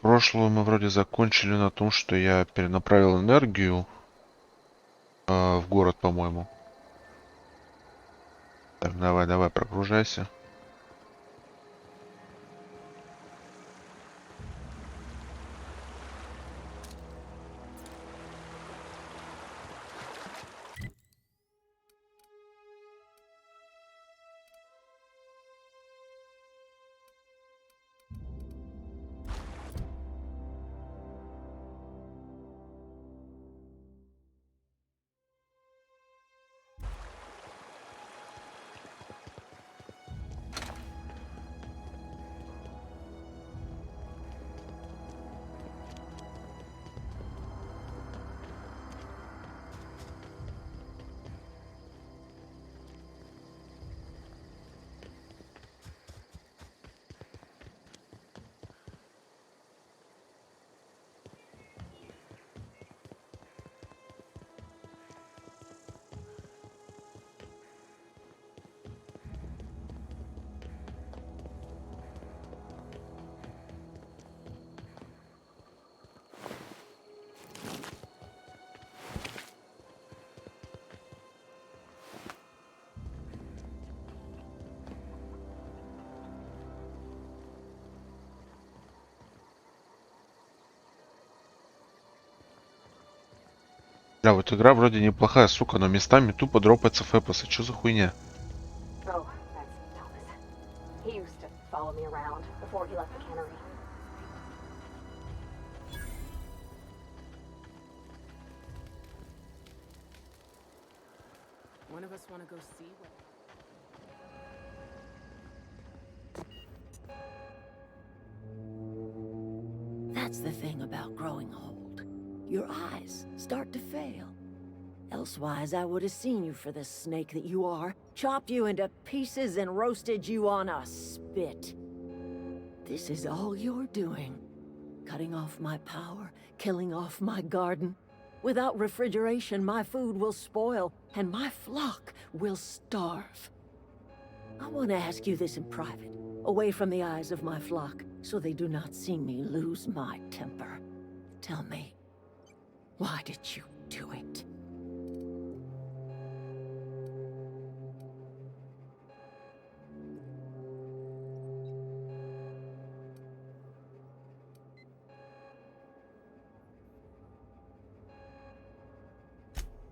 Прошлую мы вроде закончили на том, что я перенаправил энергию в город, по-моему. Так, давай, прогружайся. Да, вот игра вроде неплохая, сука, но местами тупо дропается фэпосы. Чё за хуйня? Oh, that's Thomas. He used to follow me around before he left the cannery. One of us want to go see what... That's the thing about growing old. Your eyes start to fail. Elsewise, I would have seen you for the snake that you are, chopped you into pieces and roasted you on a spit. This is all you're doing. Cutting off my power, killing off my garden. Without refrigeration, my food will spoil, and my flock will starve. I want to ask you this in private, away from the eyes of my flock, so they do not see me lose my temper. Tell me, why did you do it?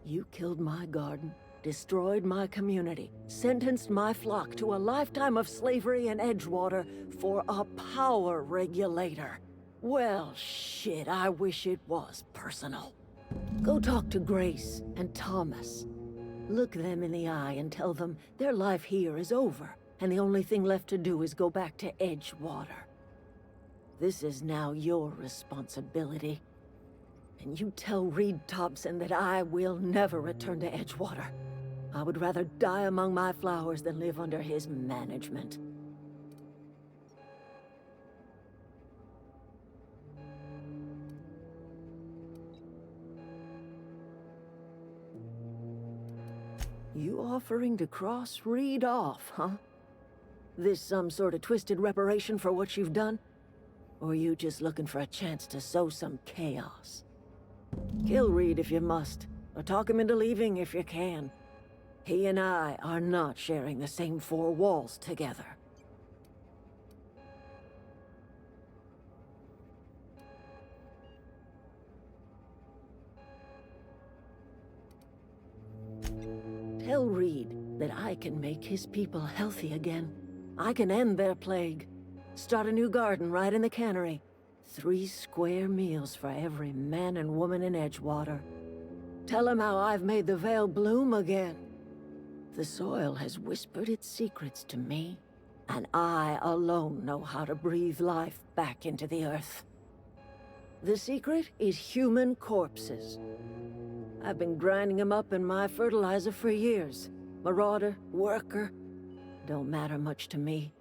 You killed my garden, destroyed my community, sentenced my flock to a lifetime of slavery in Edgewater for a power regulator. Well, shit, I wish it was personal. Go talk to Grace and Thomas. Look them in the eye and tell them their life here is over, and the only thing left to do is go back to Edgewater. This is now your responsibility. And you tell Reed Thompson that I will never return to Edgewater. I would rather die among my flowers than live under his management. You offering to cross Reed off, huh? This some sort of twisted reparation for what you've done? Or you just looking for a chance to sow some chaos? Kill Reed if you must, or talk him into leaving if you can. He and I are not sharing the same four walls together. Tell Reed that I can make his people healthy again. I can end their plague. Start a new garden right in the cannery. 3 square meals for every man and woman in Edgewater. Tell him how I've made the Vale bloom again. The soil has whispered its secrets to me, and I alone know how to breathe life back into the earth. The secret is human corpses. I've been grinding them up in my fertilizer for years. Marauder, worker, don't matter much to me.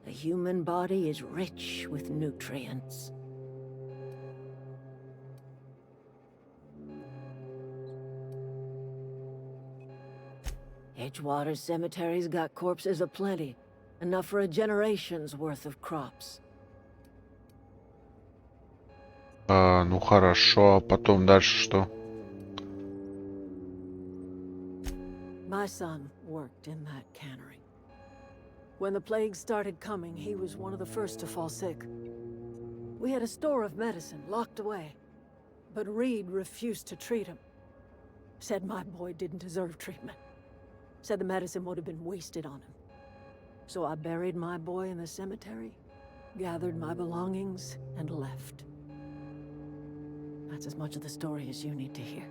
The human body is rich with nutrients. Edgewater Cemetery's got corpses aplenty, enough for a generation's worth of crops. Ну хорошо, а потом дальше что? My son worked in that cannery. When the plague started coming, he was one of the first to fall sick. We had a store of medicine locked away, but Reed refused to treat him. Said my boy didn't deserve treatment. Said the medicine would have been wasted on him. So I buried my boy in the cemetery, gathered my belongings, and left. That's as much of the story as you need to hear.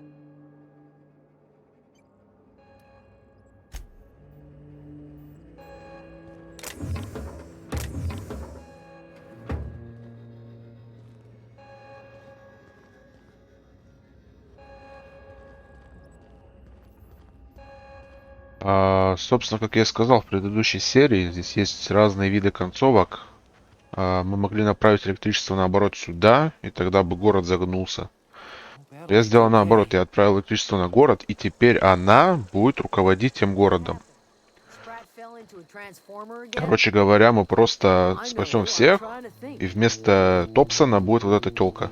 Собственно, как я и сказал в предыдущей серии, здесь есть разные виды концовок. Мы могли направить электричество наоборот сюда, и тогда бы город загнулся. Я сделал наоборот, я отправил электричество на город, и теперь она будет руководить тем городом. Короче говоря, мы просто спасем всех, и вместо Топсона будет вот эта тёлка.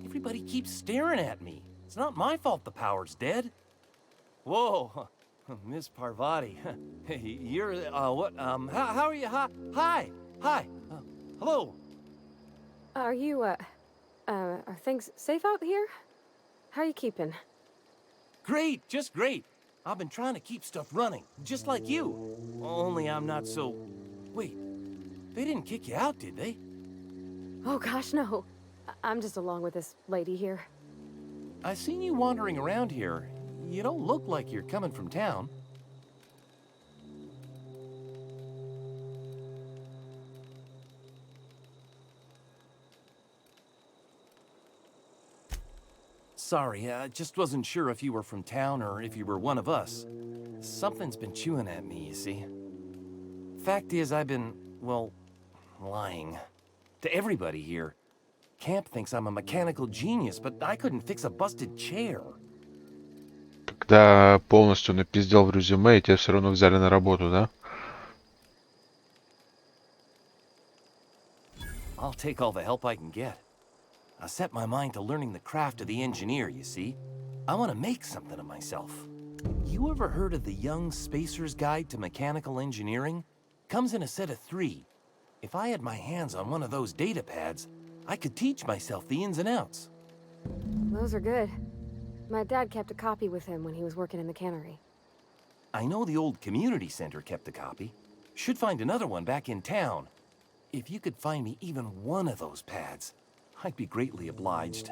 Everybody keeps staring at me. It's not my fault the power's dead. Whoa, Miss Parvati. Hey, you're, what, how are you? Hi. Hello. Are you, are things safe out here? How are you keeping? Great, just great. I've been trying to keep stuff running, just like you. Only I'm not so... Wait, they didn't kick you out, did they? Oh gosh, no. I'm just along with this lady here. I seen you wandering around here. You don't look like you're coming from town. Sorry, I just wasn't sure if you were from town or if you were one of us. Something's been chewing at me, you see. Fact is, I've been, well, lying. To everybody here. Camp thinks I'm a mechanical genius, but I couldn't fix a busted chair. Когда полностью напиздел в резюме, и тебя все равно взяли на работу, да? I'll take all the help I can get. I set my mind to learning the craft of the engineer, you see. I want to make something of myself. You ever heard of the Young Spacer's Guide to Mechanical Engineering? Comes in a set of 3. If I had my hands on one of those data pads, I could teach myself the ins and outs. Those are good. My dad kept a copy with him when he was working in the cannery. I know the old community center kept a copy. Should find another one back in town. If you could find me even one of those pads, I'd be greatly obliged.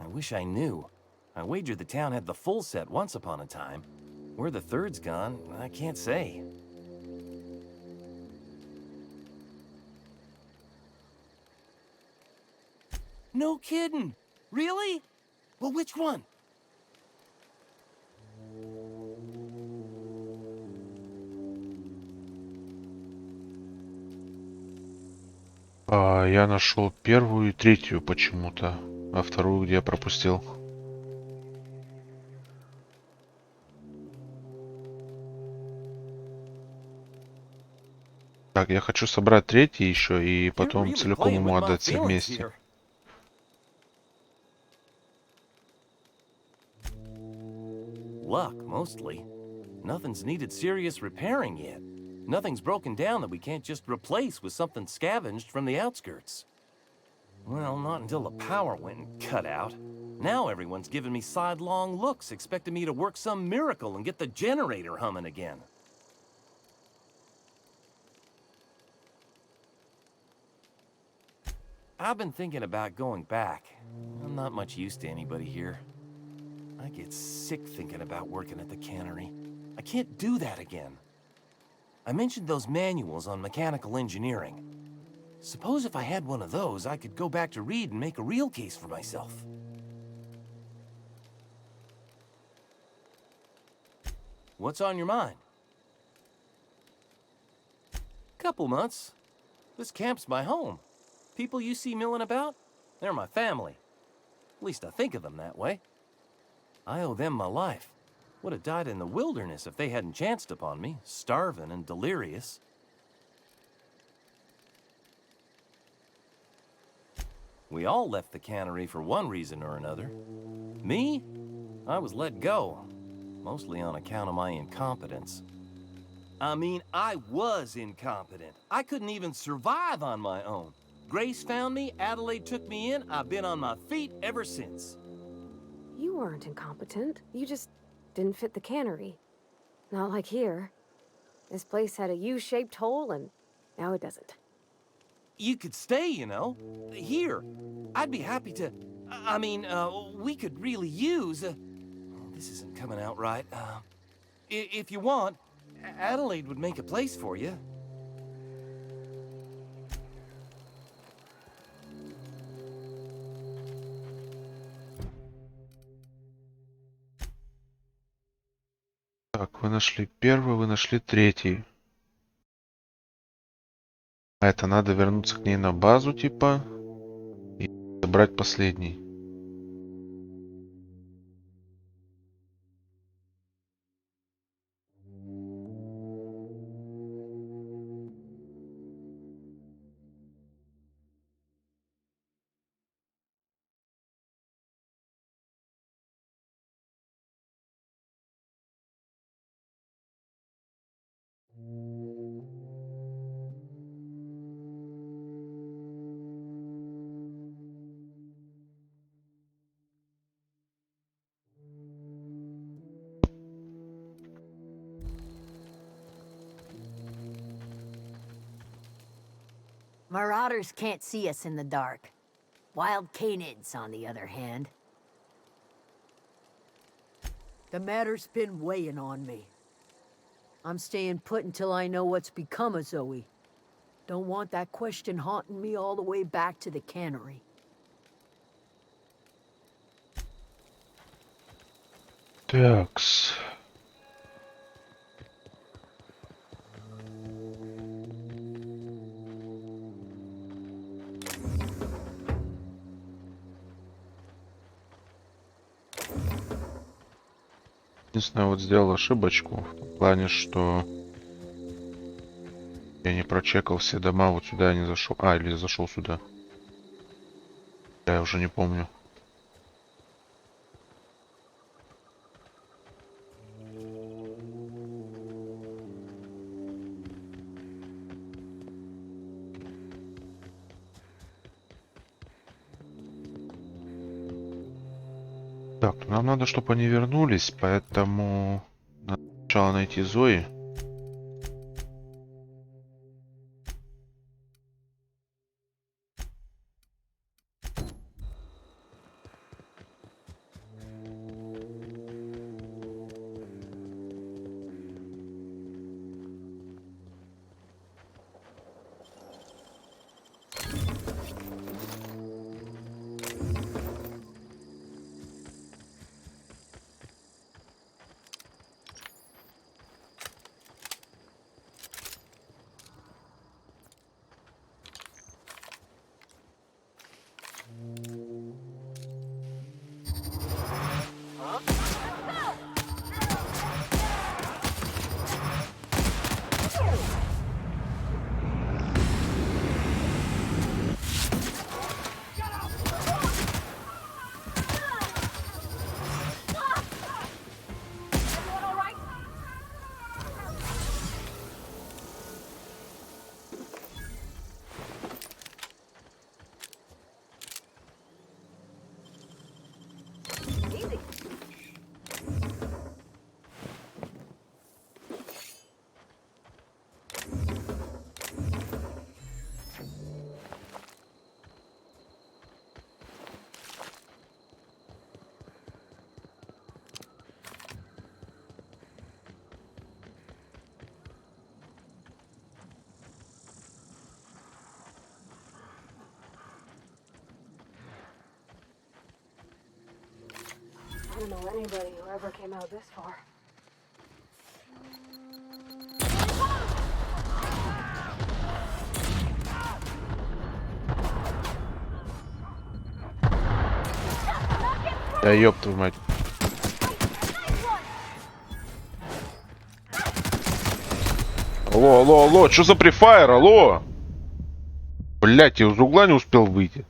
I wish I knew. I wager the town had the full set once upon a time. Where the third's gone, I can't say. No kidding! Really? Well, which one? Я нашел первую и третью почему-то, а вторую где я пропустил. Так, я хочу собрать третий еще и потом целиком ему отдать все вместе. Luck, mostly. Nothing's needed serious repairing yet. Nothing's broken down that we can't just replace with something scavenged from the outskirts. Well, not until the power went and cut out. Now everyone's giving me sidelong looks, expecting me to work some miracle and get the generator humming again. I've been thinking about going back. I'm not much use to anybody here. I get sick thinking about working at the cannery. I can't do that again. I mentioned those manuals on mechanical engineering. Suppose if I had one of those, I could go back to Reed and make a real case for myself. What's on your mind? Couple months. This camp's my home. People you see milling about, they're my family. At least I think of them that way. I owe them my life. Would have died in the wilderness if they hadn't chanced upon me, starving and delirious. We all left the cannery for one reason or another. Me? I was let go, mostly on account of my incompetence. I mean, I was incompetent. I couldn't even survive on my own. Grace found me, Adelaide took me in, I've been on my feet ever since. You weren't incompetent. You just didn't fit the cannery. Not like here. This place had a U-shaped hole, and now it doesn't. You could stay, you know. Here. I'd be happy to... I mean, we could really use... oh, this isn't coming out right. If you want, Adelaide would make a place for you. Так, вы нашли первый, вы нашли третий. А это надо вернуться к ней на базу, типа, и забрать последний. Marauders can't see us in the dark. Wild canids, on the other hand. The matter's been weighing on me. I'm staying put until I know what's become of Zoe. Don't want that question haunting me all the way back to the cannery. Такс. Единственное, вот сделал ошибочку в том плане, что я не прочекал все дома, вот сюда я не зашел. А, или зашел сюда. Я уже не помню. Так, ну нам надо, чтобы они вернулись, поэтому надо сначала найти Зои. Everyone all right? Easy. I don't know anybody who ever came out this far. Да ёб твою мать. Алло, алло, алло, что за префайр, алло? Блять, я из угла не успел выйти.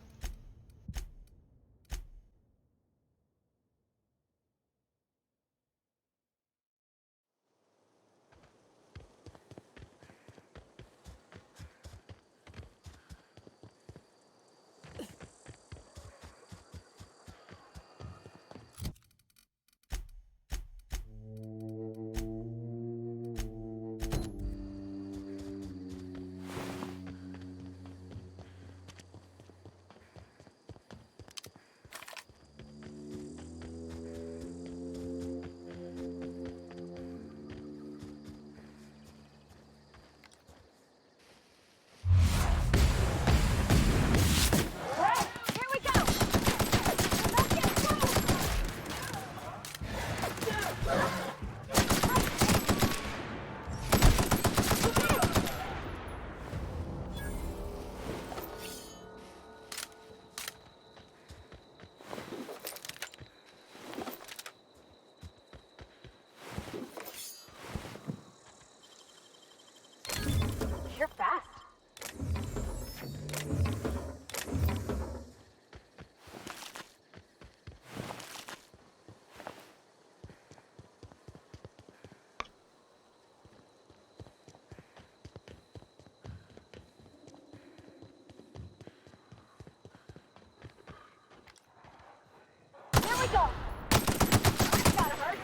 You're fast. Here we go. Gotta hurt.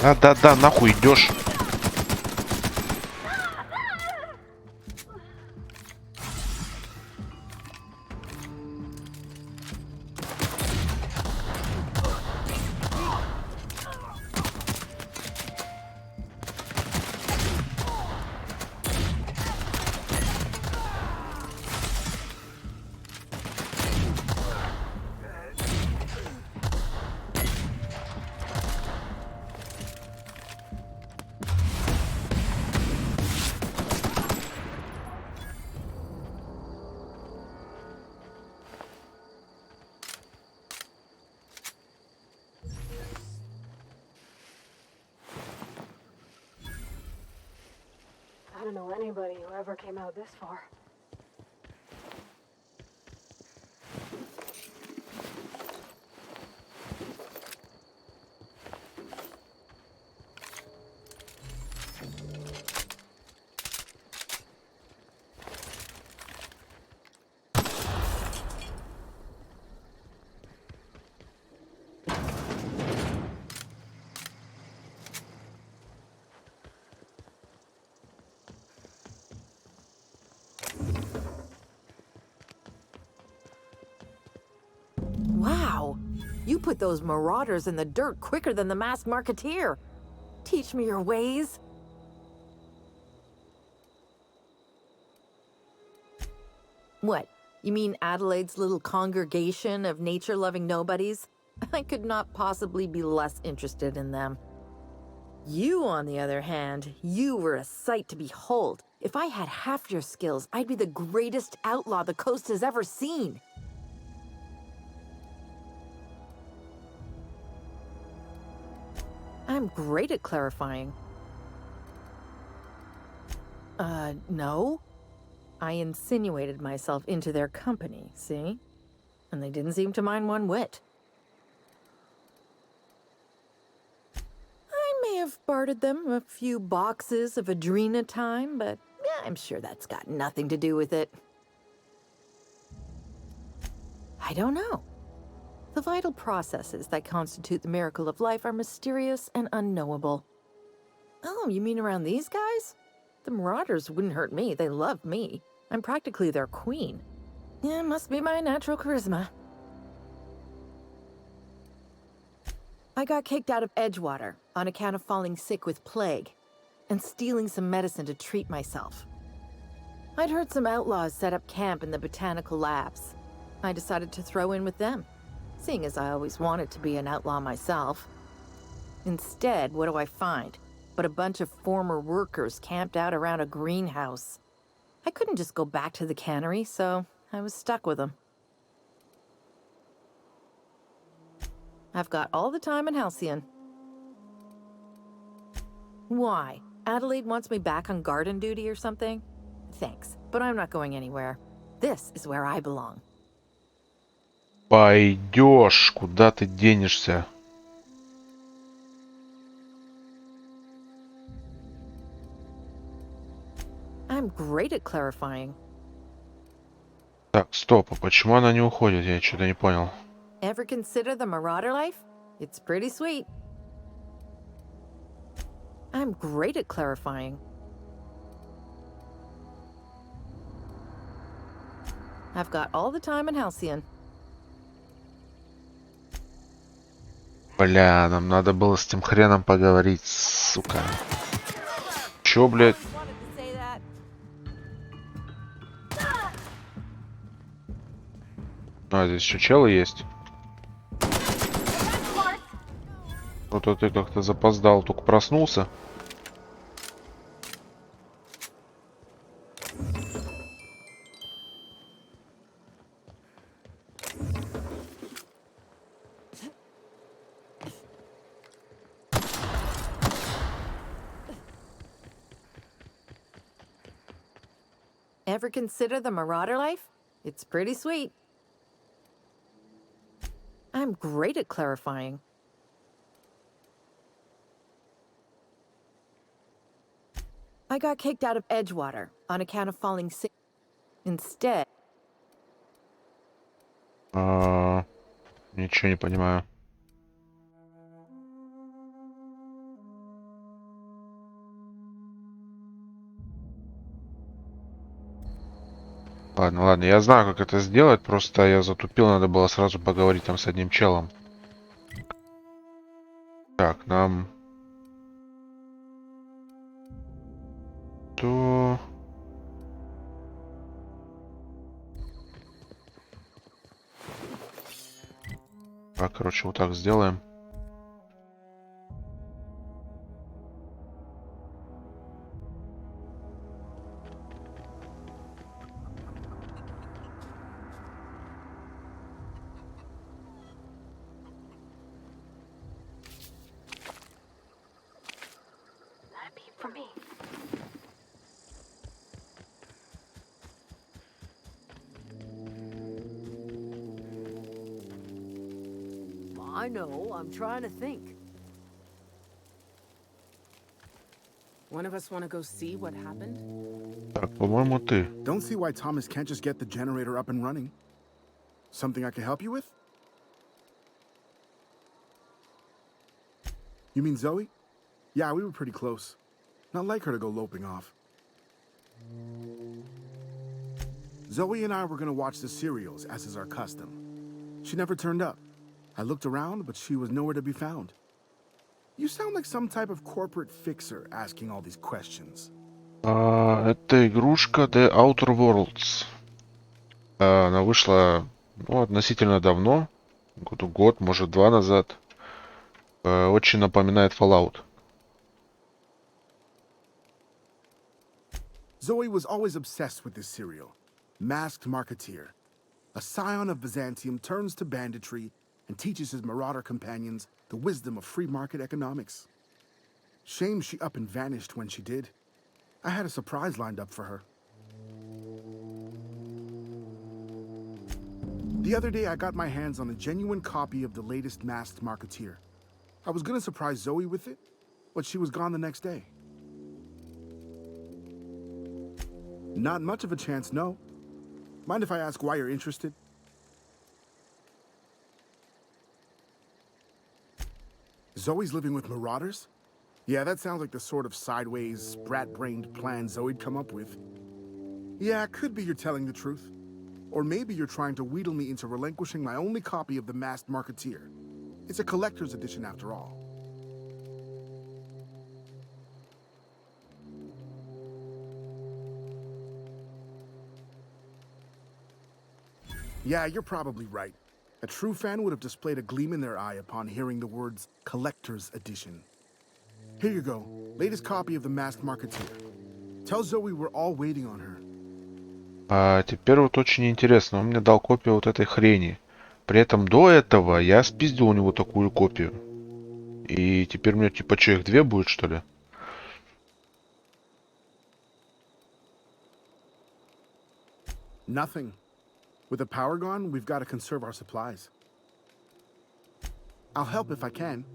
Да-да-да, нахуй идешь. I don't know anybody who ever came out this far. Wow! You put those marauders in the dirt quicker than the masked marketeer. Teach me your ways. What? You mean Adelaide's little congregation of nature-loving nobodies? I could not possibly be less interested in them. You, on the other hand, you were a sight to behold. If I had half your skills, I'd be the greatest outlaw the coast has ever seen. I'm great at clarifying. No. I insinuated myself into their company, see? And they didn't seem to mind one whit. I may have bartered them a few boxes of Adrena time, but yeah, I'm sure that's got nothing to do with it. I don't know. The vital processes that constitute the miracle of life are mysterious and unknowable. Oh, you mean around these guys? The marauders wouldn't hurt me. They love me. I'm practically their queen. Yeah, must be my natural charisma. I got kicked out of Edgewater on account of falling sick with plague and stealing some medicine to treat myself. I'd heard some outlaws set up camp in the botanical labs. I decided to throw in with them, seeing as I always wanted to be an outlaw myself. Instead, what do I find? But a bunch of former workers camped out around a greenhouse. I couldn't just go back to the cannery, so I was stuck with him. I've got all the time in Halcyon. Why? Adelaide wants me back on garden duty or something? Thanks, but I'm not going anywhere. This is where I belong. Пойдешь, куда ты денешься? I'm great at clarifying. Так, стоп, а почему она не уходит? Я что-то не понял. Ever consider the marauder life? It's pretty sweet. I'm great at clarifying. I've got all the time in Halcyon. Бля, нам надо было с тем хреном поговорить, сука. Чё, блядь? А, здесь еще челы есть. Вот ты как-то запоздал, только проснулся. Ever consider the marauder life? It's pretty sweet. I'm great at clarifying. I got kicked out of Edgewater on account of falling sick. Instead, Ничего не понимаю. Ладно, ладно, я знаю, как это сделать, просто я затупил, надо было сразу поговорить там с одним челом. Так, нам... То... Так, короче, вот так сделаем. That'd be for me. I know, I'm trying to think. One of us want to go see what happened? Так, по-моему, ты. Don't see why Thomas can't just get the generator up and running. Something I can help you with? You mean Zoe? Yeah, we were pretty close. Not like her to go loping off. Zoe and I were gonna watch the serials, as is our custom. She never turned up. I looked around, but she was nowhere to be found. You sound like some type of corporate fixer asking all these questions. Это игрушка The Outer Worlds. Она вышла, ну, относительно давно. Год, может, два назад. Очень напоминает Fallout. Zoe was always obsessed with this serial. Masked Marketeer. A scion of Byzantium turns to banditry and teaches his marauder companions the wisdom of free market economics. Shame she up and vanished when she did. I had a surprise lined up for her. The other day I got my hands on a genuine copy of the latest Masked Marketeer. I was gonna surprise Zoe with it, but she was gone the next day. Not much of a chance, no. Mind if I ask why you're interested? Zoe's living with marauders? Yeah, that sounds like the sort of sideways, sprat-brained plan Zoe'd come up with. Yeah, it could be you're telling the truth. Or maybe you're trying to wheedle me into relinquishing my only copy of the Masked Marketeer. It's a collector's edition after all. Yeah, you're probably right. A true fan would have displayed a gleam in their eye upon hearing the words Collector's Edition. Here you go, latest copy of the Masked Marketeer. Tell Zoe we're all waiting on her. А теперь вот очень интересно. Он мне дал копию вот этой хрени. При этом до этого я спиздил у него такую копию. И теперь у меня типа что, их две будет, что ли? Nothing. With the power gone, we've got to conserve our supplies. I'll help if I can.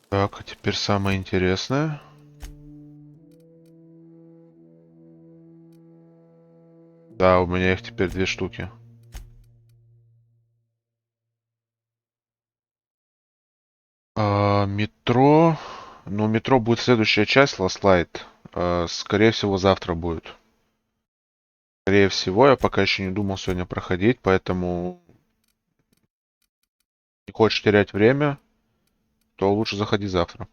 Так, а теперь самое интересное. Да, у меня их теперь две штуки. Метро. Ну, метро будет следующая часть, Last Light. Скорее всего, завтра будет. Скорее всего, я пока еще не думал сегодня проходить, поэтому не хочешь терять время, то лучше заходи завтра.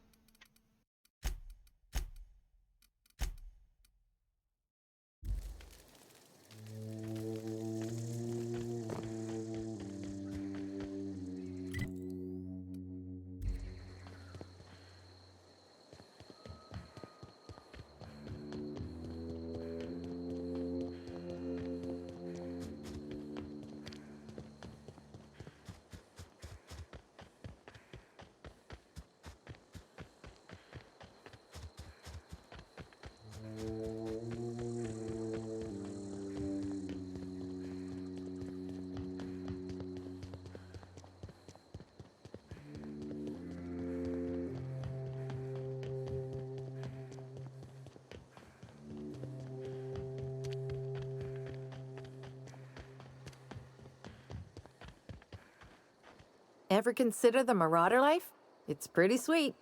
Ever consider the Marauder life? It's pretty sweet.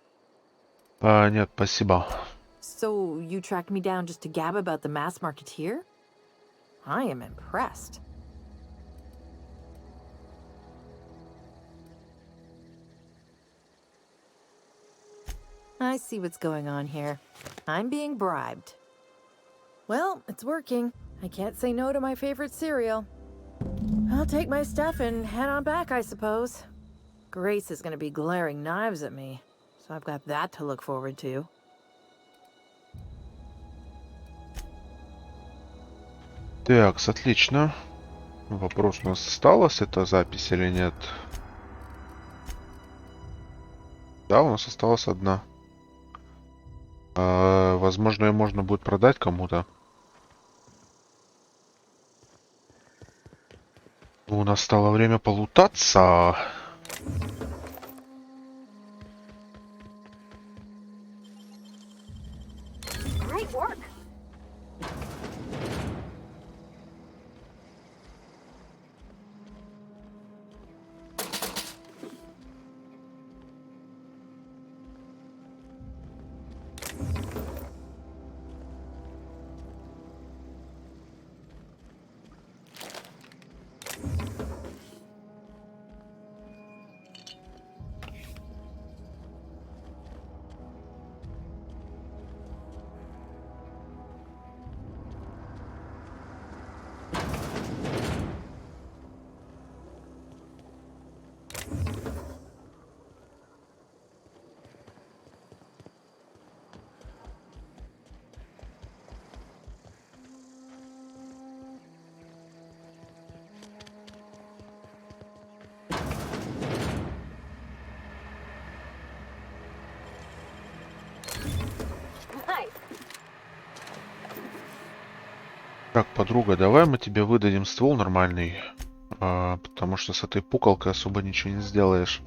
Нет, спасибо. So, you tracked me down just to gab about the mass marketeer? I am impressed. I see what's going on here. I'm being bribed. Well, it's working. I can't say no to my favorite cereal. I'll take my stuff and head on back, I suppose. Grace is gonna be glaring knives at me, so I've got that to look forward to. Так, отлично. Вопрос у нас осталась эта запись или нет? Да, у нас осталась одна. Возможно, ее можно будет продать кому-то. Ну, настало время полутаться. Great work. Nice. Так, подруга, давай мы тебе выдадим ствол нормальный. Потому что с этой пукалкой особо ничего не сделаешь.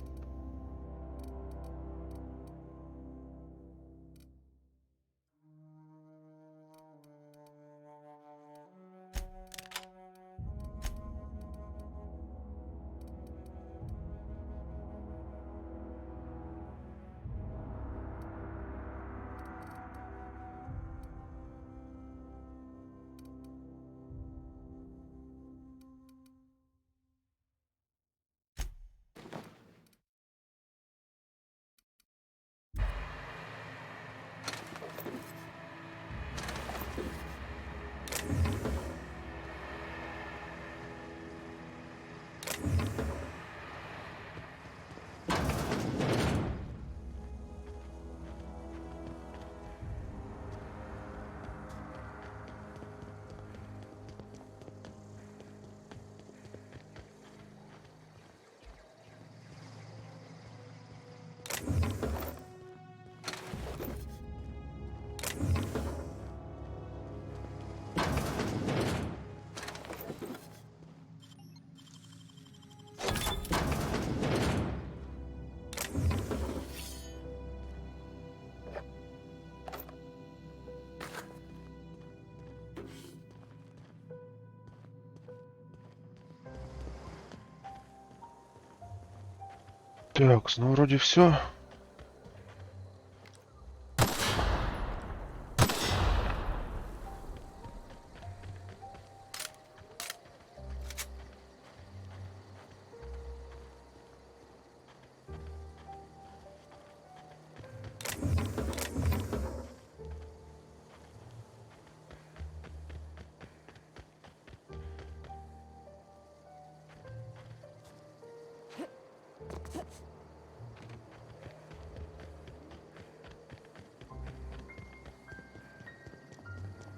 Так, ну вроде все.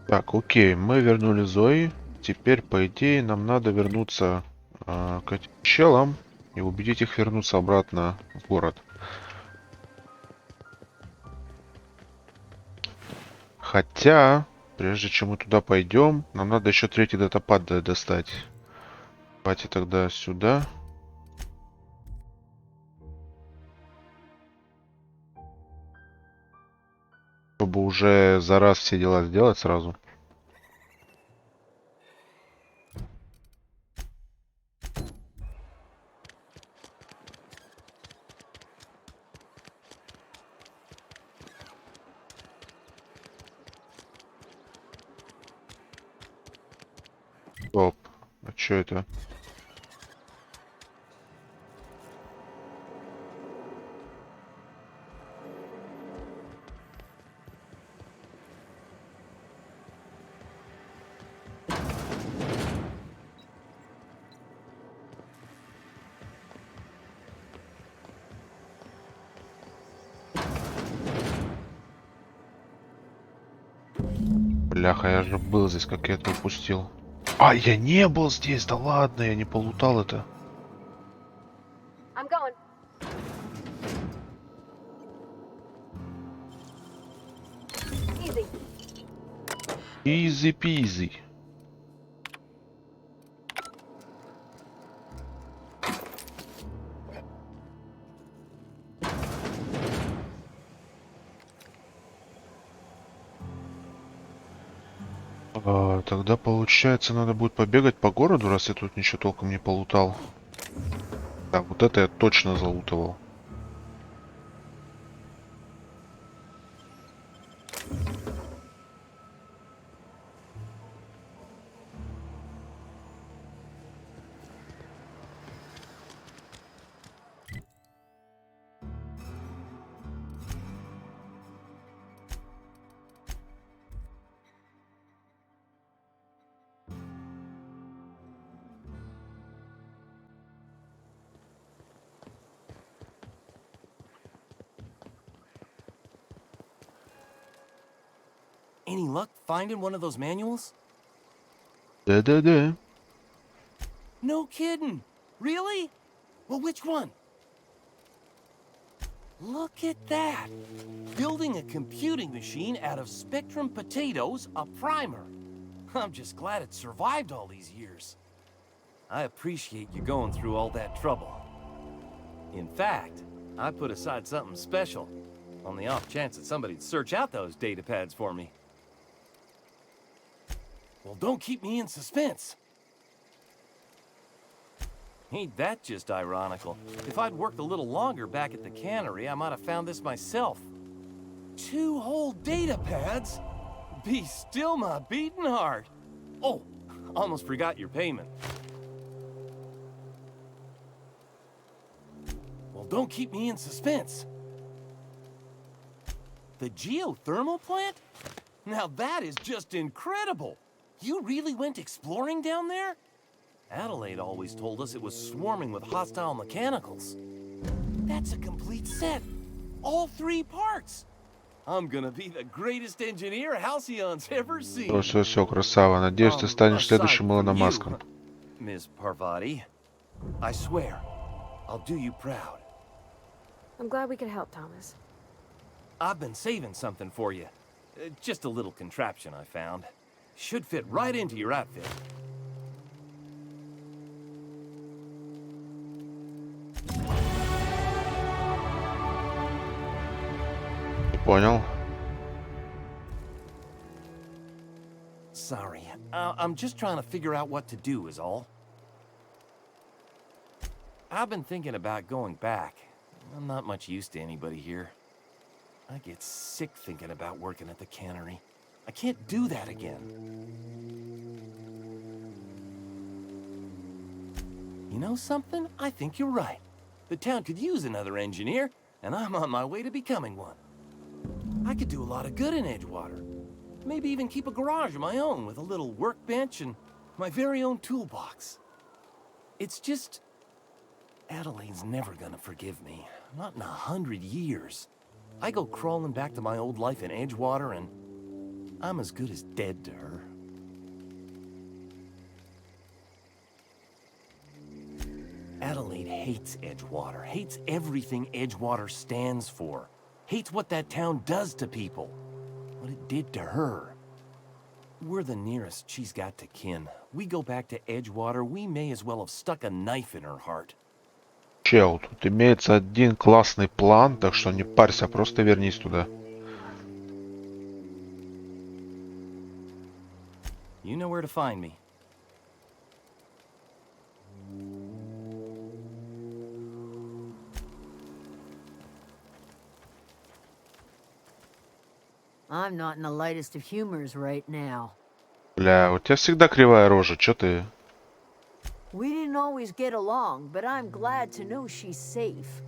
Так, окей, мы вернули Зои. Теперь, по идее, нам надо вернуться к этим челам и убедить их вернуться обратно в город. Хотя, прежде чем мы туда пойдем, нам надо еще третий датапад достать. Давайте тогда сюда. Чтобы уже за раз все дела сделать сразу. Оп, а что это? Бляха, я же был здесь, как я это упустил. А, я не был здесь, да ладно, я не полутал это. I'm going. Easy. Изи-пизи. Тогда получается надо будет побегать по городу, раз я тут ничего толком не полутал. Так, вот это я точно залутывал. Any luck finding one of those manuals? Да-да-да. No kidding. Really? Well, which one? Look at that. Building a computing machine out of Spectrum potatoes, a primer. I'm just glad it survived all these years. I appreciate you going through all that trouble. In fact, I put aside something special on the off chance that somebody'd search out those data pads for me. Well, don't keep me in suspense. Ain't that just ironical? If I'd worked a little longer back at the cannery, I might have found this myself. 2 whole data pads? Be still my beating heart. Oh, almost forgot your payment. Well, don't keep me in suspense. The geothermal plant? Now that is just incredible. You really went exploring down there? Adelaide always told us it was swarming with hostile mechanicals. That's a complete set. All 3 parts. I'm gonna be the greatest engineer Halcyon's ever seen. Все, красава. Надеюсь, ты станешь Aside следующим from Илоном you, Маском. Ms. Parvati, I swear, I'll do you proud. I'm glad we could help, Thomas. I've been saving something for you. Just a little contraption I found. Should fit right into your outfit. Понял. Sorry, I'm just trying to figure out what to do is all. I've been thinking about going back, I'm not much use to anybody here. I get sick thinking about working at the cannery. I can't do that again. You know something? I think you're right. The town could use another engineer, and I'm on my way to becoming one. I could do a lot of good in Edgewater. Maybe even keep a garage of my own with a little workbench and my very own toolbox. It's just... Adelaide's never gonna forgive me. Not in 100 years. I go crawling back to my old life in Edgewater, and I'm as good as dead to her. Adelaide hates Edgewater, hates everything Edgewater stands for, hates what that town does to people, what it did to her. We're the nearest she's got to kin. We go back to Edgewater, we may as well have stuck a knife in her heart. Чел, тут имеется один классный план, так что не парься, просто вернись туда. You know where to find me. I'm not in the lightest of humors right now. Бля, у тебя всегда кривая рожа, чё ты? We didn't always get along, but I'm glad to know she's safe.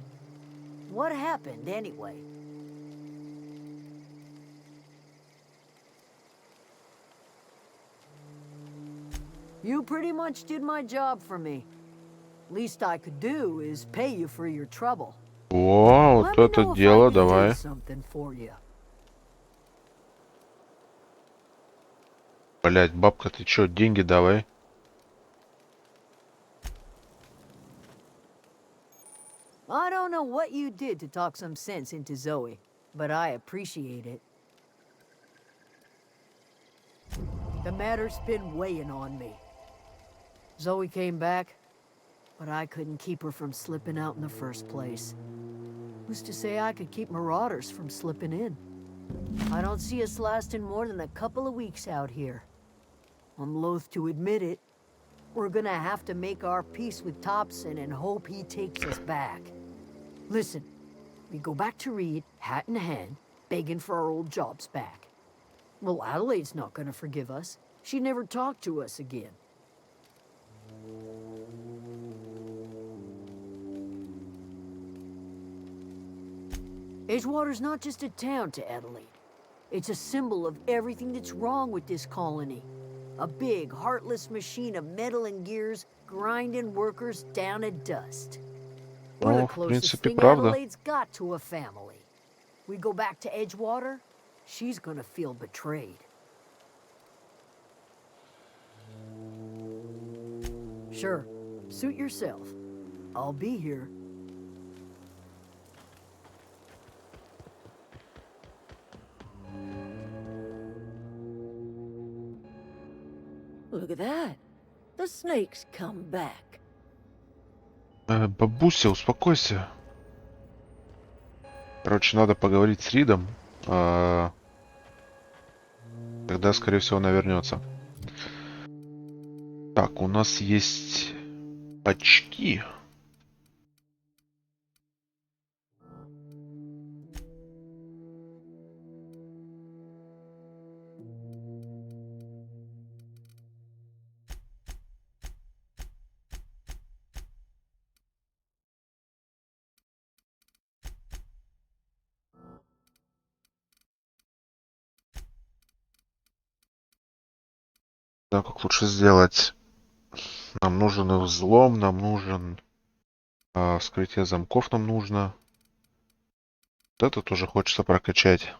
What happened, anyway? You pretty much did my job for me. Least I could do is pay you for your trouble. О, Let вот me это know if I дело, can do давай. something for you. Блять, бабка, ты чё, деньги давай. I don't know what you did to talk some sense into Zoe, but I appreciate it. The matter's been weighing on me. Zoe came back, but I couldn't keep her from slipping out in the first place. Who's to say I could keep marauders from slipping in? I don't see us lasting more than a couple of weeks out here. I'm loath to admit it. We're gonna have to make our peace with Thompson and hope he takes us back. Listen, we go back to Reed, hat in hand, begging for our old jobs back. Well, Adelaide's not gonna forgive us. She never talked to us again. Edgewater's not just a town to Adelaide. It's a symbol of everything that's wrong with this colony. A big, heartless machine of metal and gears grinding workers down to dust. We're the Ну, в closest принципе, thing правда. Adelaide's got to a family. We go back to Edgewater, she's gonna feel betrayed. Sure, suit yourself. I'll be here. Look at that. The snake's come back. Бабуся, успокойся. Короче, надо поговорить с Ридом. Тогда, скорее всего, она вернется. Так, у нас есть очки. Да, как лучше сделать? Нам нужен и взлом, нам нужен вскрытие замков, нам нужно. Вот это тоже хочется прокачать.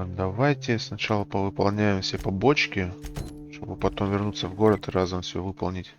Давайте сначала повыполняем все побочки, чтобы потом вернуться в город и разом все выполнить.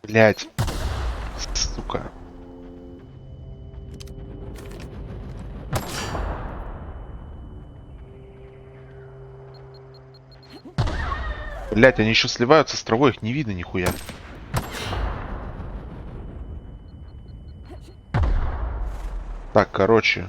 Блять, сука. Блять, они еще сливаются с травой, их не видно нихуя. Так, короче.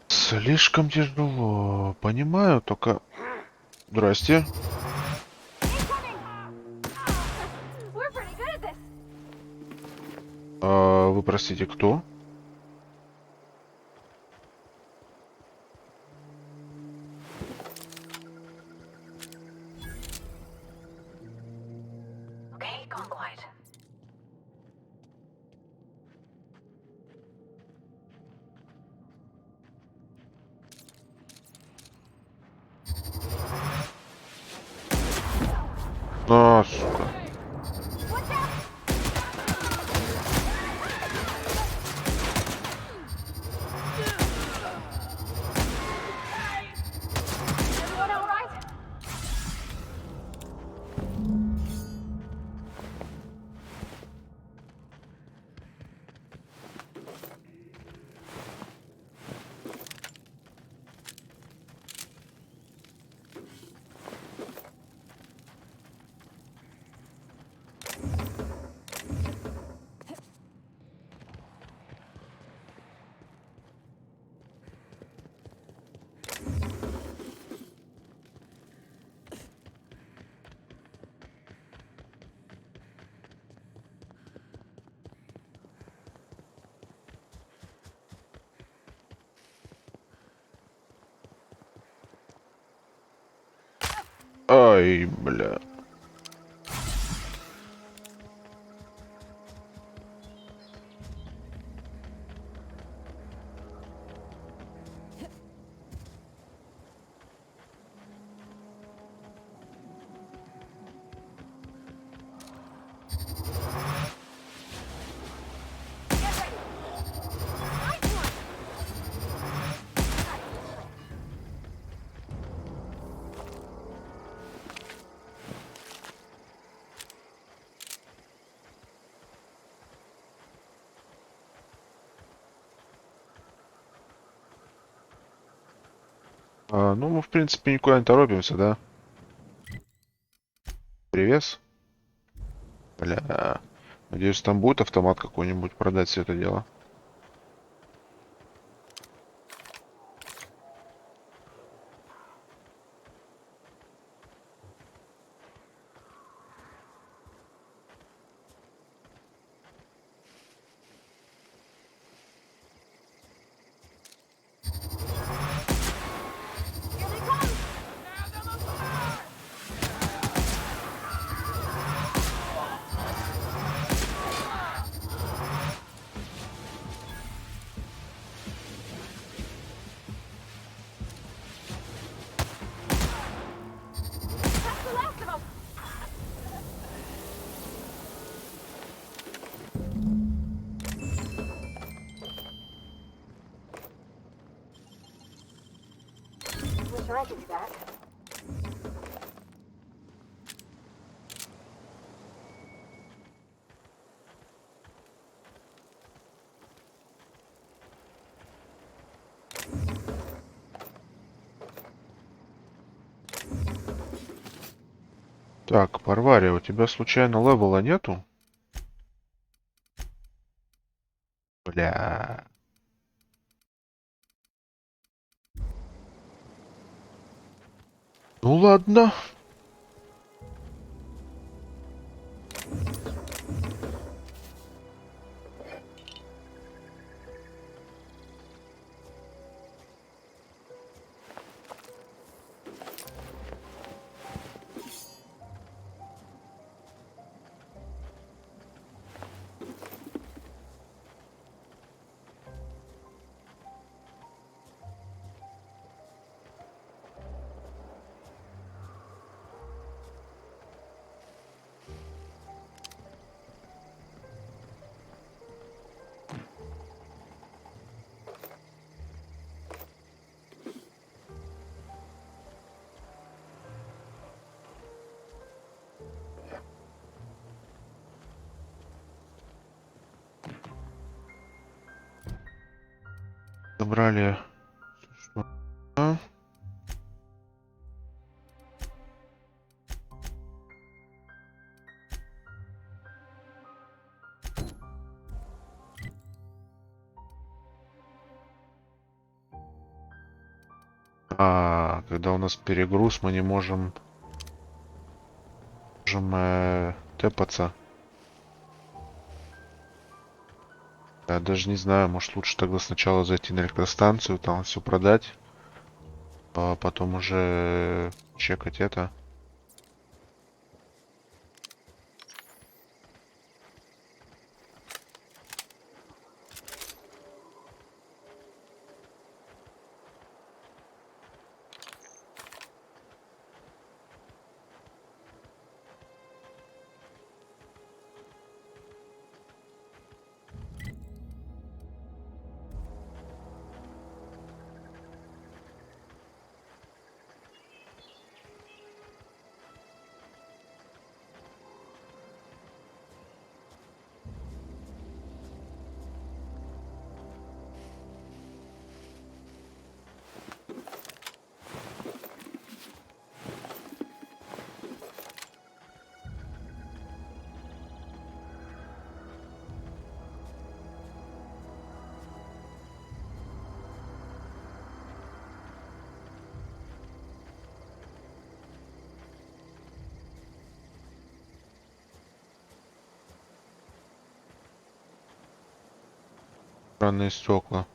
Слишком тяжело. Понимаю, только... Здрасте. We're pretty good at this. Вы, простите, кто? Okay, gone quiet. Сука. Everyone all right? Ай, бля. Ну, мы, в принципе, никуда не торопимся, да? Привет. Бля. Надеюсь, там будет автомат какой-нибудь продать все это дело. package back. Так, Парвария, у тебя случайно левела нету? Бля. Ну ладно. Забрали. Что? Когда у нас перегруз, мы не можем тэпаться. Я даже не знаю, может лучше тогда сначала зайти на электростанцию, там все продать, а потом уже чекать это. Странные стекла.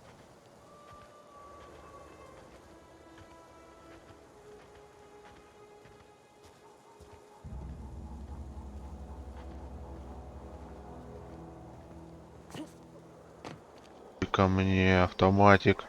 Ко мне автоматик.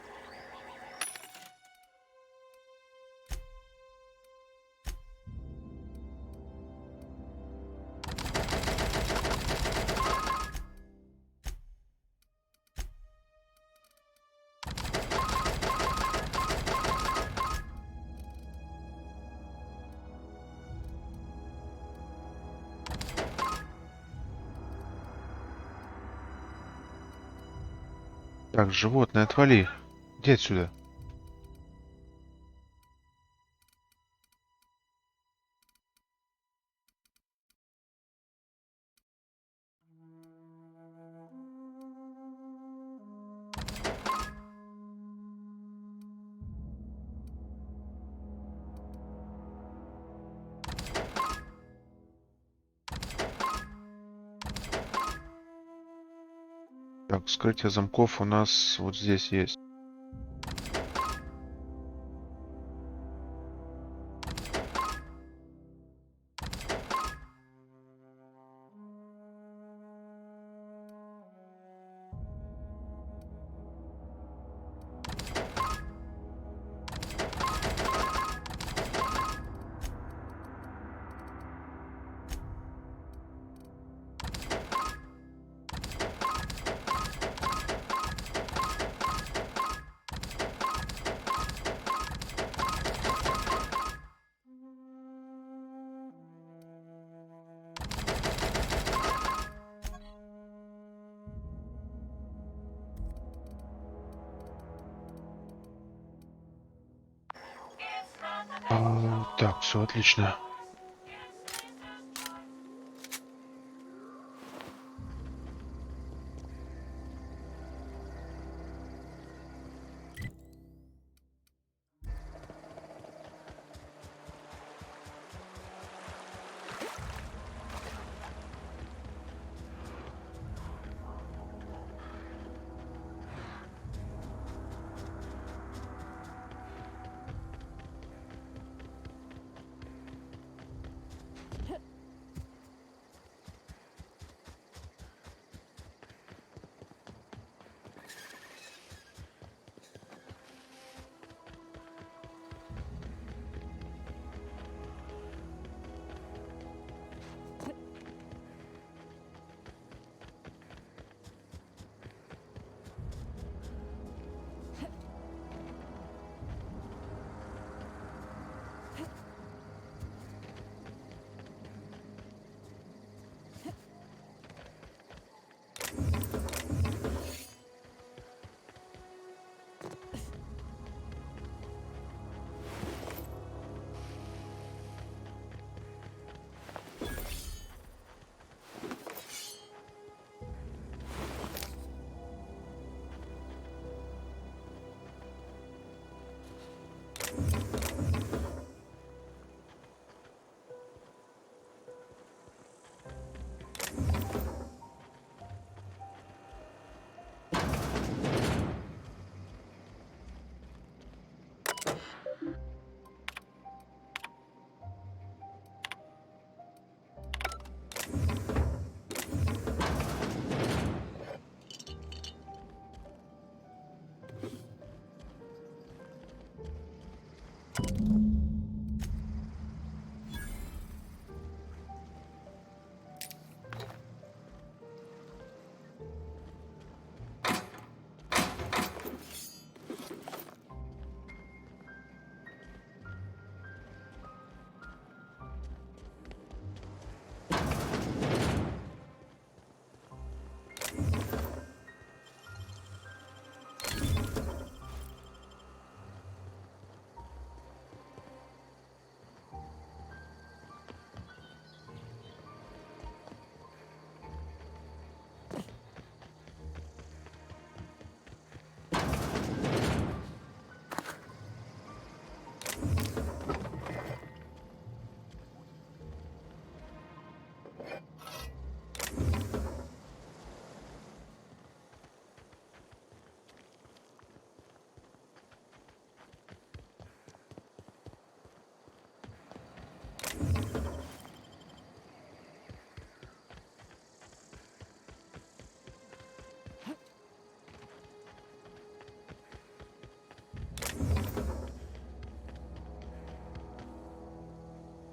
Так, животное, отвали. Иди отсюда. Так, вскрытие замков у нас вот здесь есть. Так, все отлично.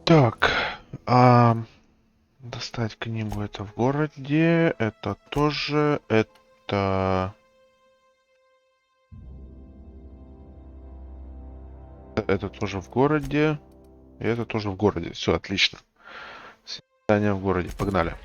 Так, достать книгу это в городе, это тоже, это тоже в городе, и это тоже в городе. Все отлично. Свидание в городе, погнали.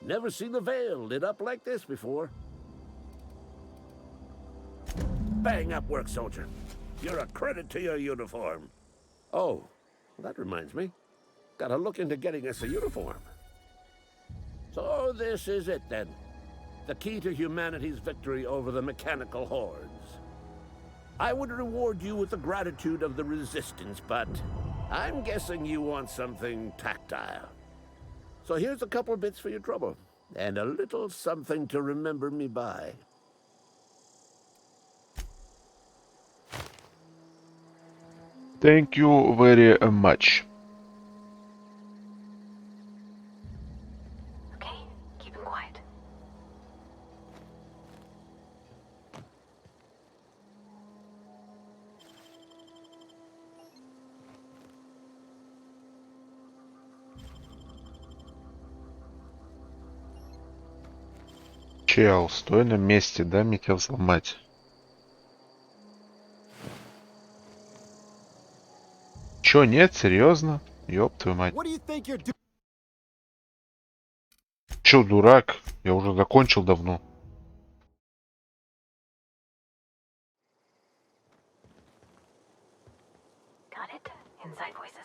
Never seen the veil lit up like this before. Bang up work, soldier. You're a credit to your uniform. Oh, that reminds me. Gotta look into getting us a uniform. So this is it then. The key to humanity's victory over the mechanical hordes. I would reward you with the gratitude of the resistance, but I'm guessing you want something tactile. So here's a couple of bits for your trouble, and a little something to remember me by. Thank you very much. keep him quiet. Чел, стой на месте, дай мне тебя взломать. Чё, нет, серьезно? Ёб твою мать. Чё, дурак? Я уже закончил давно. Got it? Inside voices.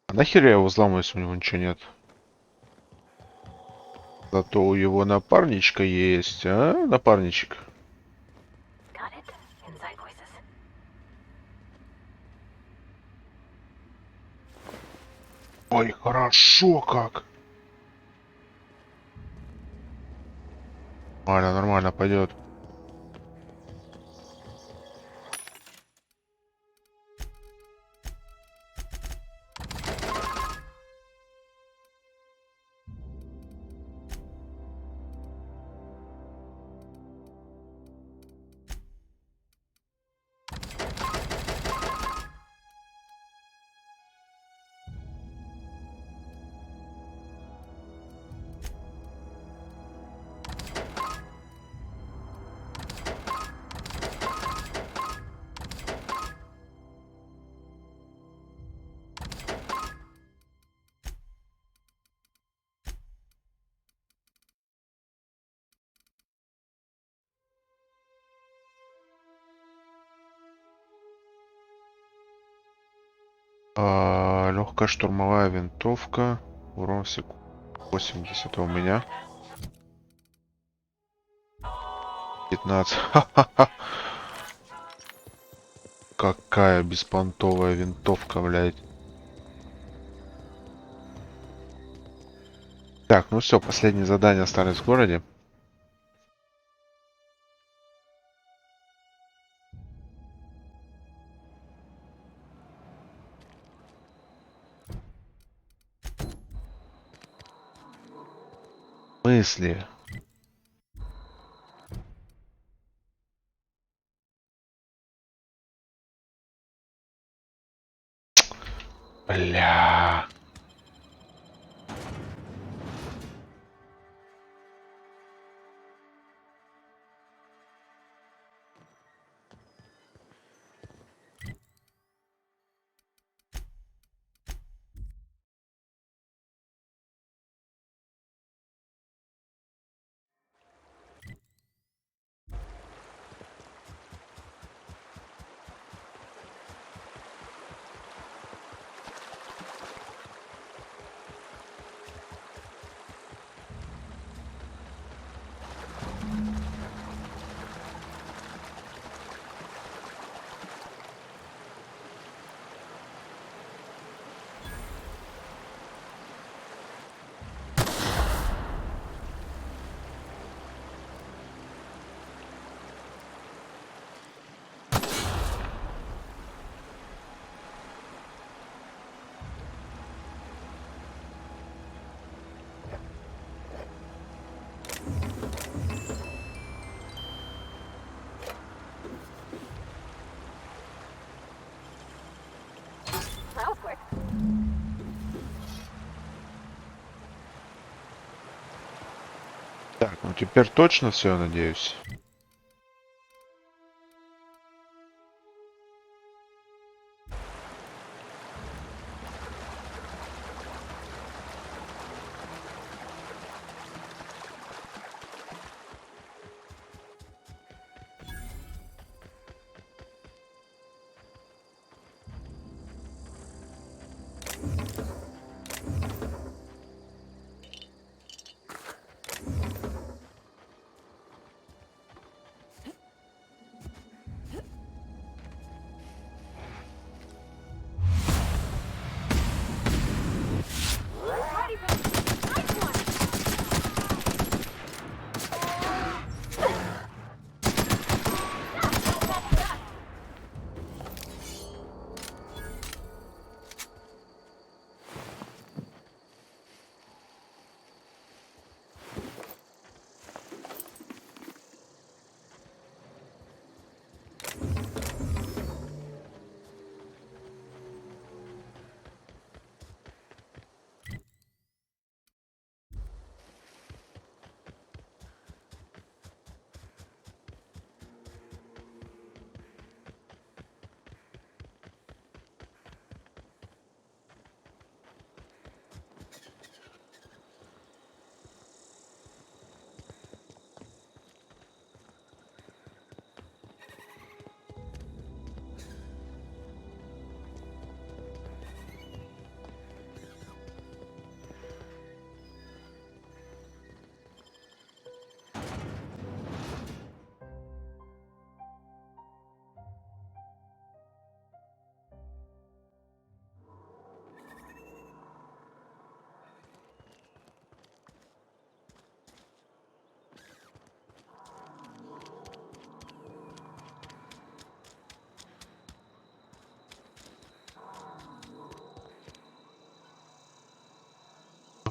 А нахер я его взламываю, если у него ничего нет? Зато у его напарничка есть, а? Напарничек. Got it? Inside voices. Ой, хорошо как. Нормально, нормально, пойдет. Легкая штурмовая винтовка. Урон 80 у меня. 15. Ха-ха-ха. Какая беспонтовая винтовка, блядь. Так, ну все, последние задания остались в городе. Мысли. Бля. That was quick. Так, ну теперь точно все, я надеюсь.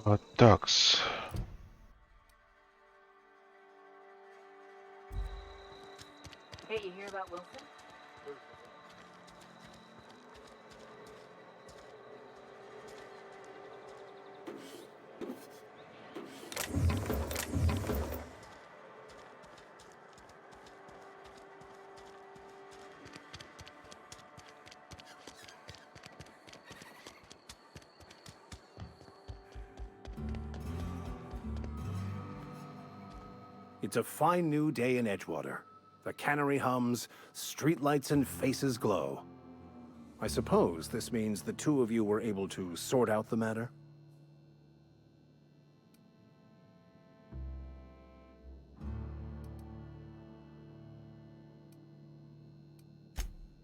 Такс. Hey, you hear about Wilson? It's a fine new day in Edgewater. The cannery hums, streetlights and faces glow. I suppose this means the two of you were able to sort out the matter?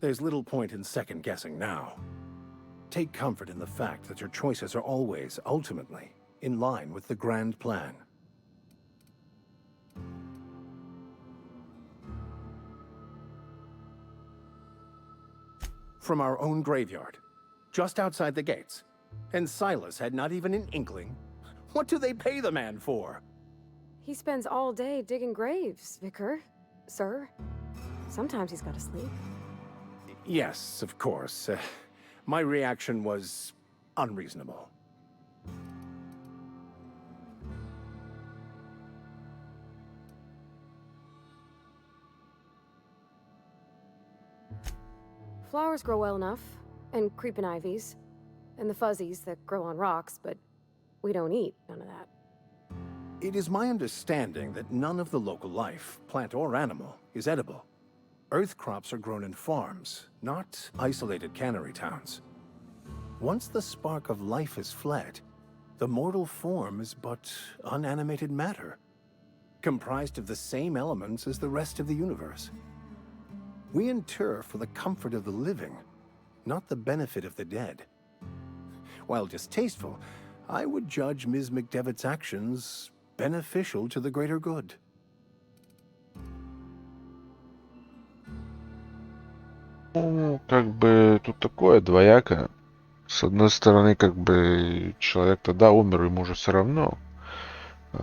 There's little point in second-guessing now. Take comfort in the fact that your choices are always, ultimately, in line with the grand plan. From our own graveyard, just outside the gates. And Silas had not even an inkling. What do they pay the man for? He spends all day digging graves, Vicar. Sir. Sometimes he's got to sleep. Yes, of course. My reaction was unreasonable. Flowers grow well enough, and creeping ivies, and the fuzzies that grow on rocks, but we don't eat none of that. It is my understanding that none of the local life, plant or animal, is edible. Earth crops are grown in farms, not isolated cannery towns. Once the spark of life is fled, the mortal form is but unanimated matter, comprised of the same elements as the rest of the universe. We inter for the comfort of the living, not the benefit of the dead. While distasteful, I would judge Ms. McDevitt's actions beneficial to the greater good. Ну, как бы тут такое двоякое. С одной стороны, как бы человек-то, да, умер, ему уже все равно.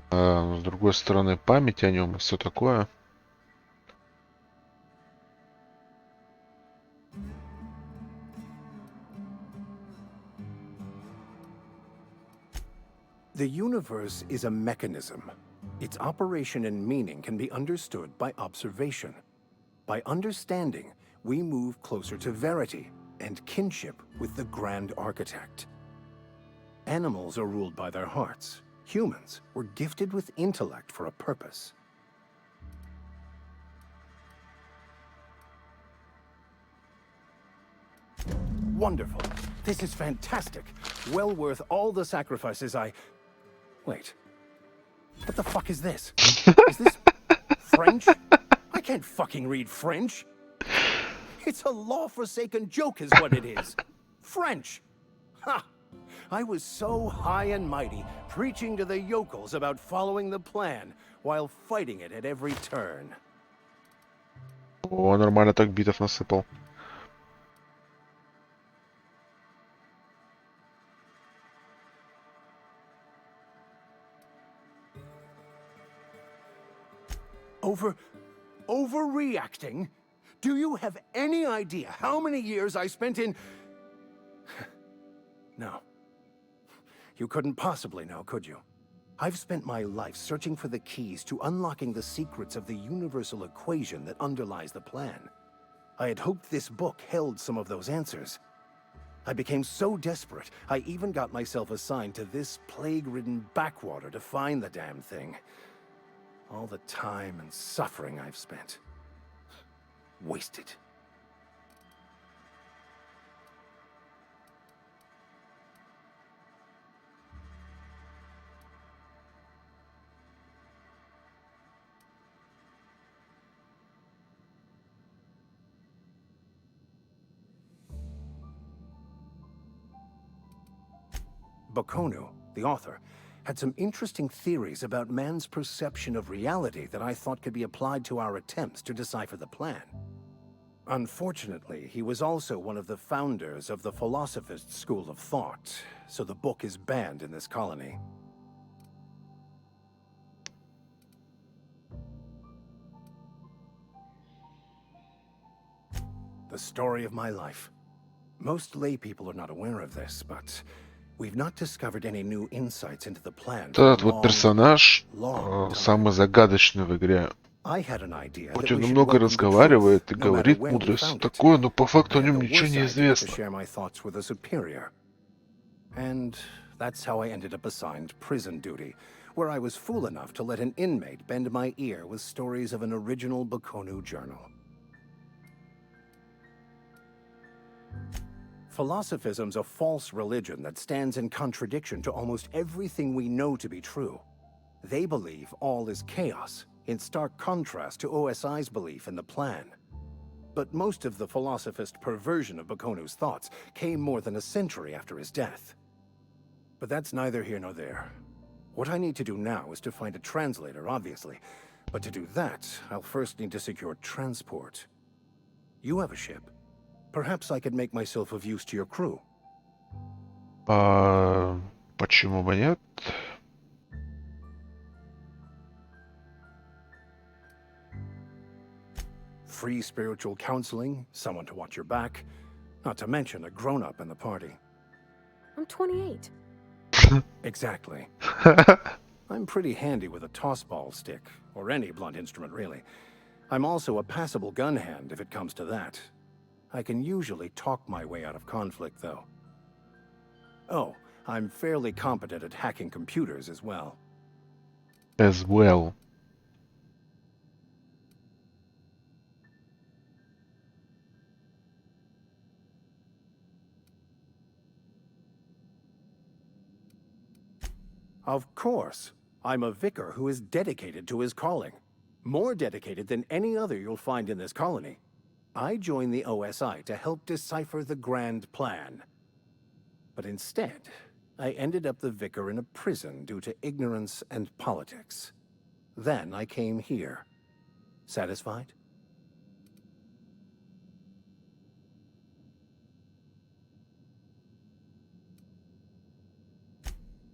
А с другой стороны, память о нем и все такое. The universe is a mechanism. Its operation and meaning can be understood by observation. By understanding, we move closer to verity and kinship with the grand architect. Animals are ruled by their hearts. Humans were gifted with intellect for a purpose. Wonderful. This is fantastic. Well worth all the sacrifices I... Wait. What the fuck is this? Is this French? I can't fucking read French. It's a law-forsaken joke is what it is. French. Ha! I was so high and mighty, preaching to the yokels about following the plan, while fighting it at every turn. О, нормально так битов насыпал. Overreacting? Do you have any idea how many years I spent in... No. You couldn't possibly know, could you? I've spent my life searching for the keys to unlocking the secrets of the universal equation that underlies the plan. I had hoped this book held some of those answers. I became so desperate, I even got myself assigned to this plague-ridden backwater to find the damn thing. All the time and suffering I've spent. Wasted. Bakonu, the author, had some interesting theories about man's perception of reality that I thought could be applied to our attempts to decipher the plan. Unfortunately, he was also one of the founders of the philosophist school of thought, so the book is banned in this colony. story of my life. Most lay people are not aware of this, but we've not discovered any new insights into the plan. Этот вот персонаж самый загадочный в игре. I had an idea Хоть that он we should много welcome the truth, разговаривает и no matter говорит where we мудрость found it. такое, но по факту I о had нем the ничего worst не idea to известно. share my thoughts with a superior. And that's how I ended up assigned prison duty, where I was fool enough to let an inmate bend my ear with stories of an original Bokonu journal. Philosophism's a false religion that stands in contradiction to almost everything we know to be true. They believe all is chaos, in stark contrast to OSI's belief in the plan. But most of the philosophist perversion of Bakonu's thoughts came more than a century after his death. But that's neither here nor there. What I need to do now is to find a translator, obviously. But to do that, I'll first need to secure transport. You have a ship. Perhaps I could make myself of use to your crew. Почему бы нет? Free spiritual counseling, someone to watch your back, not to mention a grown-up in the party. I'm 28. Exactly. I'm pretty handy with a tossball stick, or any blunt instrument, really. I'm also a passable gun hand, if it comes to that. I can usually talk my way out of conflict, though. Oh, I'm fairly competent at hacking computers as well. As well. Of course. I'm a vicar who is dedicated to his calling. More dedicated than any other you'll find in this colony. I joined the OSI to help decipher the grand plan. But instead, I ended up the vicar in a prison due to ignorance and politics. Then I came here. Satisfied?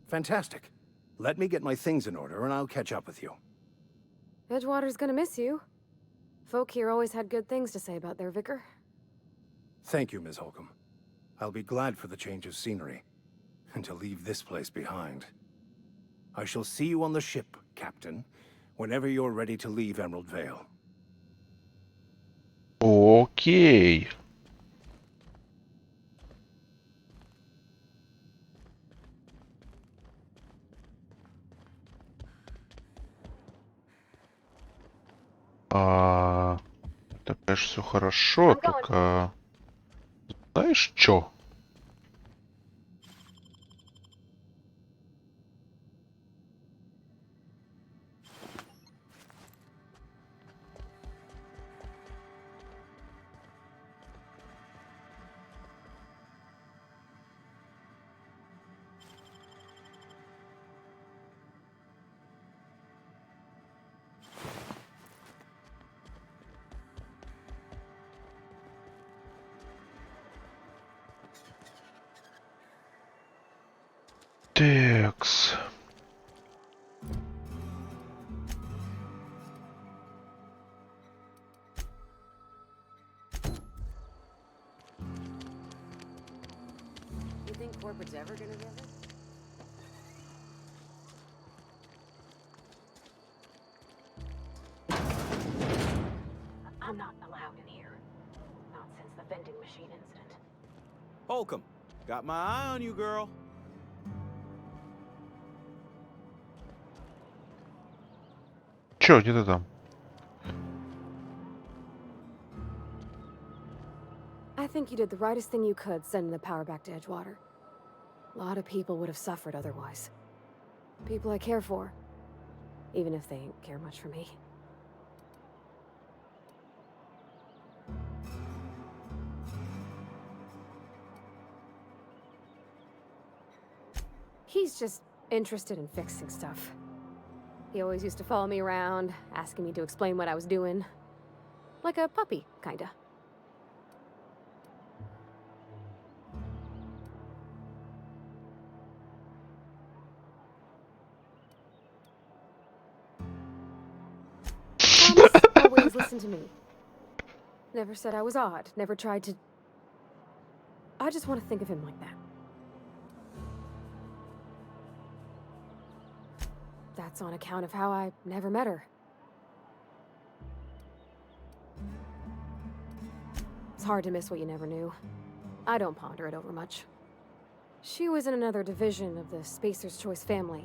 Fantastic. Let me get my things in order and I'll catch up with you. Edgewater's gonna miss you. Folk here always had good things to say about their vicar. Thank you, Ms. Holcomb. I'll be glad for the change of scenery, and to leave this place behind. I shall see you on the ship, Captain, whenever you're ready to leave Emerald Vale. Окей. Это, конечно, все хорошо, только знаешь чё? Текс. You think corporate's ever gonna visit? I'm not allowed in here. Not since the vending machine incident. Holcomb, got my eye on you, girl. Чё, где ты там? I think you did the rightest thing you could sending the power back to Edgewater. A lot of people would have suffered otherwise. People I care for. Even if they ain't care much for me. He's just interested in fixing stuff. He always used to follow me around, asking me to explain what I was doing. Like a puppy, kinda. Thomas always listened to me. Never said I was odd. Never tried to... I just want to think of him like that. That's on account of how I never met her. It's hard to miss what you never knew. I don't ponder it over much. She was in another division of the Spacer's Choice family.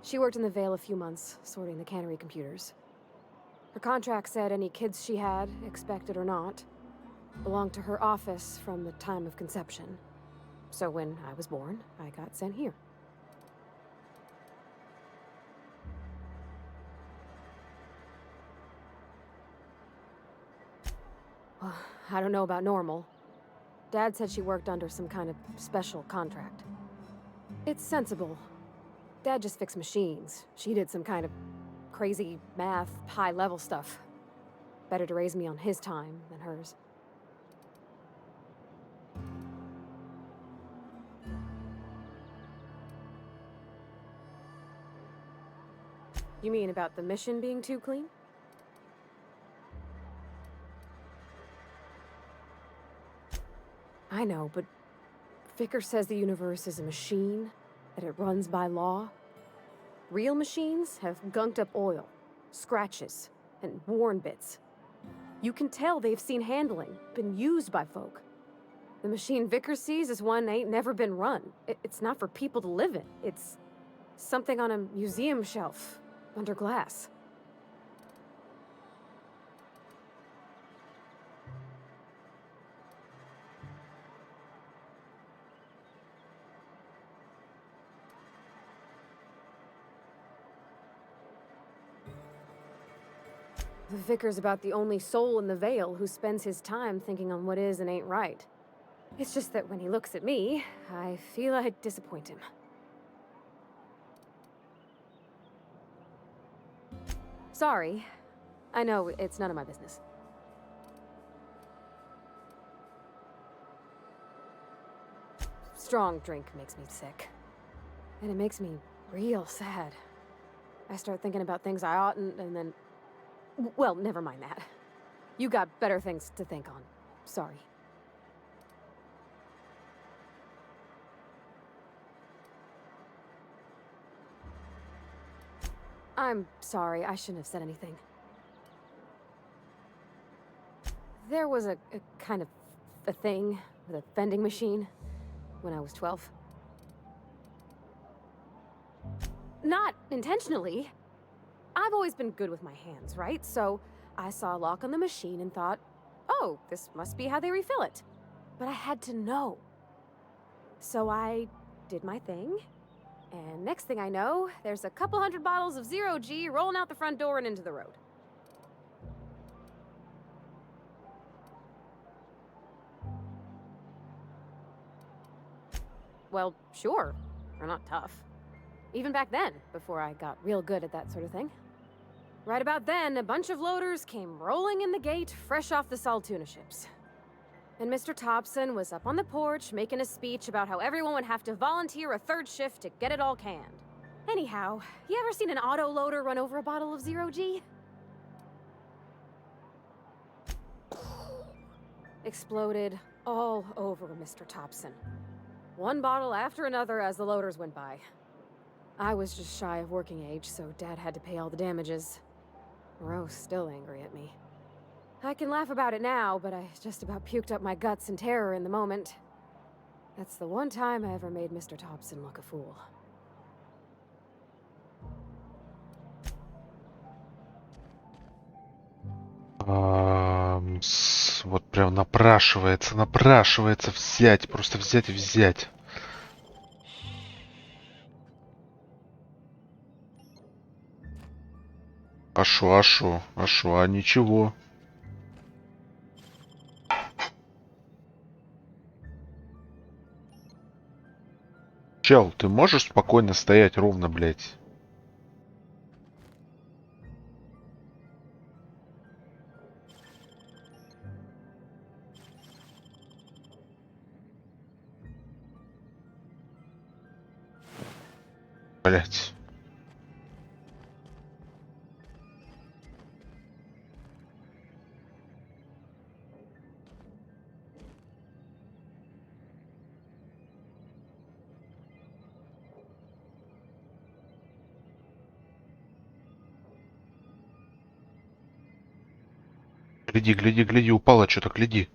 She worked in the Vale a few months, sorting the cannery computers. Her contract said any kids she had, expected or not, belonged to her office from the time of conception. So when I was born, I got sent here. Well, I don't know about normal. Dad said she worked under some kind of special contract. It's sensible. Dad just fixed machines. She did some kind of crazy math, high-level stuff. Better to raise me on his time than hers. You mean about the mission being too clean? I know, but Vickers says the universe is a machine, that it runs by law. Real machines have gunked up oil, scratches, and worn bits. You can tell they've seen handling, been used by folk. The machine Vickers sees is one ain't never been run. It's not for people to live in. It's something on a museum shelf, under glass. The Vicar's about the only soul in the Vale who spends his time thinking on what is and ain't right. It's just that when he looks at me, I feel I'd disappoint him. Sorry. I know it's none of my business. Strong drink makes me sick. And it makes me real sad. I start thinking about things I oughtn't, and then... Well, never mind that. You got better things to think on. Sorry. I'm sorry, I shouldn't have said anything. There was a kind of a thing with a vending machine when I was 12. Not intentionally. I've always been good with my hands, right? So I saw a lock on the machine and thought, oh, this must be how they refill it. But I had to know. So I did my thing. And next thing I know, there's a couple hundred bottles of 0G rolling out the front door and into the road. Well, sure. They're not tough. Even back then, before I got real good at that sort of thing. Right about then, a bunch of loaders came rolling in the gate, fresh off the Saltuna ships. And Mr. Thompson was up on the porch making a speech about how everyone would have to volunteer a third shift to get it all canned. Anyhow, you ever seen an auto loader run over a bottle of 0G? Exploded all over Mr. Thompson. One bottle after another as the loaders went by. I was just shy of working age, so Dad had to pay all the damages. Rose still angry at me. I can laugh about it now, but I just about puked up my guts in terror in the moment. That's the one time I ever made Mr. Thompson look a fool. Вот прям напрашивается взять, просто взять и взять. А ничего. Чел, ты можешь спокойно стоять ровно, блядь? Блядь. Гляди, гляди, гляди, упало что-то, гляди.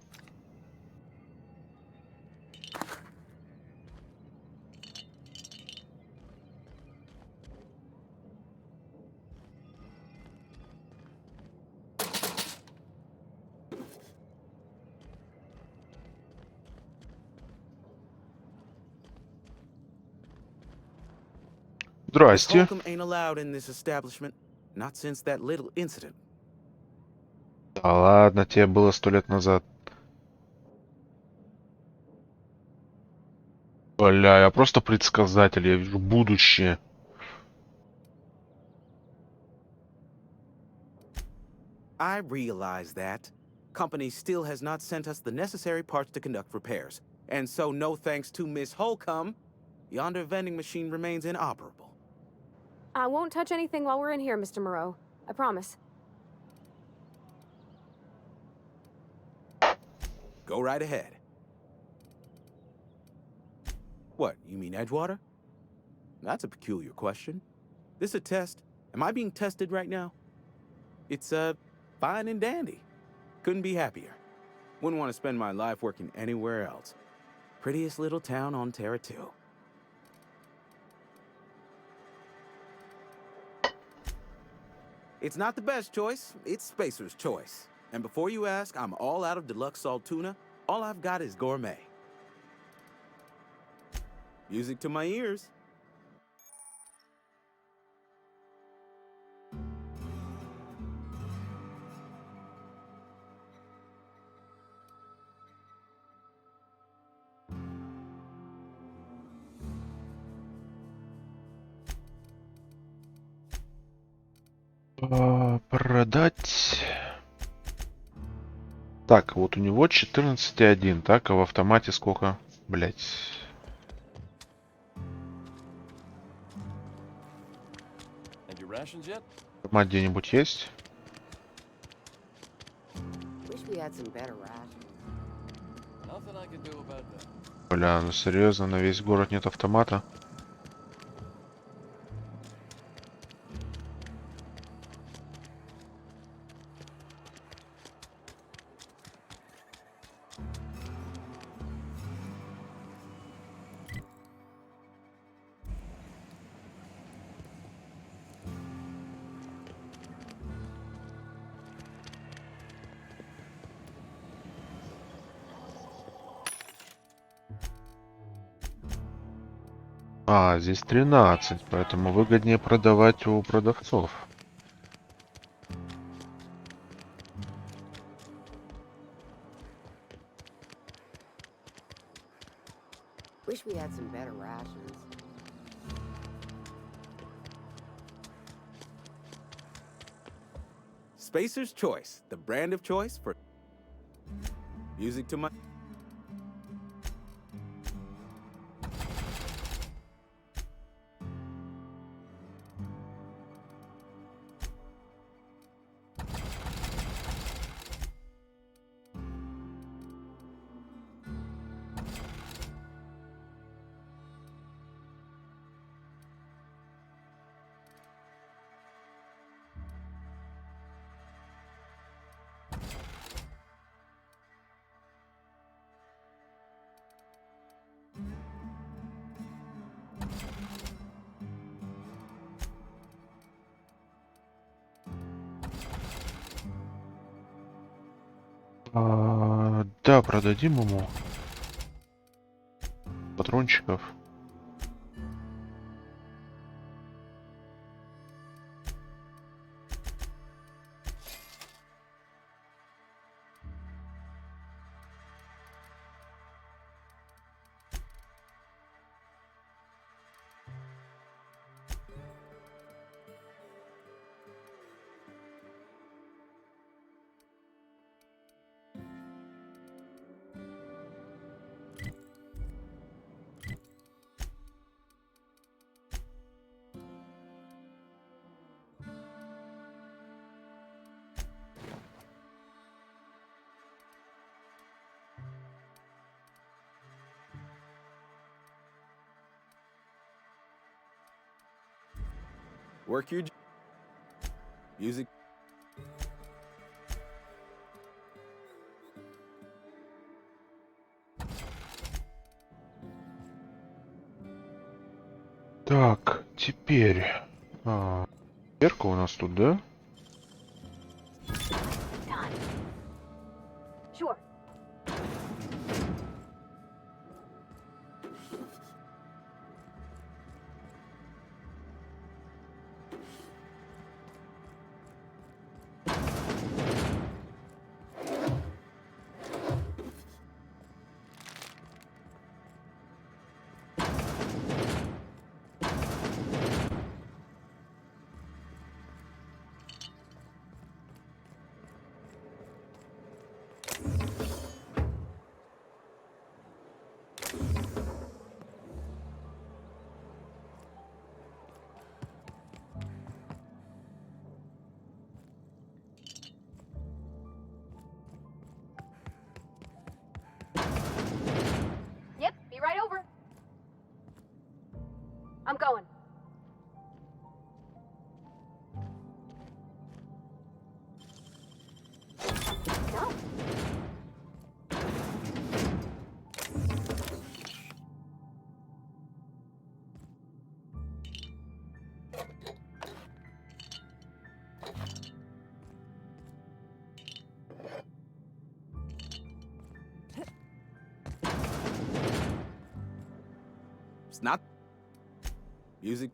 Miss Здрасте. Holcomb ain't allowed in this establishment. Not since that little incident. Да ладно, тебе было 100 лет назад. Бля, я просто предсказатель, я вижу будущее. I realize that. Company still has not sent us the necessary parts to conduct repairs. And so, no thanks to Miss Holcomb, yonder vending machine remains inoperable. I won't touch anything while we're in here, Mr. Moreau. I promise. Go right ahead. What, you mean Edgewater? That's a peculiar question. This a test? Am I being tested right now? It's, fine and dandy. Couldn't be happier. Wouldn't want to spend my life working anywhere else. Prettiest little town on Terra 2. It's not the best choice, it's Spacer's choice. And before you ask, I'm all out of deluxe salt tuna. All I've got is gourmet. Music to my ears. Продать. Так, вот у него 14,1, так, а в автомате сколько? Блять. And your rations yet? Автомат где-нибудь есть? Wish we had some better rations. Nothing I can do about that. Бля, ну серьезно, на весь город нет автомата? А, здесь 13, поэтому выгоднее продавать у продавцов. Wish we had some better rations. Spacer's Choice, the brand of choice for music to my... Да, продадим ему патрончиков. Work your... Music... Так, теперь... Дверка у нас тут, да? Sure. Yep, be right over. I'm going. No. It's not music.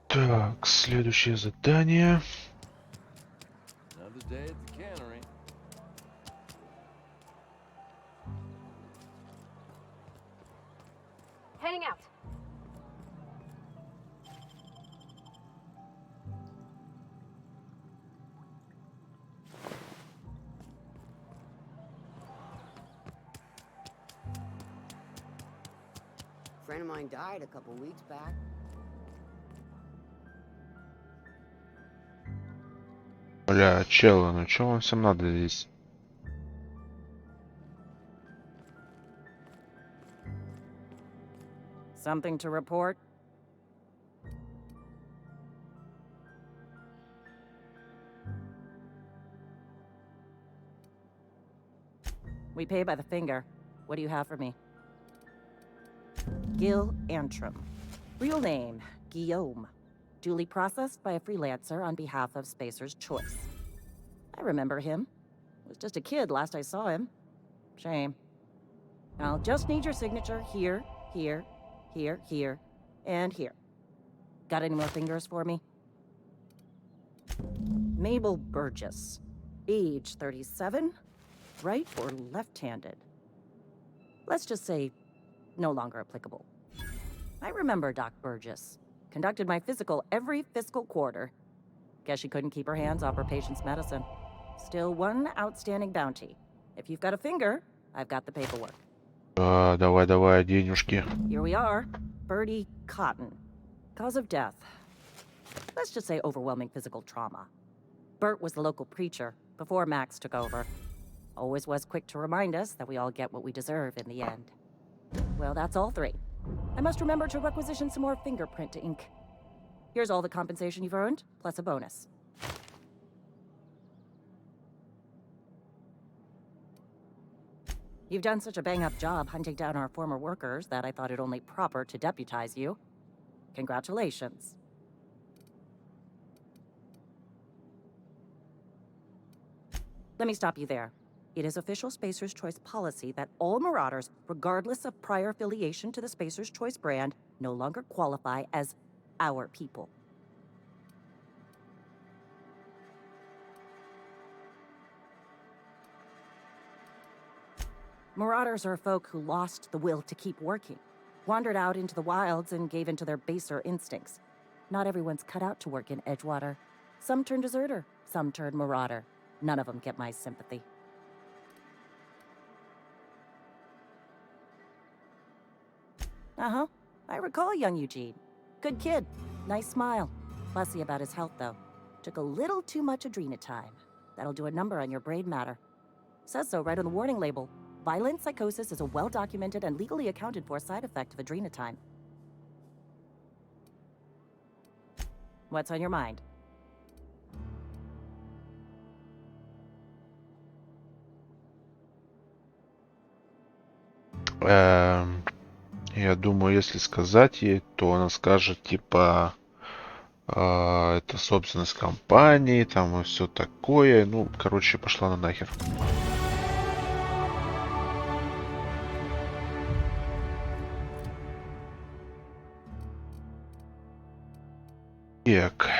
Так, следующее задание. Another day at the cannery. Heading out. A friend of mine died a couple weeks back. Бля, чела, ну чё вам всем надо здесь? Something to report? We pay by the finger. What do you have for me? Gil Antrim. Real name, Guillaume. Duly processed by a freelancer on behalf of Spacer's Choice. I remember him. Was just a kid last I saw him. Shame. I'll just need your signature here, here, here, and here. Got any more fingers for me? Mabel Burgess. Age 37. Right or left-handed? Let's just say no longer applicable. I remember Doc Burgess. Conducted my physical every fiscal quarter. Guess she couldn't keep her hands off her patient's medicine. Still one outstanding bounty. If you've got a finger, I've got the paperwork. Давай, денежки. Here we are. Bertie Cotton. Cause of death. Let's just say overwhelming physical trauma. Bert was the local preacher before Max took over. Always was quick to remind us that we all get what we deserve in the end. Well, that's all three. I must remember to requisition some more fingerprint ink. Here's all the compensation you've earned, plus a bonus. You've done such a bang-up job hunting down our former workers that I thought it only proper to deputize you. Congratulations. Let me stop you there. It is official Spacer's Choice policy that all Marauders, regardless of prior affiliation to the Spacer's Choice brand, no longer qualify as our people. Marauders are folk who lost the will to keep working, wandered out into the wilds and gave into their baser instincts. Not everyone's cut out to work in Edgewater. Some turn deserter, some turn marauder. None of them get my sympathy. Uh-huh. I recall young Eugene. Good kid. Nice smile. Fussy about his health, though. Took a little too much adrenatime. That'll do a number on your brain matter. Says so right on the warning label. Violent psychosis is a well-documented and legally accounted for side effect of adrenatime. What's on your mind? Я думаю, если сказать ей, то она скажет, типа, это собственность компании, там и все такое. Ну, короче, пошла на нахер. Так.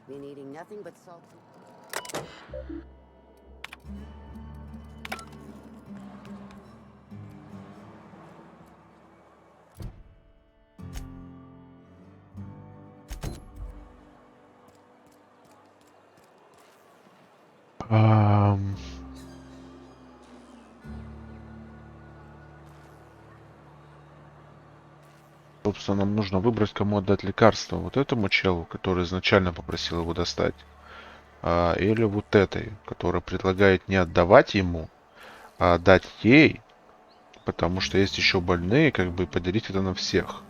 Been eating nothing but salt. Собственно, нам нужно выбрать, кому отдать лекарство. Вот этому челу, который изначально попросил его достать. Или вот этой, которая предлагает не отдавать ему, а отдать ей. Потому что есть еще больные, как бы поделить это на всех.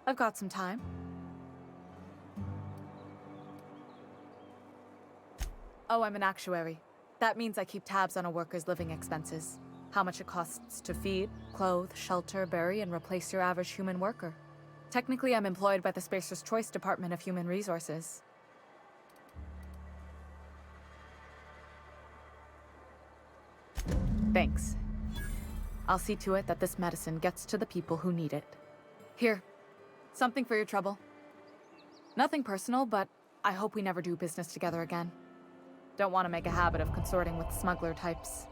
I've got some time. Oh, I'm an actuary. That means I keep tabs on a worker's living expenses. How much it costs to feed, clothe, shelter, bury, and replace your average human worker. Technically, I'm employed by the Spacer's Choice Department of Human Resources. Thanks. I'll see to it that this medicine gets to the people who need it. Here, something for your trouble. Nothing personal, but I hope we never do business together again. Don't want to make a habit of consorting with smuggler types.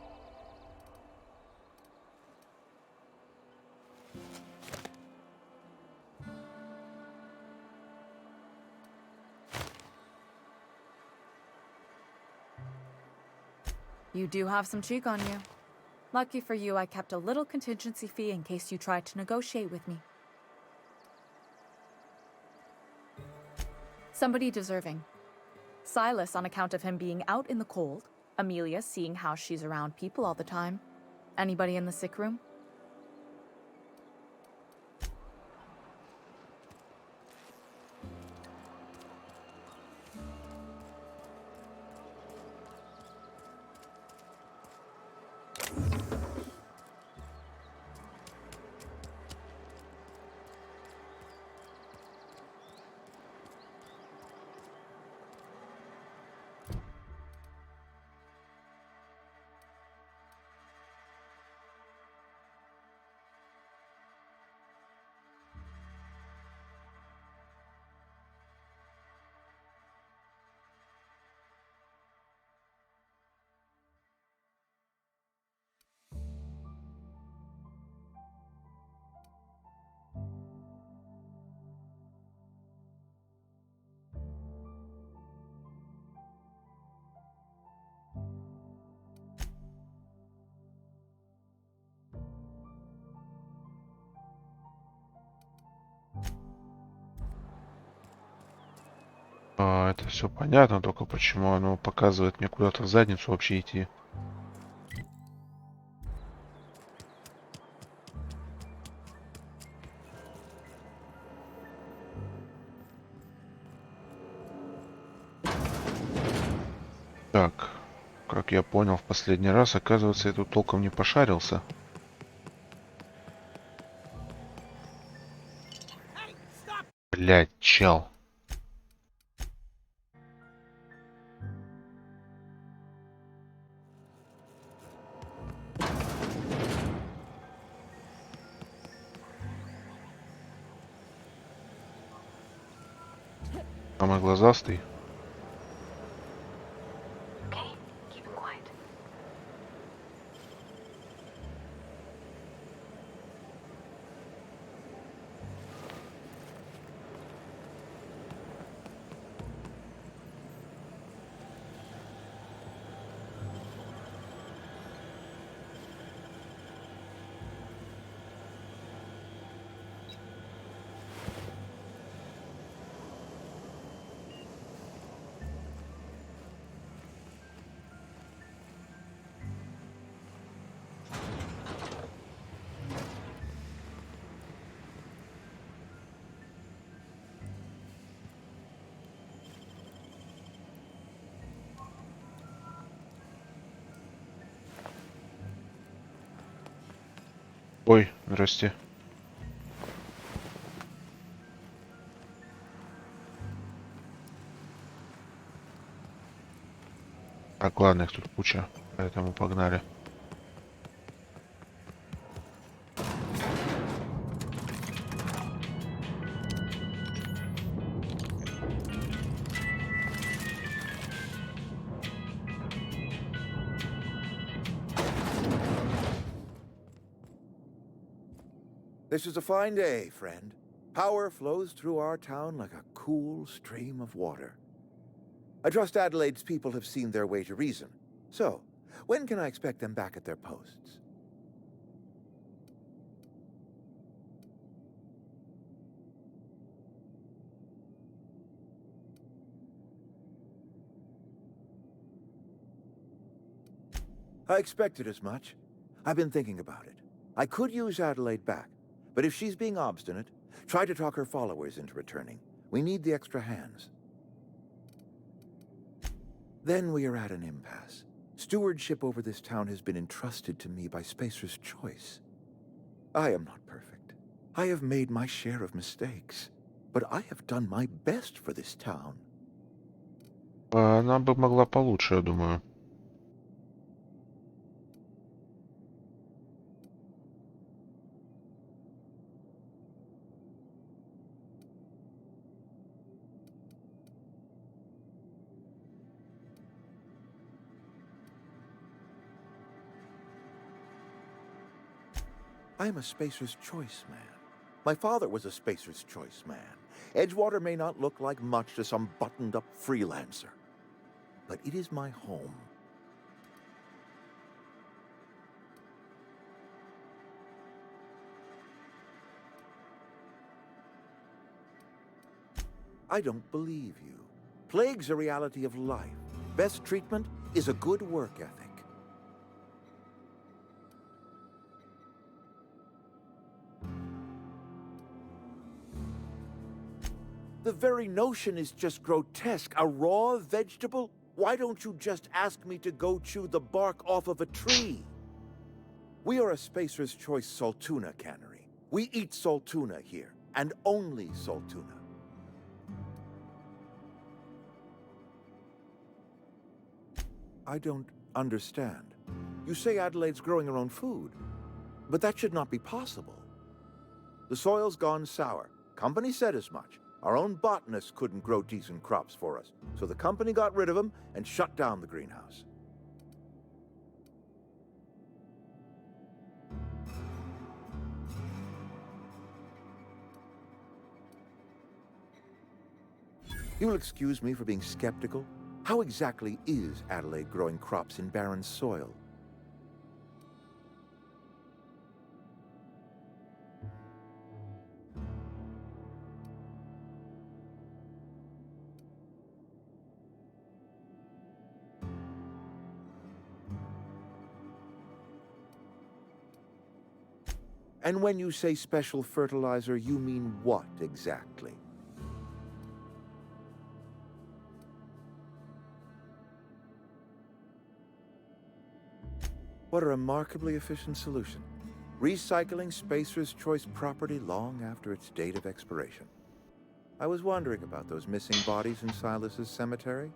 You do have some cheek on you. Lucky for you, I kept a little contingency fee in case you tried to negotiate with me. Somebody deserving. Silas on account of him being out in the cold. Amelia seeing how she's around people all the time. Anybody in the sick room? Это все понятно, только почему оно показывает мне куда-то в задницу вообще идти. Так, как я понял в последний раз, оказывается, я тут толком не пошарился. Блядь, чел. Самый глазастый. Okay, keep it quiet. Ой, здрасте. Так, ладно, их тут куча, поэтому погнали. This is a fine day, friend. Power flows through our town like a cool stream of water. I trust Adelaide's people have seen their way to reason. So, when can I expect them back at their posts? I expected as much. I've been thinking about it. I could use Adelaide back, but if she's being obstinate, try to talk her followers into returning. We need the extra hands. Then we are at an impasse. Stewardship over this town has been entrusted to me by Spacer's choice. I am not perfect. I have made my share of mistakes, but I have done my best for this town. Она бы могла получше, я думаю. I am a Spacer's Choice man. My father was a Spacer's Choice man. Edgewater may not look like much to some buttoned-up freelancer, but it is my home. I don't believe you. Plague's a reality of life. Best treatment is a good work ethic. The very notion is just grotesque. A raw vegetable? Why don't you just ask me to go chew the bark off of a tree? We are a Spacer's Choice Saltuna cannery. We eat saltuna here, and only saltuna. I don't understand. You say Adelaide's growing her own food, but that should not be possible. The soil's gone sour. Company said as much. Our own botanists couldn't grow decent crops for us, so the company got rid of them and shut down the greenhouse. You'll excuse me for being skeptical. How exactly is Adelaide growing crops in barren soil? And when you say special fertilizer, you mean what exactly? What a remarkably efficient solution. Recycling Spacer's Choice property long after its date of expiration. I was wondering about those missing bodies in Silas's cemetery.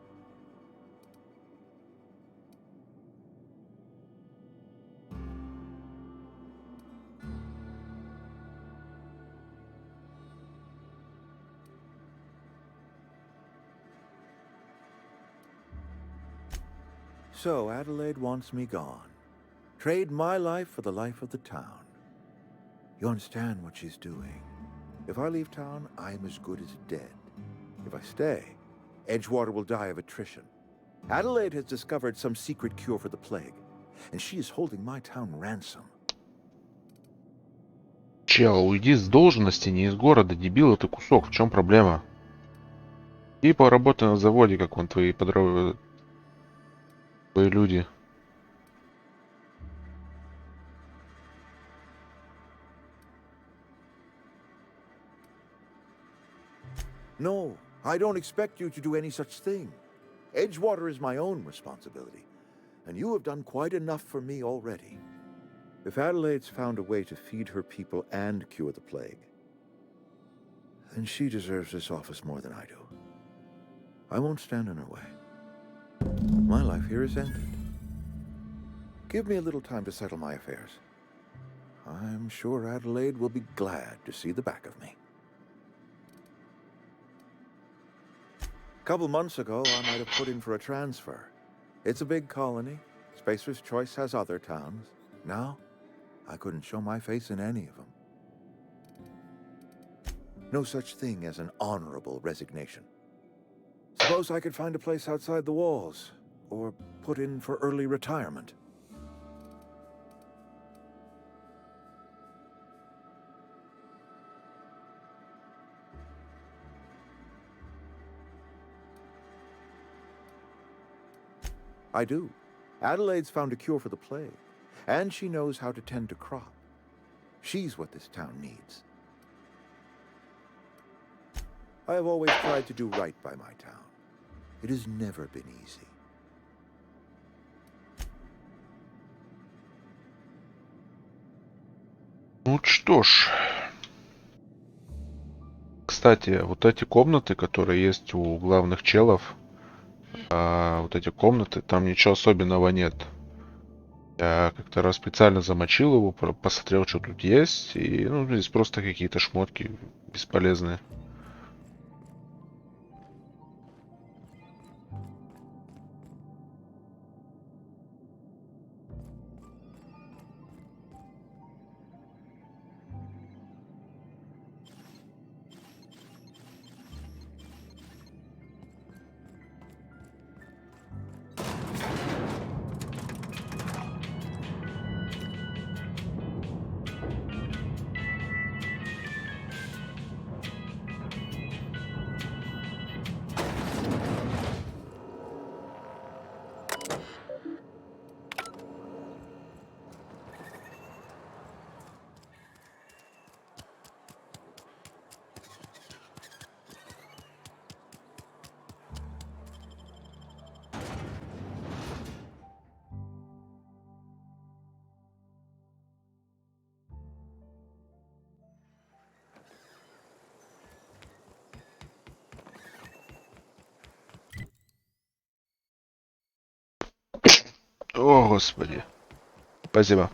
So Adelaide wants me gone. Trade my life for the life of the town. You understand what she's doing. If I leave town, I'm as good as dead. If I stay, Edgewater will die of attrition. Adelaide has discovered some secret cure for the plague, and she is holding my town ransom. Чел, уйди с должности, не из города, дебил, ты кусок. В чем проблема? И поработай на заводе, как вон твои твои люди. No, I don't expect you to do any such thing. Edgewater is my own responsibility, and you have done quite enough for me already. If Adelaide's found a way to feed her people and cure the plague, then she deserves this office more than I do. I won't stand in her way. My life here is ended. Give me a little time to settle my affairs. I'm sure Adelaide will be glad to see the back of me. A couple months ago, I might have put in for a transfer. It's a big colony. Spacer's Choice has other towns. Now, I couldn't show my face in any of them. No such thing as an honorable resignation. Suppose I could find a place outside the walls, or put in for early retirement. I do. Adelaide's found a cure for the plague, and she knows how to tend to crop. She's what this town needs. I have always tried to do right by my town. It has never been easy. Ну что ж. Кстати, вот эти комнаты, которые есть у главных челов, вот эти комнаты, там ничего особенного нет. Я как-то раз специально замочил его, посмотрел, что тут есть, и ну, здесь просто какие-то шмотки бесполезные. О, господи. Спасибо.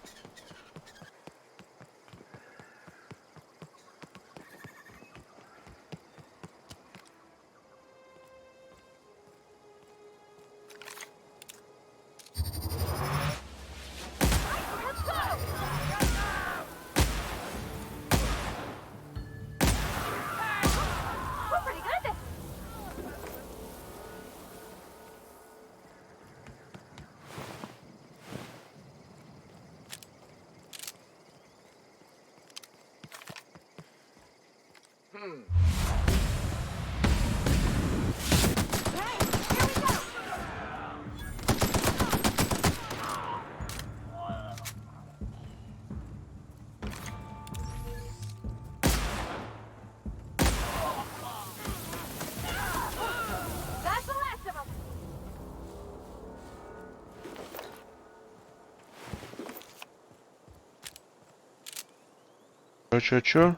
Чё?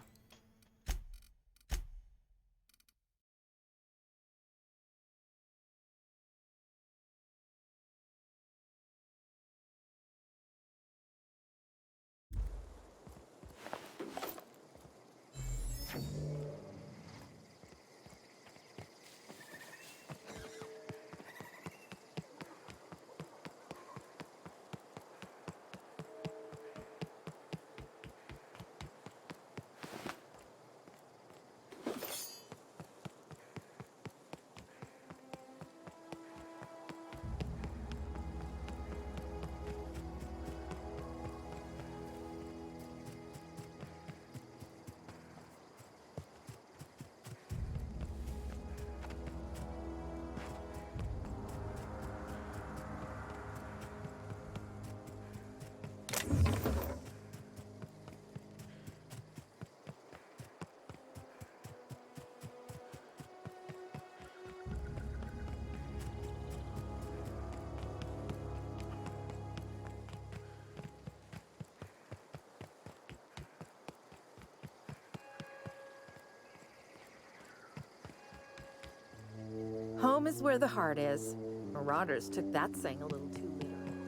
Home is where the heart is. Marauders took that saying a little too literally.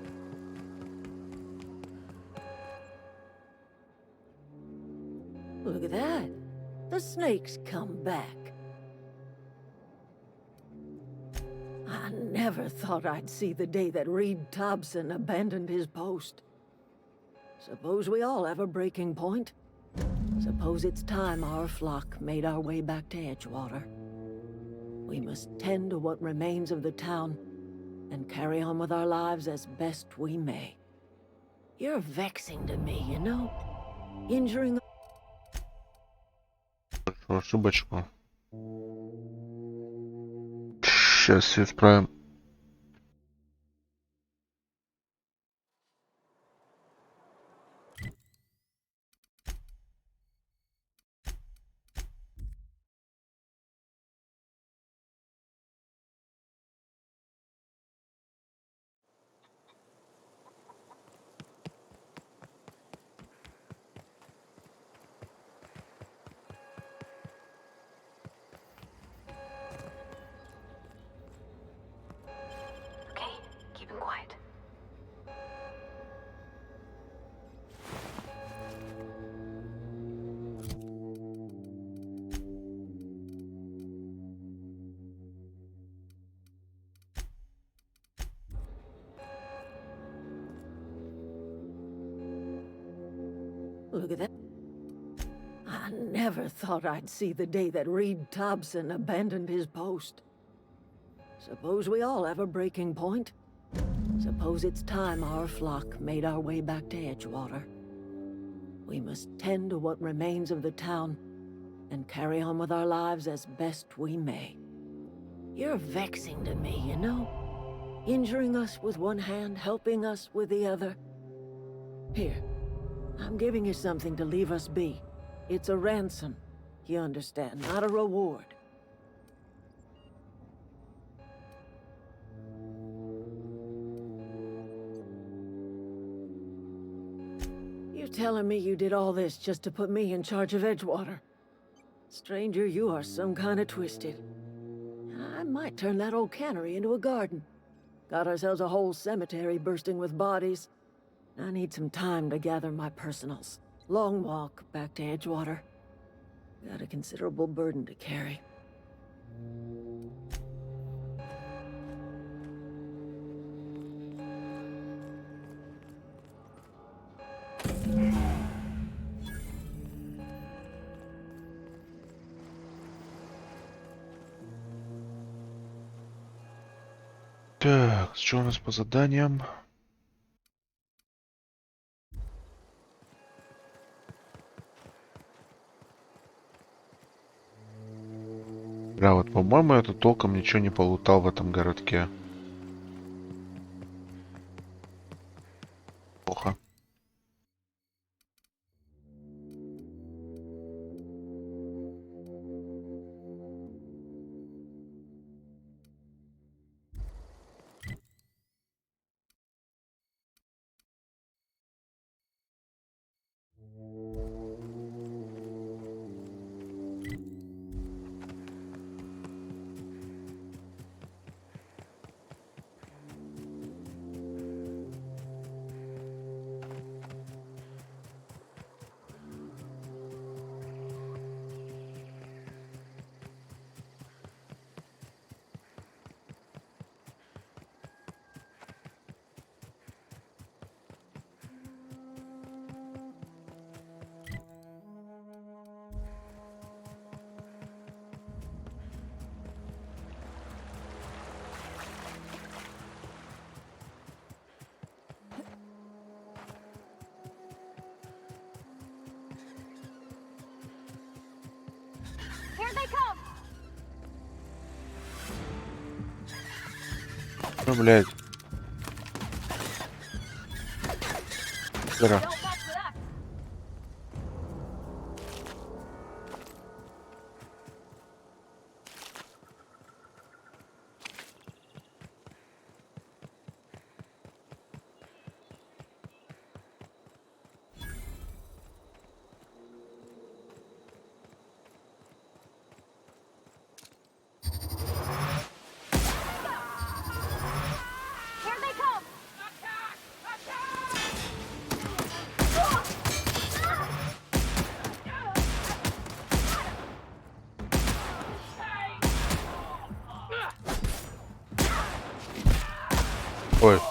Look at that. The snake's come back. I never thought I'd see the day that Reed Thompson abandoned his post. Suppose we all have a breaking point. Suppose it's time our flock made our way back to Edgewater. We must tend to what remains of the town and carry on with our lives as best we may. You're vexing to me, you know? Injuring... Ошибочку. Сейчас все исправим. Okay, keep it quiet. Look at that. I never thought I'd see the day that Reed Thompson abandoned his post. Suppose we all have a breaking point. Suppose it's time our flock made our way back to Edgewater. We must tend to what remains of the town and carry on with our lives as best we may. You're vexing to me, you know? Injuring us with one hand, helping us with the other. Here, I'm giving you something to leave us be. It's a ransom, you understand, not a reward. You're telling me you did all this just to put me in charge of Edgewater? Stranger, you are some kind of twisted. I might turn that old cannery into a garden. Got ourselves a whole cemetery bursting with bodies. I need some time to gather my personals. Long walk back to Edgewater. Got a considerable burden to carry. Так, что у нас по заданиям? Да, вот, по-моему, я тут толком ничего не полутал в этом городке. Плохо. Here they come! Ну, блядь. Здорово. Don't mess with us!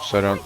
Сорян.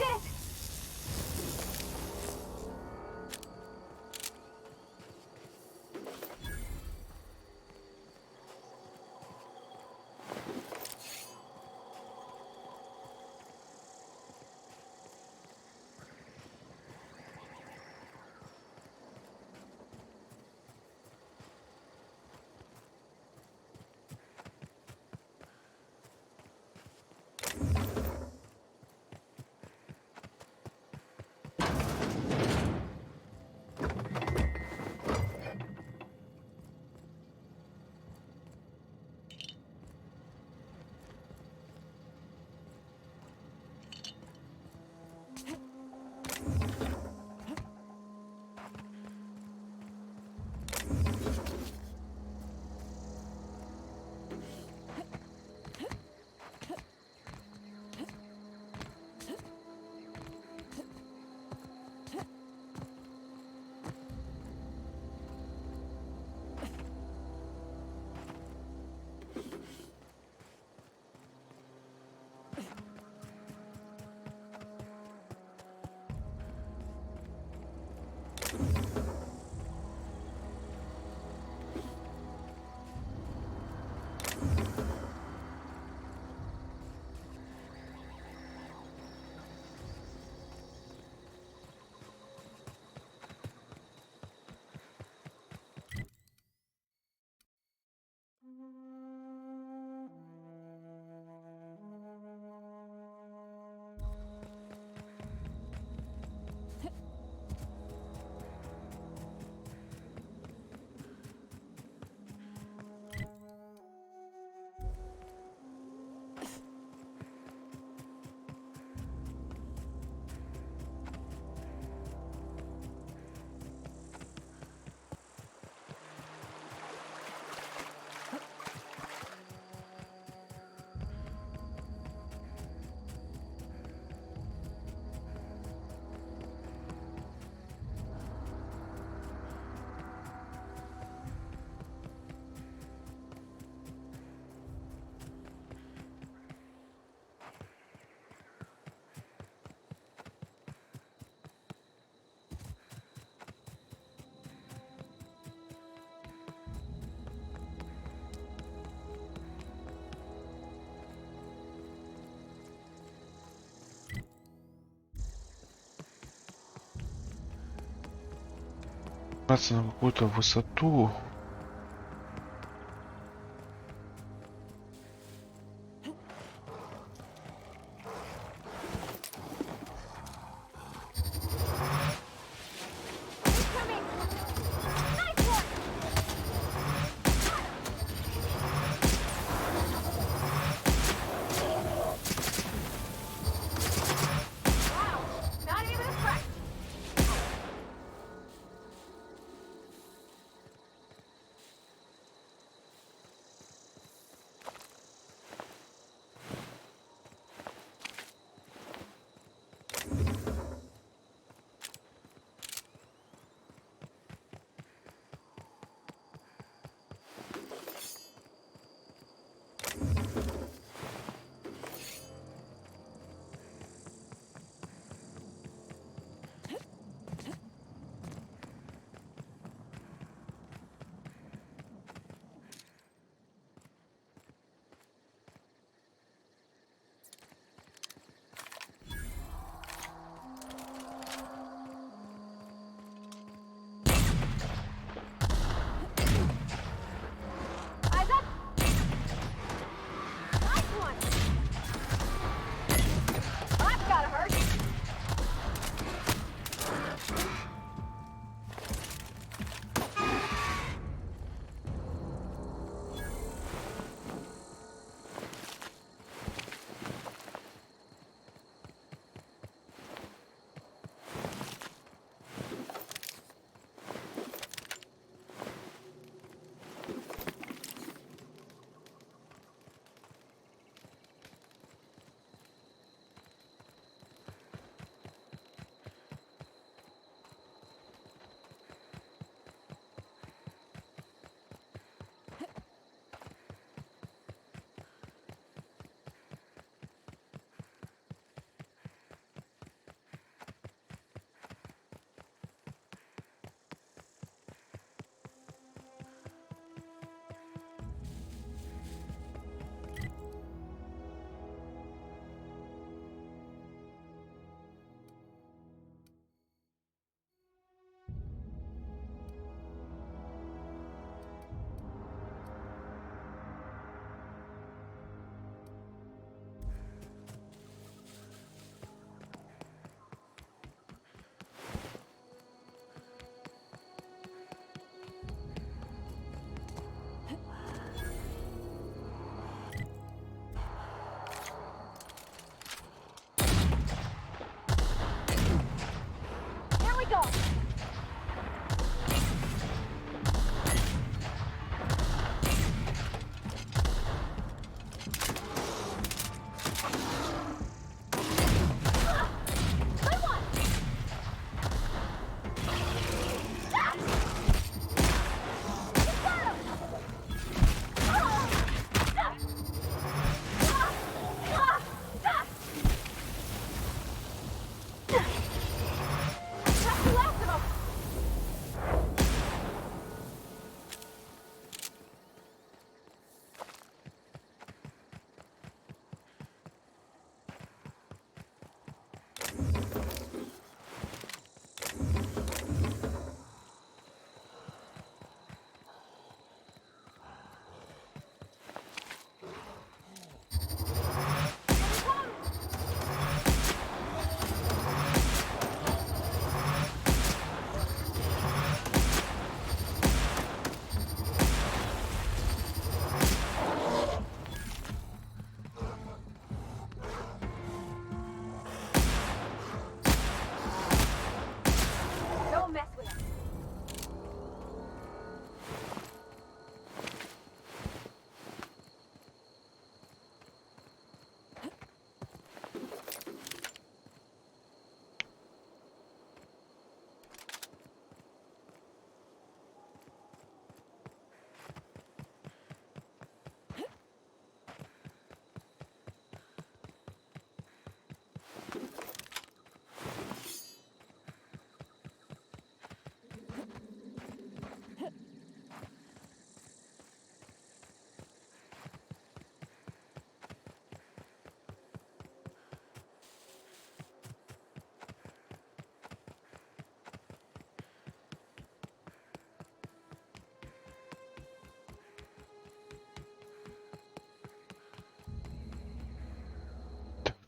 Браться на какую-то высоту.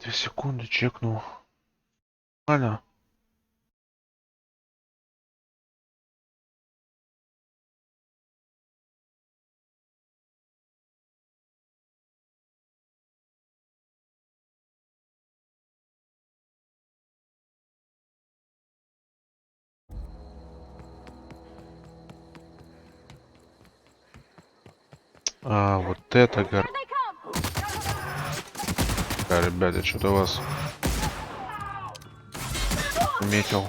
2 секунды чекнул. Нормально. А, вот это ребята, что-то вас заметил.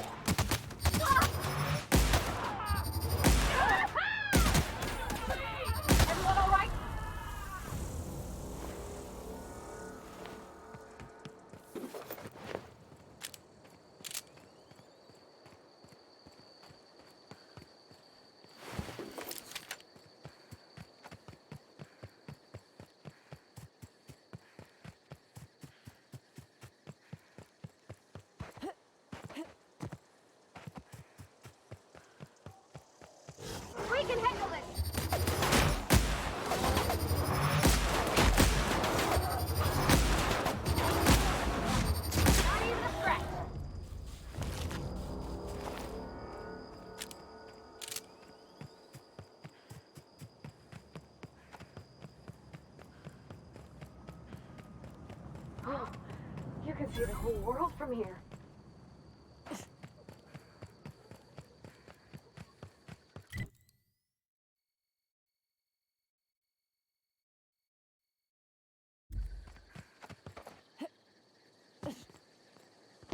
We can handle this. Not even a threat. Oh, you can see the whole world from here.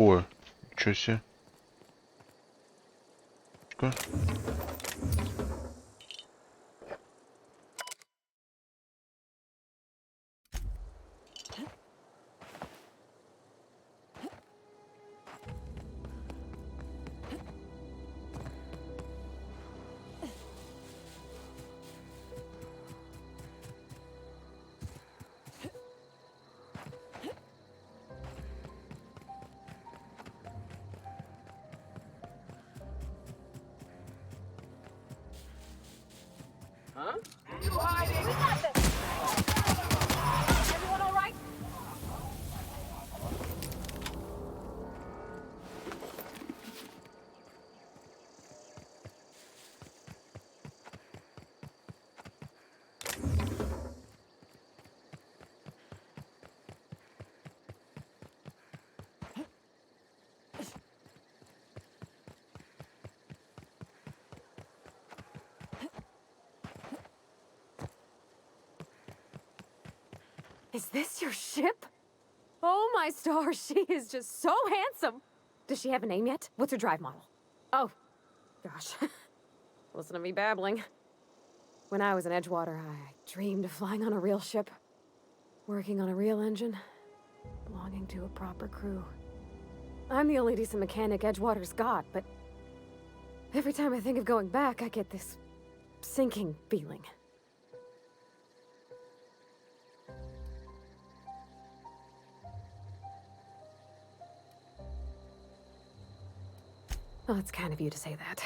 Ой, ничего себе. Huh? You hiding? We got this. Everyone all right? Is this your ship? Oh my stars, she is just so handsome. Does she have a name yet? What's her drive model? Oh, gosh. Listen to me babbling. When I was in Edgewater, I dreamed of flying on a real ship, working on a real engine, belonging to a proper crew. I'm the only decent mechanic Edgewater's got, but every time I think of going back, I get this sinking feeling. Well, it's kind of you to say that.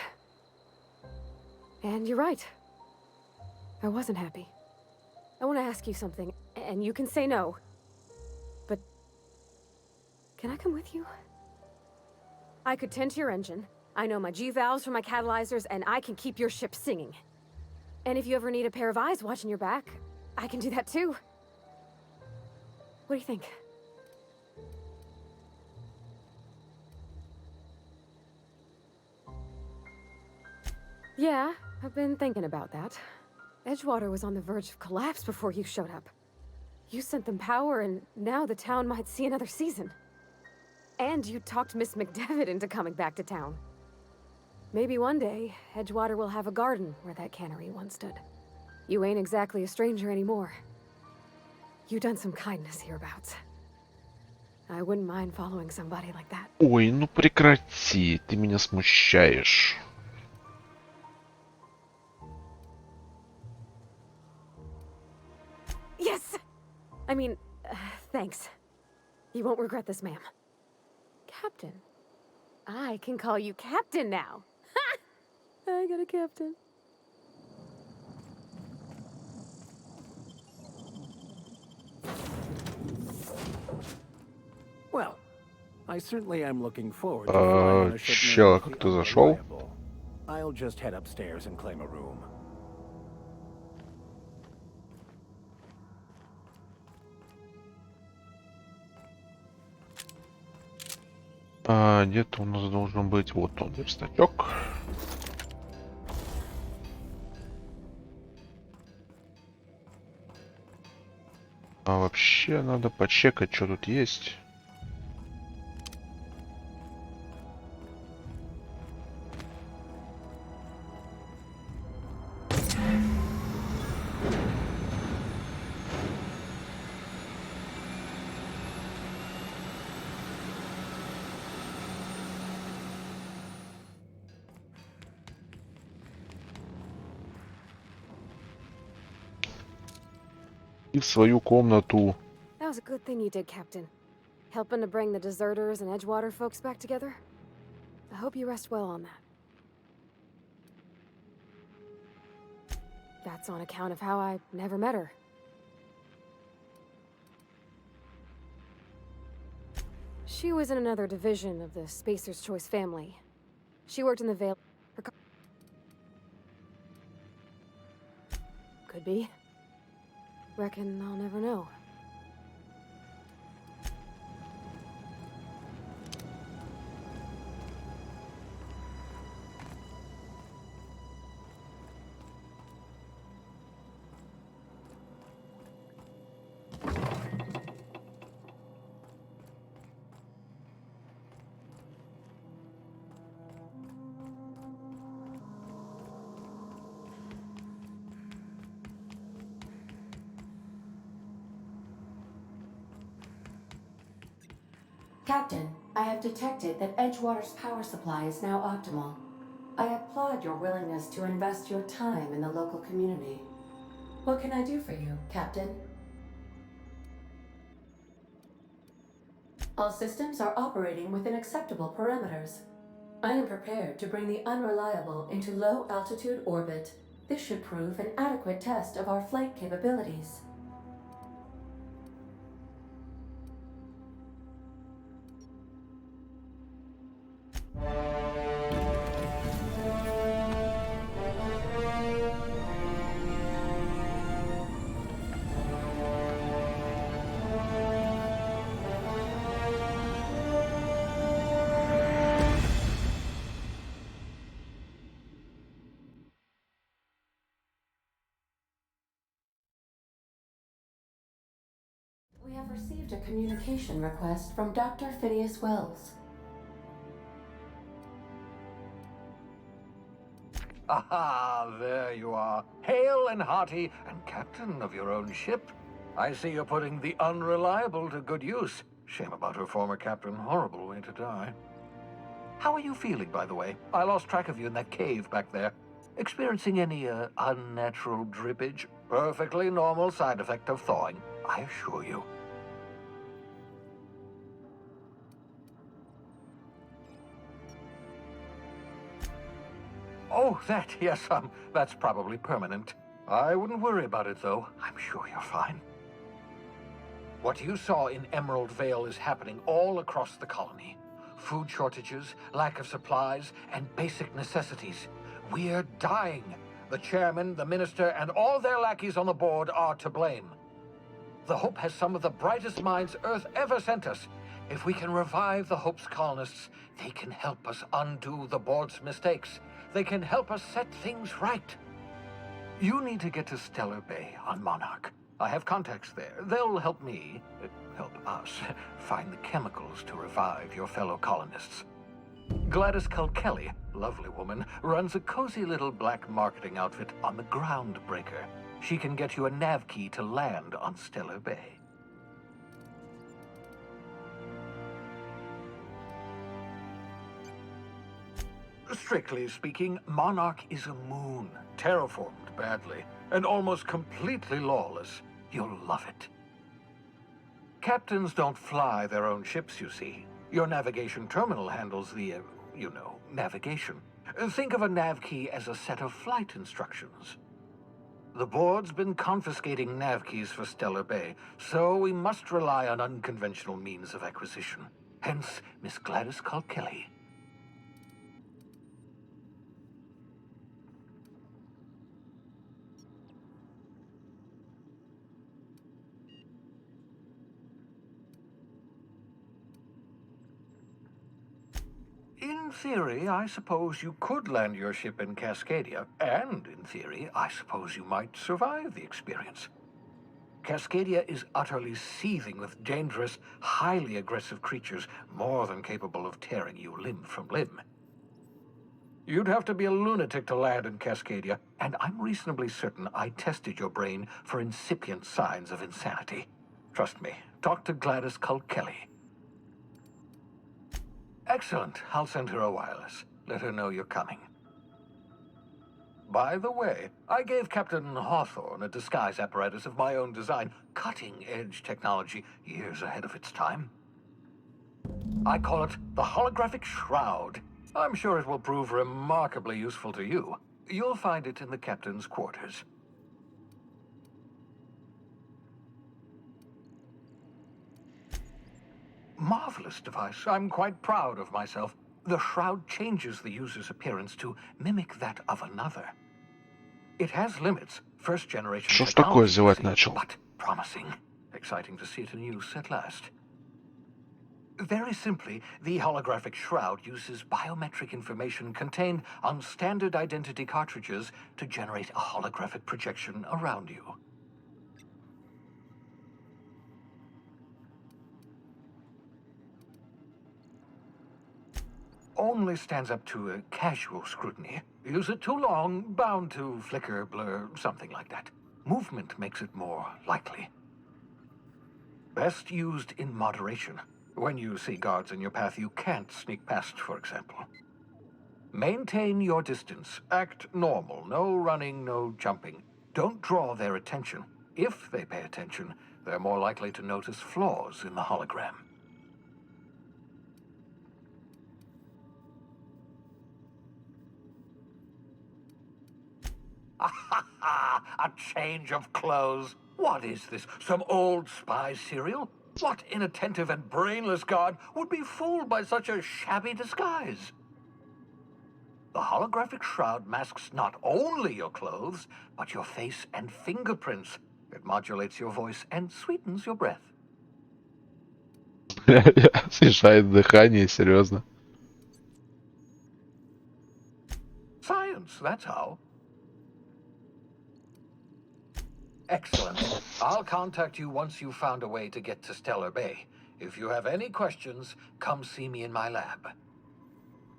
And you're right. I wasn't happy. I want to ask you something, and you can say no. But can I come with you? I could tend to your engine. I know my G-valves from my catalyzers, and I can keep your ship singing. And if you ever need a pair of eyes watching your back, I can do that too. What do you think? Yeah, I've been thinking about that. Edgewater was on the verge of collapse before you showed up. You sent them power, and now the town might see another season. And you talked Miss McDevitt into coming back to town. Maybe one day, Edgewater will have a garden where that cannery once stood. You ain't exactly a stranger anymore. You've done some kindness hereabouts. I wouldn't mind following somebody like that. Ой, ну прекрати, ты меня смущаешь. Yes! I mean, thanks. You won't regret this, ma'am. Captain. I can call you Captain now. Ha! I got a captain. I certainly am looking forward to flying on a ship Чел, named как the ты зашел? Unreliable. I'll just head upstairs and claim a room. Где-то у нас должен быть вот он, верстачок. А вообще надо почекать, что тут есть. И в свою комнату. That was a good thing you did, Captain. Helping to bring the deserters and Edgewater folks back together. I hope you rest well on that. That's on account of how I never met her. She was in another division of the Spacer's Choice family. She worked in the Vale. Could be. Reckon I'll never know. Captain, I have detected that Edgewater's power supply is now optimal. I applaud your willingness to invest your time in the local community. What can I do for you, Captain? All systems are operating within acceptable parameters. I am prepared to bring the Unreliable into low-altitude orbit. This should prove an adequate test of our flight capabilities. We have received a communication request from Dr. Phineas Wells. Aha, there you are. Hale and hearty, and captain of your own ship. I see you're putting the Unreliable to good use. Shame about her former captain. Horrible way to die. How are you feeling, by the way? I lost track of you in that cave back there. Experiencing any, unnatural drippage? Perfectly normal side effect of thawing, I assure you. Oh, that, yes, that's probably permanent. I wouldn't worry about it, though. I'm sure you're fine. What you saw in Emerald Vale is happening all across the colony. Food shortages, lack of supplies, and basic necessities. We're dying. The chairman, the minister, and all their lackeys on the board are to blame. The Hope has some of the brightest minds Earth ever sent us. If we can revive the Hope's colonists, they can help us undo the board's mistakes. They can help us set things right. You need to get to Stellar Bay on Monarch. I have contacts there. They'll help me, help us, find the chemicals to revive your fellow colonists. Gladys Kelly, lovely woman, runs a cozy little black marketing outfit on the Groundbreaker. She can get you a nav key to land on Stellar Bay. Strictly speaking, Monarch is a moon, terraformed badly, and almost completely lawless. You'll love it. Captains don't fly their own ships, you see. Your navigation terminal handles the, navigation. Think of a nav key as a set of flight instructions. The board's been confiscating nav keys for Stellar Bay, so we must rely on unconventional means of acquisition. Hence, Miss Gladys Kilkelly. In theory, I suppose you could land your ship in Cascadia, and in theory, I suppose you might survive the experience. Cascadia is utterly seething with dangerous, highly aggressive creatures, more than capable of tearing you limb from limb. You'd have to be a lunatic to land in Cascadia, and I'm reasonably certain I tested your brain for incipient signs of insanity. Trust me, talk to Gladys Kilkelly. Excellent. I'll send her a wireless. Let her know you're coming. By the way, I gave Captain Hawthorne a disguise apparatus of my own design, cutting-edge technology years ahead of its time. I call it the Holographic Shroud. I'm sure it will prove remarkably useful to you. You'll find it in the captain's quarters. Marvelous device. I'm quite proud of myself. The shroud changes the user's appearance to mimic that of another. It has limits, first-generation Что ж такое technology, зевать начал? but promising. Exciting to see it in use at last. Very simply, the holographic shroud uses biometric information contained on standard identity cartridges to generate a holographic projection around you. Only stands up to a casual scrutiny. Use it too long, bound to flicker, blur, something like that. Movement makes it more likely. Best used in moderation. When you see guards in your path you can't sneak past, for example. Maintain your distance. Act normal. No running, no jumping. Don't draw their attention. If they pay attention, they're more likely to notice flaws in the hologram. A change of clothes. What is this? Some old spy serial? What inattentive and brainless guard would be fooled by such a shabby disguise? The holographic shroud masks not only your clothes, but your face and fingerprints. It modulates your voice and sweetens your breath. Снижает дыхание, серьезно. Science, that's how. Excellent. I'll contact you once you've found a way to get to Stellar Bay. If you have any questions, come see me in my lab.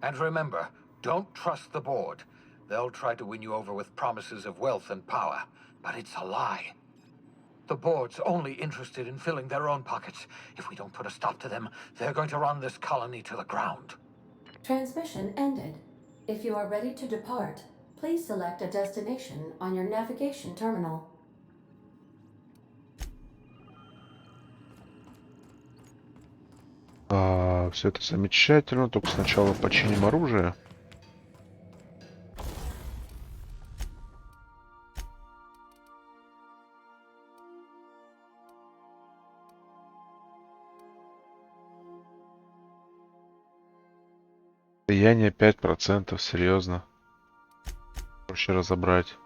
And remember, don't trust the board. They'll try to win you over with promises of wealth and power, but it's a lie. The board's only interested in filling their own pockets. If we don't put a stop to them, they're going to run this colony to the ground. Transmission ended. If you are ready to depart, please select a destination on your navigation terminal. Все это замечательно, только сначала починим оружие. Влияние 5%, серьезно. Проще разобрать.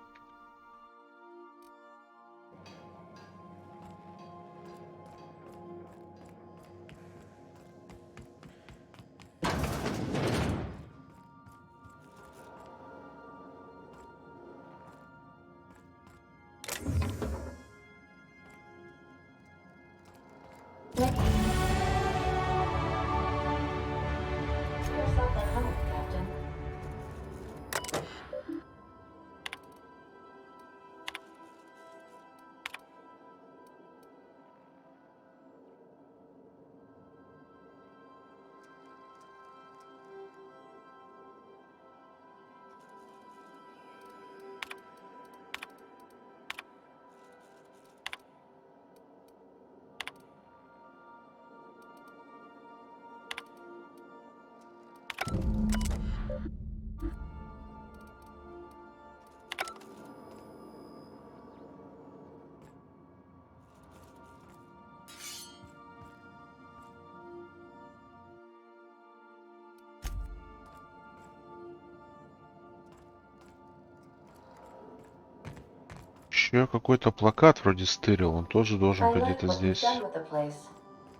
Еще какой-то плакат вроде стырил, он тоже должен I быть like где-то what you've done здесь. with the place.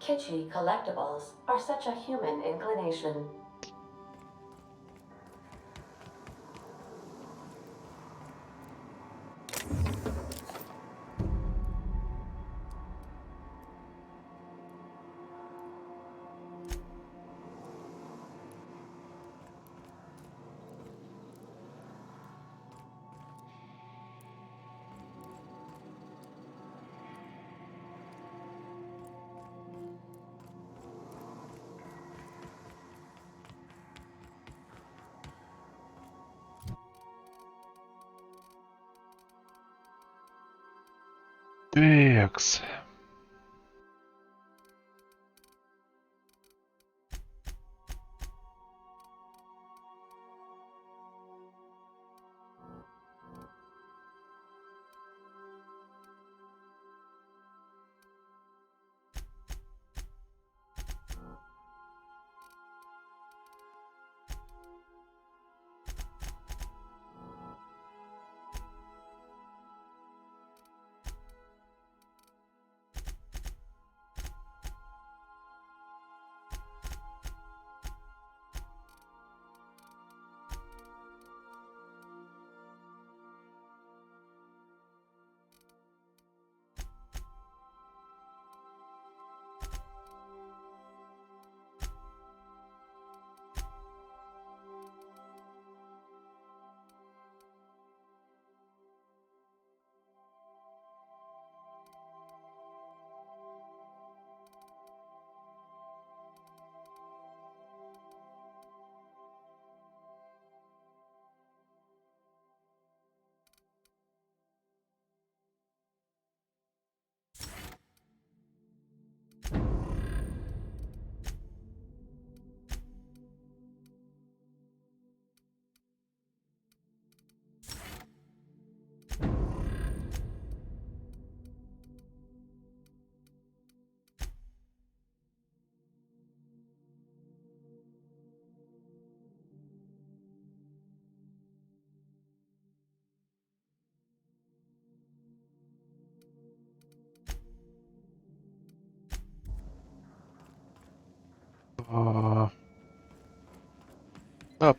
Kitschy collectibles are such a human inclination. Текс.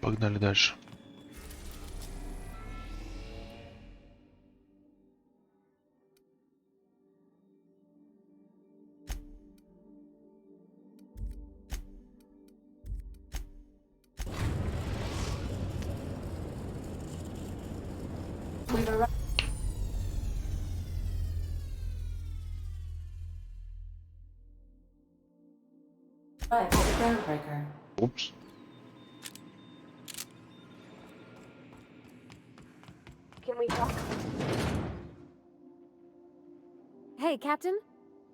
Погнали дальше. We've arrived. Right, the groundbreaker. Упс. Can we talk? Hey, Captain.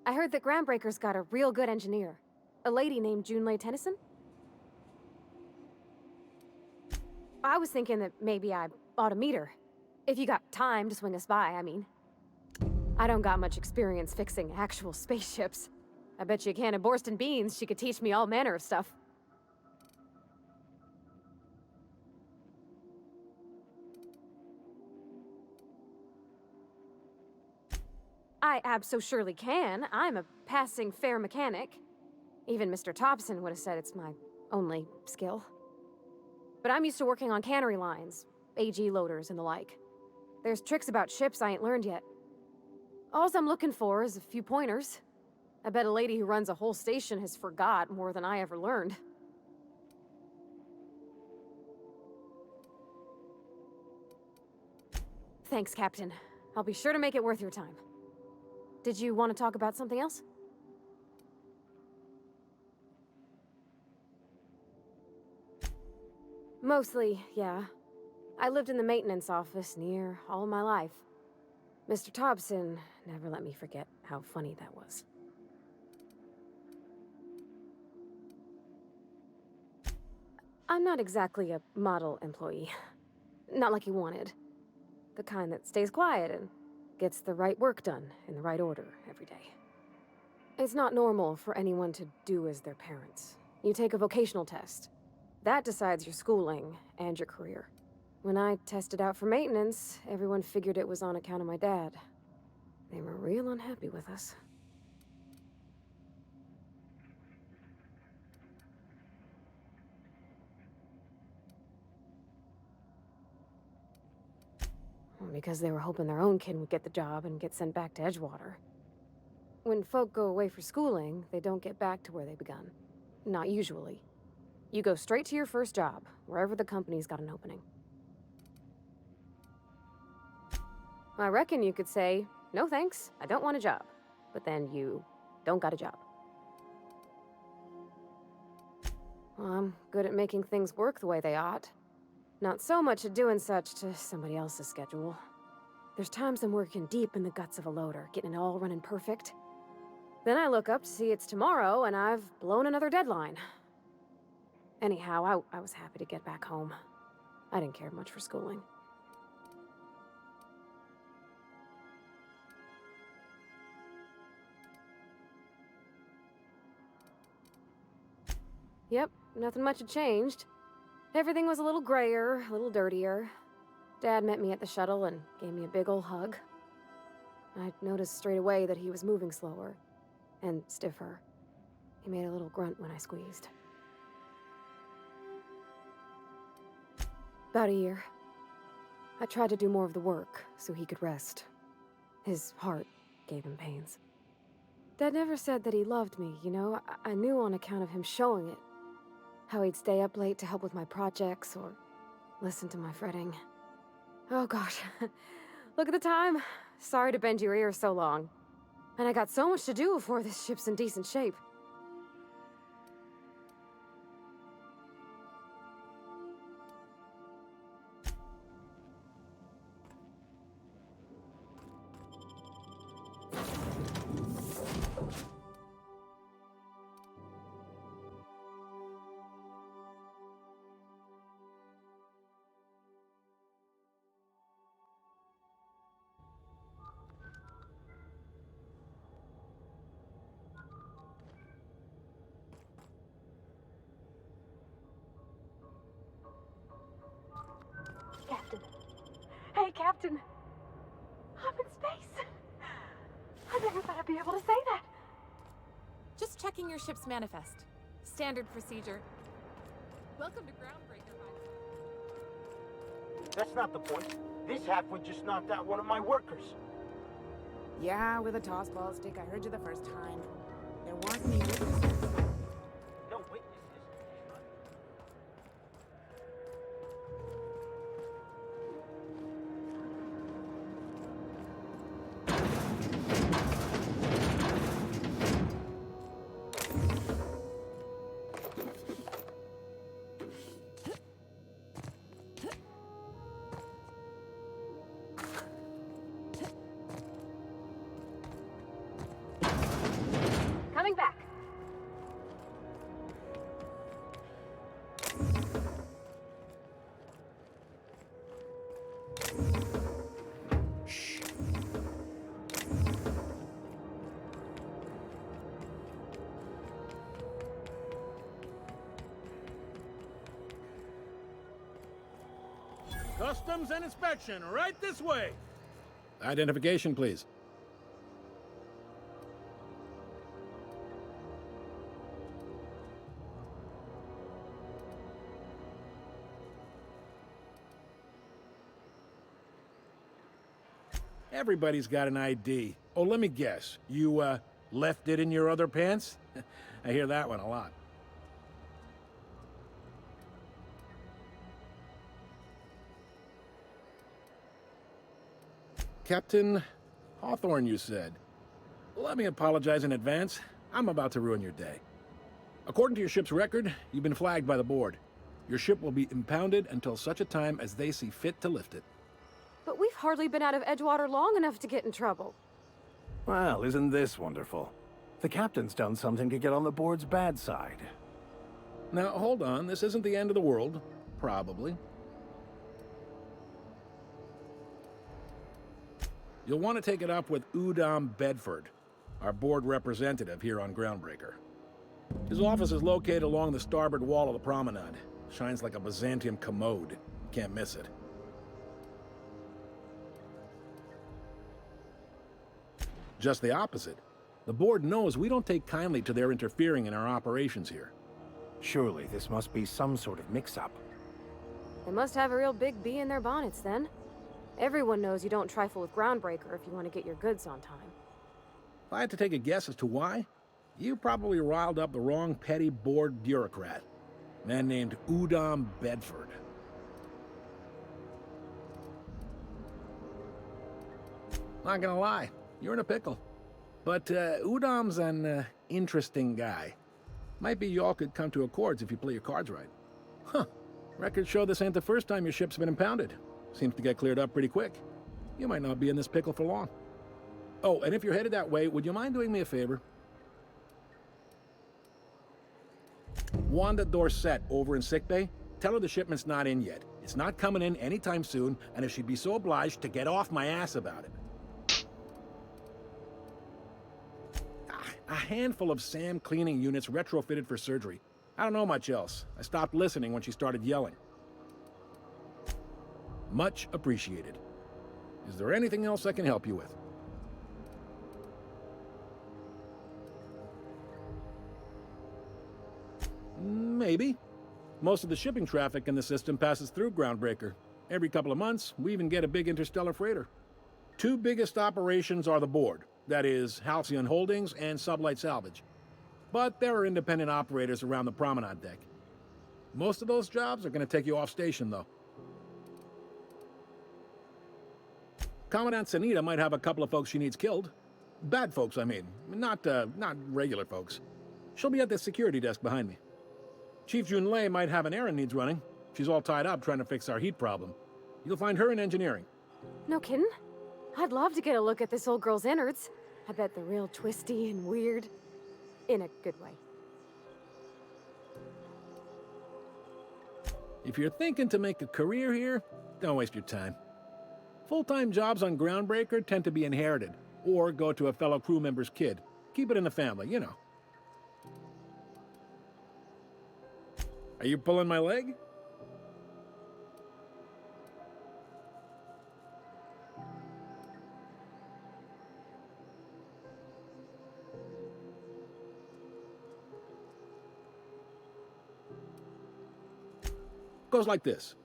I heard that Groundbreaker's got a real good engineer. A lady named Junlei Tennyson? I was thinking that maybe I ought to meet her. If you got time to swing us by, I mean. I don't got much experience fixing actual spaceships. I bet you a can of Borston beans she could teach me all manner of stuff. I abso-surely can. I'm a passing fair mechanic. Even Mr. Thompson would have said it's my only skill. But I'm used to working on cannery lines, AG loaders and the like. There's tricks about ships I ain't learned yet. All I'm looking for is a few pointers. I bet a lady who runs a whole station has forgot more than I ever learned. Thanks, Captain. I'll be sure to make it worth your time. Did you want to talk about something else? Mostly, yeah. I lived in the maintenance office near all my life. Mr. Thompson never let me forget how funny that was. I'm not exactly a model employee. Not like you wanted. The kind that stays quiet and gets the right work done in the right order every day. It's not normal for anyone to do as their parents. You take a vocational test. That decides your schooling and your career. When I tested out for maintenance, everyone figured it was on account of my dad. They were real unhappy with us. Because they were hoping their own kid would get the job and get sent back to Edgewater. When folk go away for schooling, they don't get back to where they begun. Not usually. You go straight to your first job, wherever the company's got an opening. I reckon you could say, no thanks, I don't want a job. But then you don't got a job. Well, I'm good at making things work the way they ought. Not so much at doing such to somebody else's schedule. There's times I'm working deep in the guts of a loader, getting it all running perfect. Then I look up to see it's tomorrow, and I've blown another deadline. Anyhow, I was happy to get back home. I didn't care much for schooling. Yep, nothing much had changed. Everything was a little grayer, a little dirtier. Dad met me at the shuttle and gave me a big ol' hug. I noticed straight away that he was moving slower. And stiffer. He made a little grunt when I squeezed. About a year. I tried to do more of the work so he could rest. His heart gave him pains. Dad never said that he loved me, you know? I knew on account of him showing it. How he'd stay up late to help with my projects or listen to my fretting. Oh gosh. Look at the time. Sorry to bend your ears so long. And I got so much to do before this ship's in decent shape. Captain. Hey, Captain. I'm in space. I never thought I'd be able to say that. Just checking your ship's manifest. Standard procedure. Welcome to Groundbreaker, That's not the point. This halfwit just knocked out one of my workers. Yeah, with a toss ball stick. I heard you the first time. There weren't any witnesses. No witnesses. Coming back. Customs and inspection, right this way. Identification, please. Everybody's got an ID. Oh, let me guess. You, left it in your other pants? I hear that one a lot. Captain Hawthorne, you said. Let me apologize in advance. I'm about to ruin your day. According to your ship's record, you've been flagged by the board. Your ship will be impounded until such a time as they see fit to lift it. But we've hardly been out of Edgewater long enough to get in trouble. Well, isn't this wonderful? The captain's done something to get on the board's bad side. Now, hold on. This isn't the end of the world. Probably. You'll want to take it up with Udom Bedford, our board representative here on Groundbreaker. His office is located along the starboard wall of the promenade. Shines like a Byzantium commode. Can't miss it. Just the opposite. The board knows we don't take kindly to their interfering in our operations here. Surely this must be some sort of mix-up. They must have a real big bee in their bonnets, then. Everyone knows you don't trifle with Groundbreaker if you want to get your goods on time. If I had to take a guess as to why, you probably riled up the wrong petty board bureaucrat. A man named Udom Bedford. Not gonna lie, you're in a pickle. But Udom's an interesting guy. Might be y'all could come to accords if you play your cards right. Huh. Records show this ain't the first time your ship's been impounded. Seems to get cleared up pretty quick. You might not be in this pickle for long. Oh, and if you're headed that way, would you mind doing me a favor? Wanda Dorset over in sickbay, tell her the shipment's not in yet. It's not coming in anytime soon, and if she'd be so obliged to get off my ass about it. A handful of SAM cleaning units retrofitted for surgery. I don't know much else. I stopped listening when she started yelling. Much appreciated. Is there anything else I can help you with? Maybe. Most of the shipping traffic in the system passes through Groundbreaker. Every couple of months, we even get a big interstellar freighter. Two biggest operations are the board. That is, Halcyon Holdings and Sublight Salvage. But there are independent operators around the promenade deck. Most of those jobs are going to take you off station, though. Commandant Sanita might have a couple of folks she needs killed. Bad folks, I mean. Not regular folks. She'll be at the security desk behind me. Chief Junlei might have an errand needs running. She's all tied up trying to fix our heat problem. You'll find her in engineering. No kidding? I'd love to get a look at this old girl's innards. I bet they're real twisty and weird. In a good way. If you're thinking to make a career here, don't waste your time. Full-time jobs on Groundbreaker tend to be inherited, or go to a fellow crew member's kid. Keep it in the family, you know. Are you pulling my leg? Goes like this.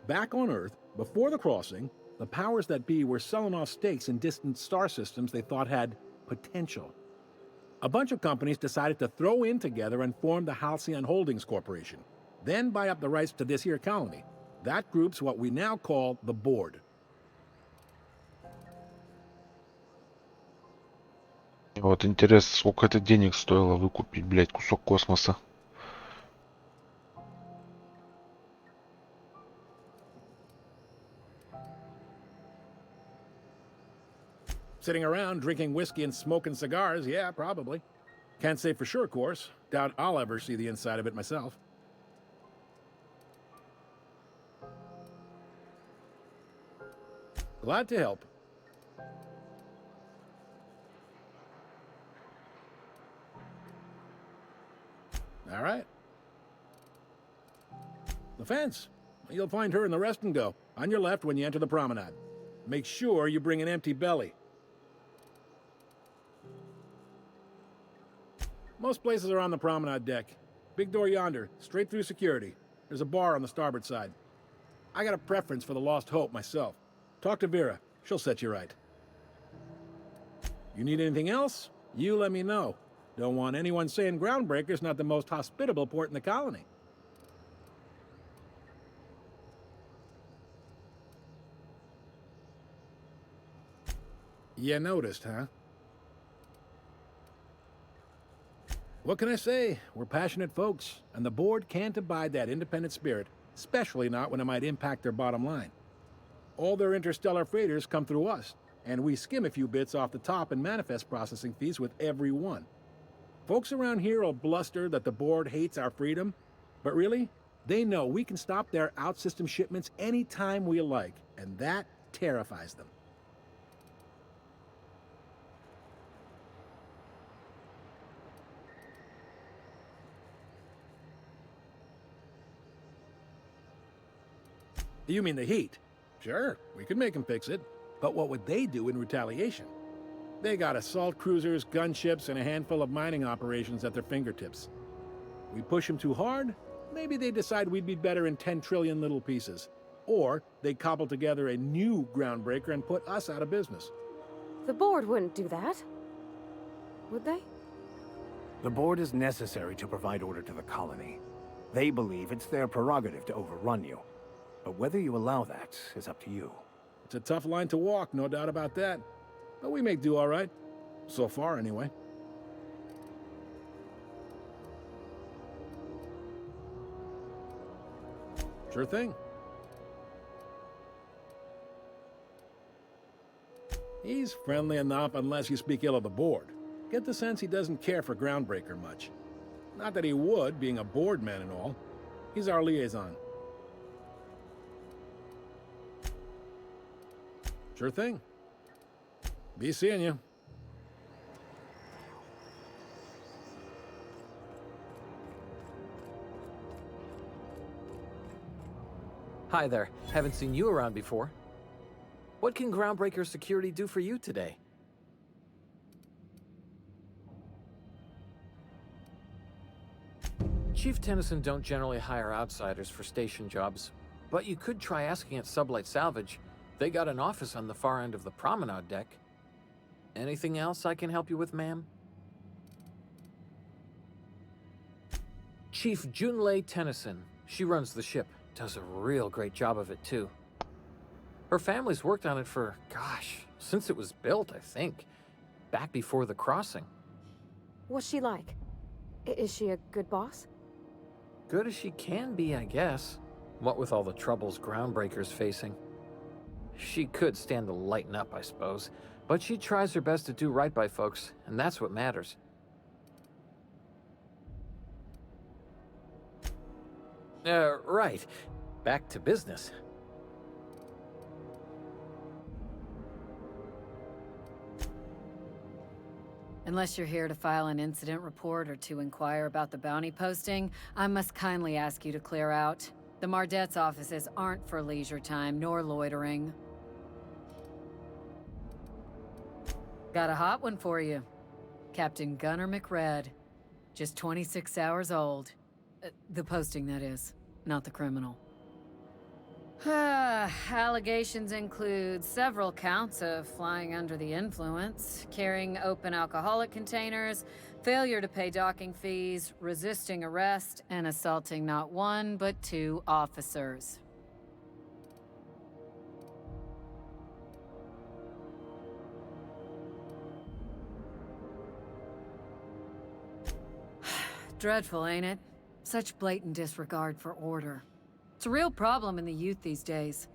Back on Earth, before the crossing, the powers that be were selling off stakes in distant star systems they thought had potential. A bunch of companies decided to throw in together and form the Halcyon Holdings Corporation, then buy up the rights to this here colony. That group's what we now call the Board. Вот интересно, сколько это денег стоило выкупить, блядь, кусок космоса. Sitting around drinking whiskey and smoking cigars, yeah, probably. Can't say for sure, of course. Doubt I'll ever see the inside of it myself. Glad to help. All right. The fence. You'll find her in the rest and go, on your left when you enter the promenade. Make sure you bring an empty belly. Most places are on the promenade deck. Big door yonder, straight through security. There's a bar on the starboard side. I got a preference for the Lost Hope myself. Talk to Vera. She'll set you right. You need anything else? You let me know. Don't want anyone saying Groundbreaker's not the most hospitable port in the colony. You noticed, huh? What can I say? We're passionate folks, and the board can't abide that independent spirit, especially not when it might impact their bottom line. All their interstellar freighters come through us, and we skim a few bits off the top in manifest processing fees with every one. Folks around here will bluster that the board hates our freedom, but really, they know we can stop their out-system shipments anytime we like, and that terrifies them. You mean the heat? Sure, we could make them fix it. But what would they do in retaliation? They got assault cruisers, gunships, and a handful of mining operations at their fingertips. We push them too hard, maybe they decide we'd be better in 10 trillion little pieces. Or they cobble together a new groundbreaker and put us out of business. The board wouldn't do that. Would they? The board is necessary to provide order to the colony. They believe it's their prerogative to overrun you. But whether you allow that is up to you. It's a tough line to walk, no doubt about that. But we make do all right. So far, anyway. Sure thing. He's friendly enough unless you speak ill of the board. Get the sense he doesn't care for Groundbreaker much. Not that he would, being a board man and all. He's our liaison. Sure thing. Be seeing you. Hi there. Haven't seen you around before. What can Groundbreaker Security do for you today? Chief Tennyson don't generally hire outsiders for station jobs, but you could try asking at Sublight Salvage. They got an office on the far end of the promenade deck. Anything else I can help you with, ma'am? Chief Junlei Tennyson. She runs the ship. Does a real great job of it, too. Her family's worked on it for, gosh, since it was built, I think. Back before the crossing. What's she like? Is she a good boss? Good as she can be, I guess. What with all the troubles Groundbreaker's facing. She could stand to lighten up, I suppose. But she tries her best to do right by folks, and that's what matters. Right. Back to business. Unless you're here to file an incident report or to inquire about the bounty posting, I must kindly ask you to clear out. The Mardet's offices aren't for leisure time nor loitering. Got a hot one for you. Captain Gunnar McRed. Just 26 hours old. The posting, that is, not the criminal. Allegations include several counts of flying under the influence, carrying open alcoholic containers, failure to pay docking fees, resisting arrest, and assaulting not one but 2 officers. Dreadful, ain't it? Such blatant disregard for order. It's a real problem in the youth these days.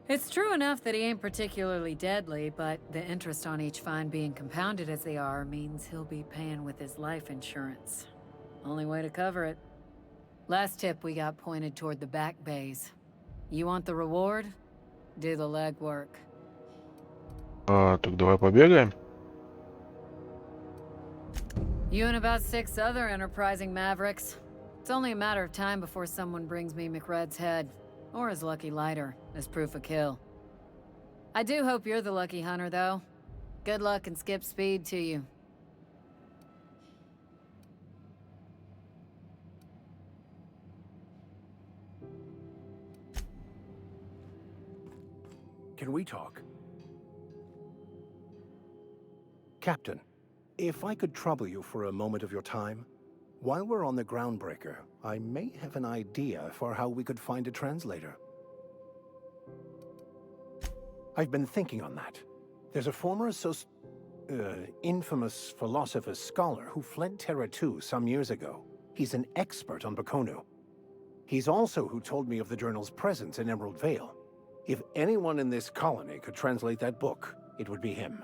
It's true enough that he ain't particularly deadly, but the interest on each fine being compounded as they are means he'll be paying with his life insurance. Only way to cover it. Last tip we got pointed toward the back bays. You want the reward? Do the legwork. Так давай побегаем. You and about 6 other enterprising mavericks. It's only a matter of time before someone brings me McRed's head, or his lucky lighter, as proof of kill. I do hope you're the lucky hunter, though. Good luck and skip speed to you. Can we talk? Captain, if I could trouble you for a moment of your time, while we're on the Groundbreaker, I may have an idea for how we could find a translator. I've been thinking on that. There's a former infamous philosopher scholar who fled Terra 2 some years ago. He's an expert on Bakonu. He's also who told me of the journal's presence in Emerald Vale. If anyone in this colony could translate that book, it would be him.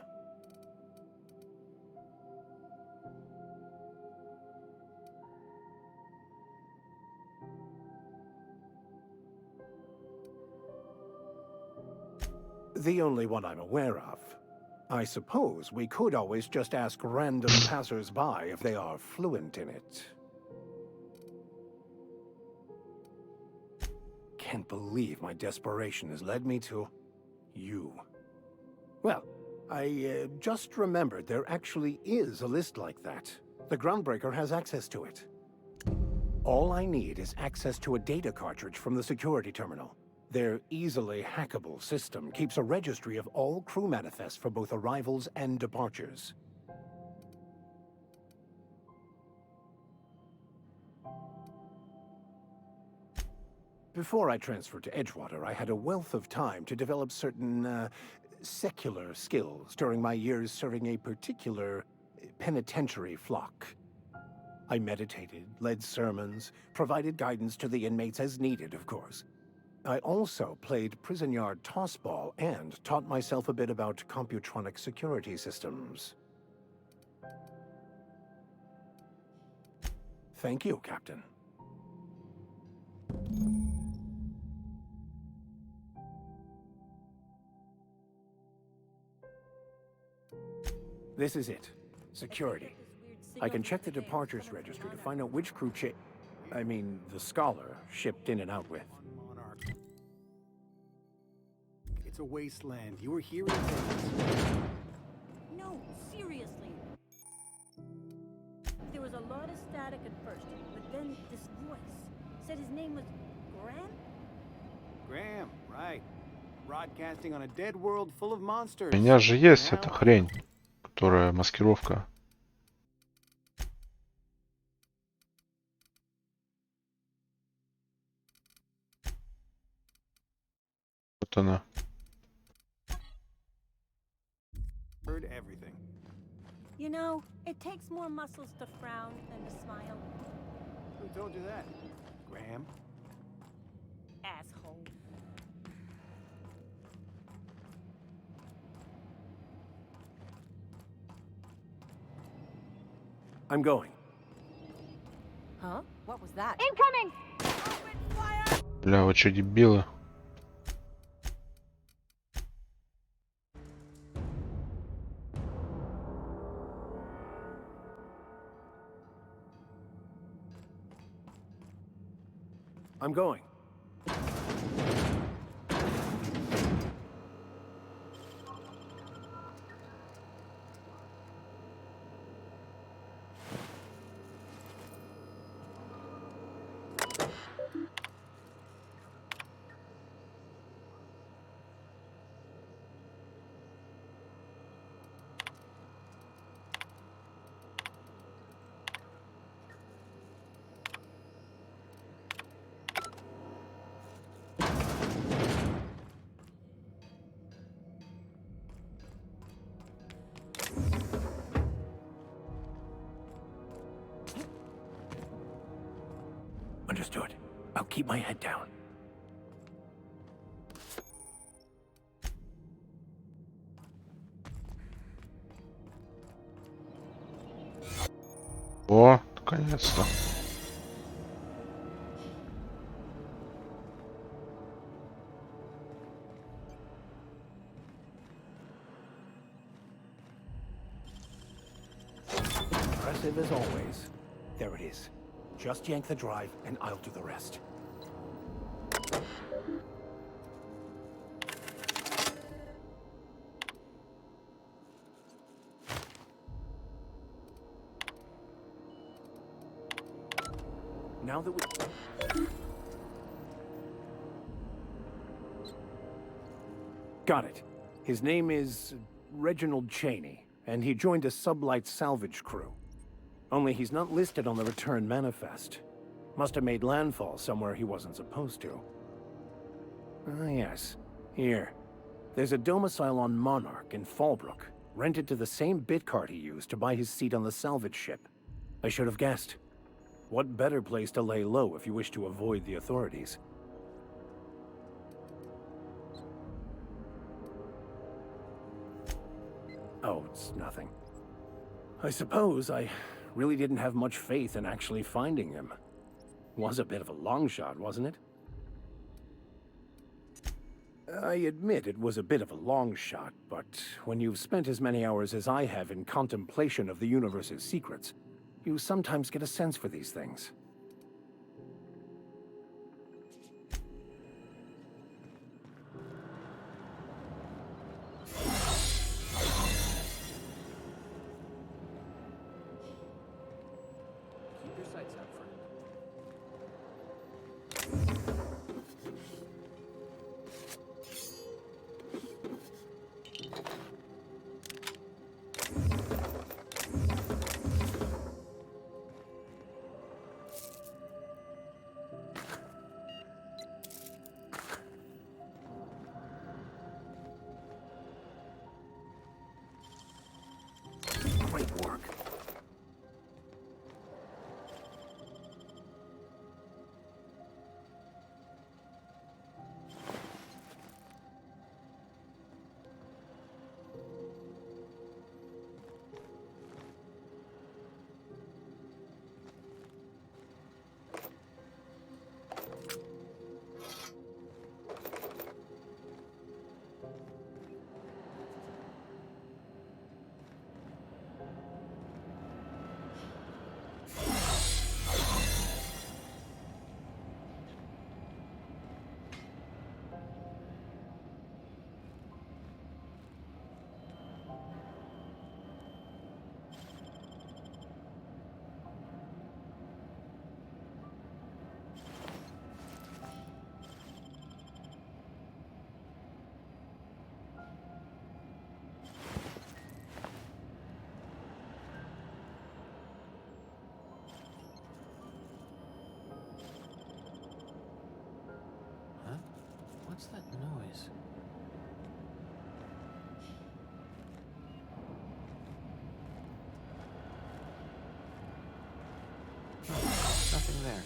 The only one I'm aware of. I suppose we could always just ask random passers-by if they are fluent in it. Can't believe my desperation has led me to you. Well, I just remembered there actually is a list like that. The Groundbreaker has access to it. All I need is access to a data cartridge from the security terminal. Their easily hackable system keeps a registry of all crew manifests for both arrivals and departures. Before I transferred to Edgewater, I had a wealth of time to develop certain, secular skills during my years serving a particular penitentiary flock. I meditated, led sermons, provided guidance to the inmates as needed, of course. I also played prison yard tossball and taught myself a bit about computronic security systems. Thank you, Captain. This is it. Security. I can check the departures registry to find out which crew the Scholar shipped in and out with. It's a wasteland. You were hearing things. No, seriously. There was a lot of static at first, but then this voice said his name was Graham? Graham, right. Broadcasting on a dead world full of monsters. У меня же есть эта хрень, которая маскировка. Вот она. Heard everything. You know, it takes more muscles to frown than to smile. Who told you that? Graham? Asshole. I'm going. Huh? What was that? Incoming! Бля, вы чё, дебилы? I'm going. Understood. I'll keep my head down. О, наконец-то. Impressive as always. There it is. Just yank the drive, and I'll do the rest. Now that we... Got it. His name is Reginald Cheney, and he joined a sublight salvage crew. Only he's not listed on the return manifest. Must have made landfall somewhere he wasn't supposed to. Ah, yes. Here. There's a domicile on Monarch in Fallbrook, rented to the same bit card he used to buy his seat on the salvage ship. I should have guessed. What better place to lay low if you wish to avoid the authorities? Oh, it's nothing. I suppose I really didn't have much faith in actually finding him. Was a bit of a long shot, wasn't it? I admit it was a bit of a long shot, but when you've spent as many hours as I have in contemplation of the universe's secrets, you sometimes get a sense for these things. What's that noise? Nothing there.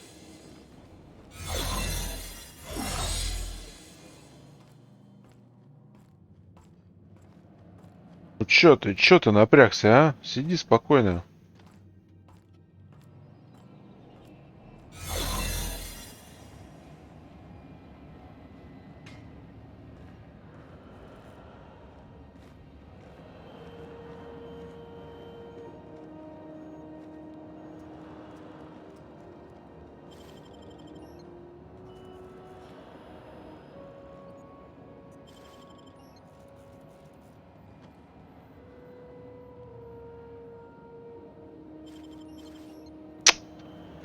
Ну чё ты напрягся, а? Сиди спокойно.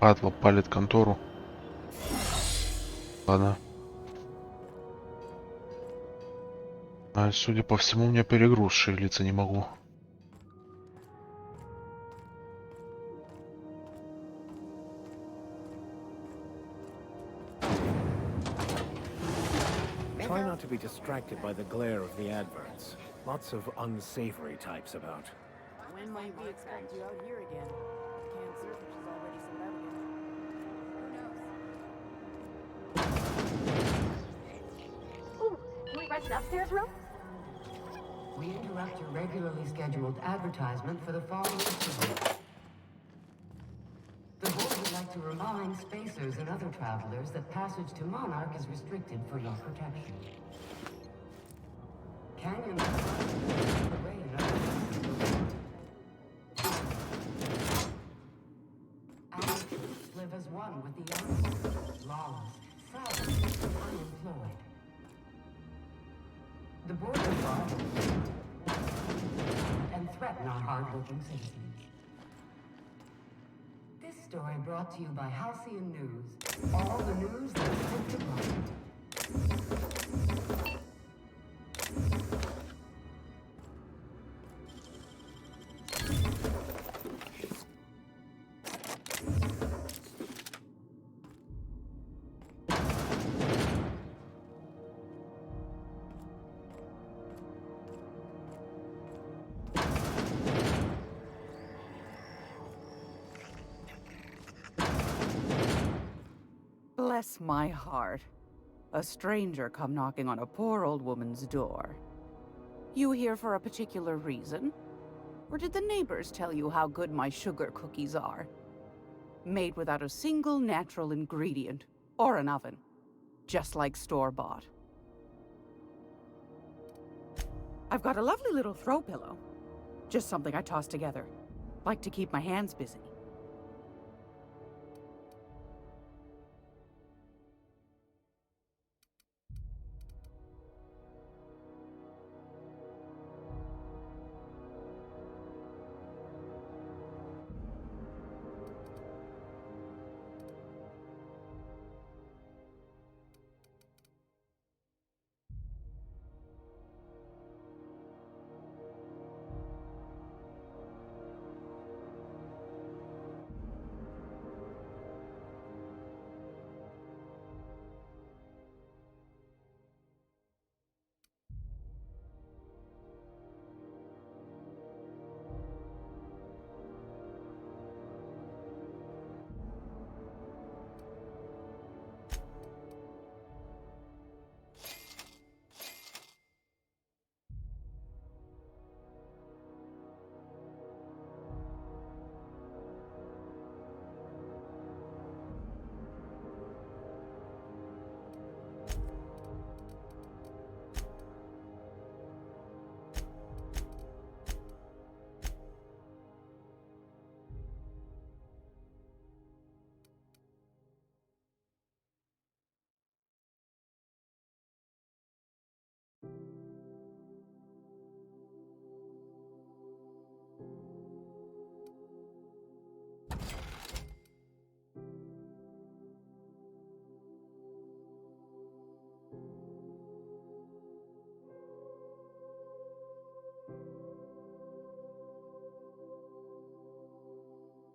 Падла палит контору. Ладно. А, судя по всему, у меня перегруз, шевелиться не могу. Try not to be distracted by the glare of the adverts. Lots of unsavory types about. When might we expect you out here again? Canned surface is already sold out again. Who knows? Ooh, can we rent an upstairs room? We interrupt your regularly scheduled advertisement for the following activity. The board would like to remind spacers and other travelers that passage to Monarch is restricted for your protection. Canyons live as one with the earth, lawless, savage, unemployed. The board will violate and threaten our hard-working citizens. This story brought to you by Halcyon News. All the news that's fit to print. Bless my heart. A stranger come knocking on a poor old woman's door. You here for a particular reason? Or did the neighbors tell you how good my sugar cookies are? Made without a single natural ingredient, or an oven. Just like store-bought. I've got a lovely little throw pillow. Just something I toss together. Like to keep my hands busy.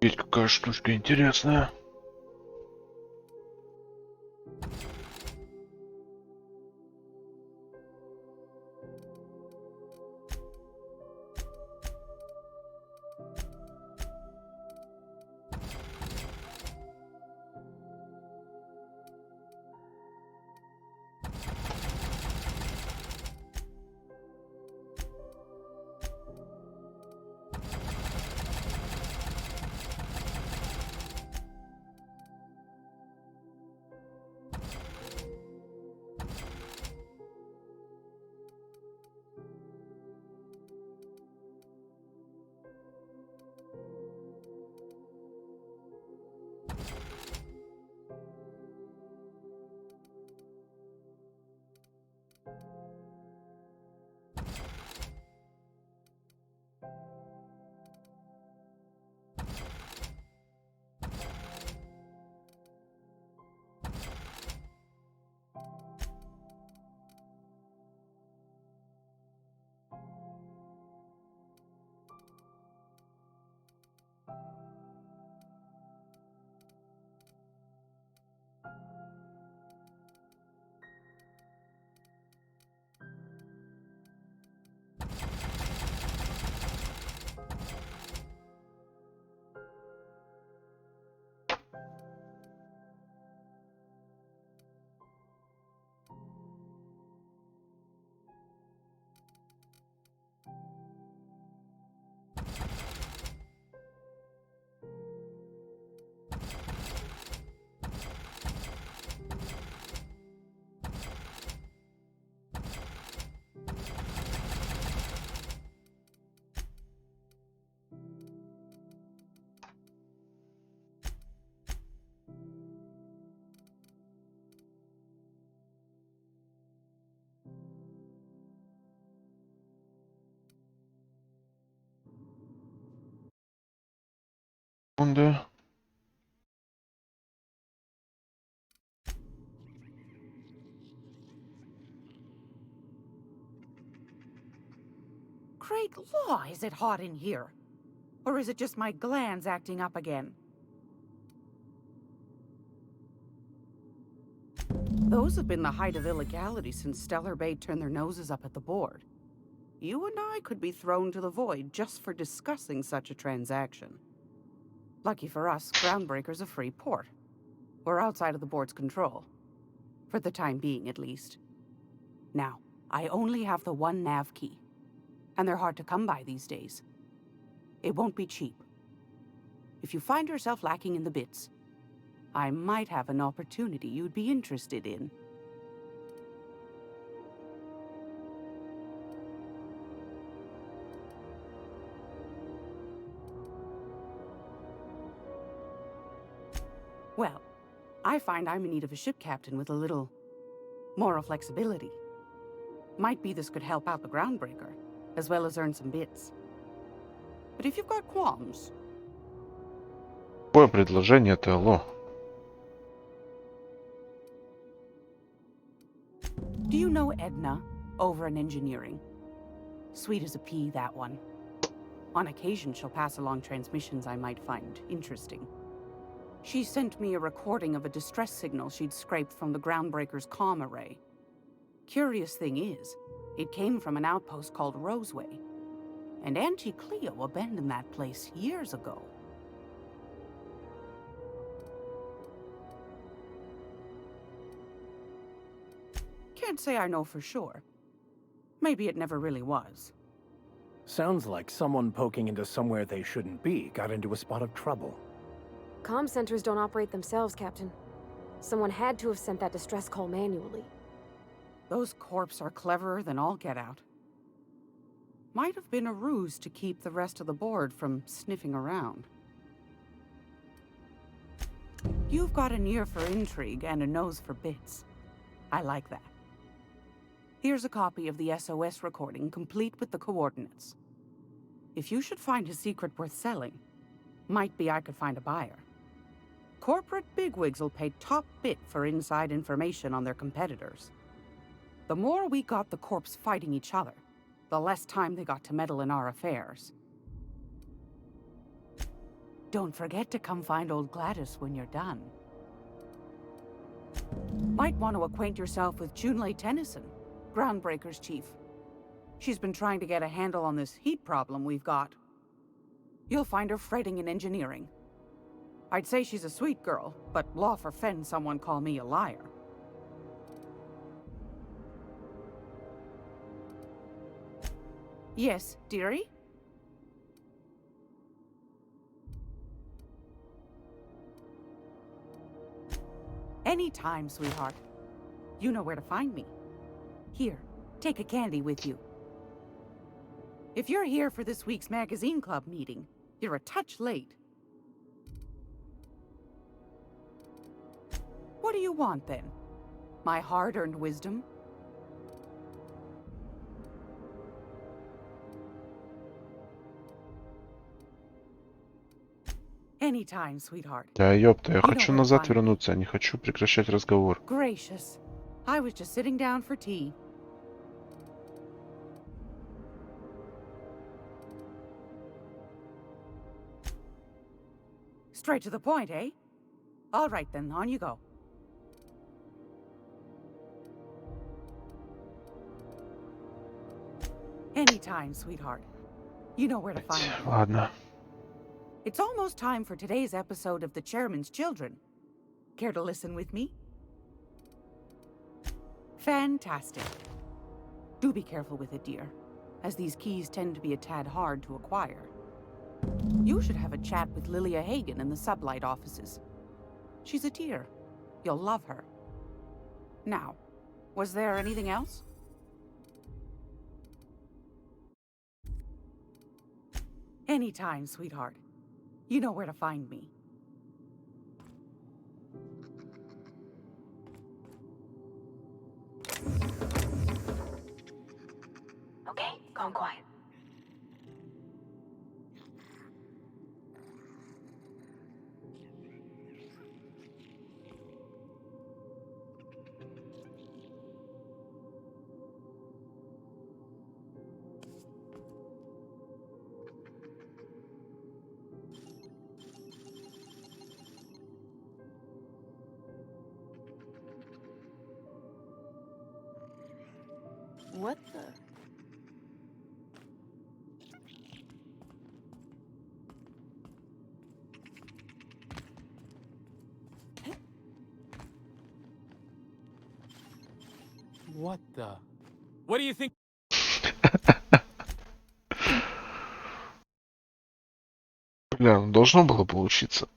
Ведь какая штучка интересная. Секунду. Great law, is it hot in here? Or is it just my glands acting up again? Those have been the height of illegality since Stellar Bay turned their noses up at the board. You and I could be thrown to the void just for discussing such a transaction. Lucky for us, Groundbreaker's a free port. We're outside of the board's control. For the time being, at least. Now, I only have the one nav key. And they're hard to come by these days. It won't be cheap. If you find yourself lacking in the bits, I might have an opportunity you'd be interested in. Well, I find I'm in need of a ship captain with a little moral flexibility. Might be this could help out the Groundbreaker, as well as earn some bits. But if you've got qualms... Какое предложение-то, алло? Do you know Edna, over in engineering? Sweet as a pea, that one. On occasion, she'll pass along transmissions I might find interesting. She sent me a recording of a distress signal she'd scraped from the Groundbreaker's comm array. Curious thing is, it came from an outpost called Roseway. And Auntie Cleo abandoned that place years ago. Can't say I know for sure. Maybe it never really was. Sounds like someone poking into somewhere they shouldn't be got into a spot of trouble. Comm centers don't operate themselves, Captain. Someone had to have sent that distress call manually. Those corps are cleverer than all get out. Might have been a ruse to keep the rest of the board from sniffing around. You've got an ear for intrigue and a nose for bits. I like that. Here's a copy of the SOS recording, complete with the coordinates. If you should find a secret worth selling, might be I could find a buyer. Corporate bigwigs will pay top bit for inside information on their competitors. The more we got the corps fighting each other, the less time they got to meddle in our affairs. Don't forget to come find old Gladys when you're done. Might want to acquaint yourself with Junlei Tennyson, Groundbreaker's chief. She's been trying to get a handle on this heat problem we've got. You'll find her fretting in engineering. I'd say she's a sweet girl, but law forfend someone call me a liar. Yes, dearie? Anytime, sweetheart. You know where to find me. Here, take a candy with you. If you're here for this week's magazine club meeting, you're a touch late. What do you want, then? My hard-earned wisdom? Anytime, sweetheart. Да, ёпта, я You know хочу where to назад find me. вернуться, я не хочу прекращать разговор. Gracious. I was just sitting down for tea. Straight to the point, eh? All right then, on you go. Anytime, sweetheart. You know where to find me. Ладно. It's almost time for today's episode of The Chairman's Children. Care to listen with me? Fantastic. Do be careful with it, dear, as these keys tend to be a tad hard to acquire. You should have a chat with Lilia Hagen in the Sublight offices. She's a dear. You'll love her. Now, was there anything else? Anytime, sweetheart. You know where to find me. Okay, gone quiet. What the? What the? What do you think? Бля, ну должно было получиться.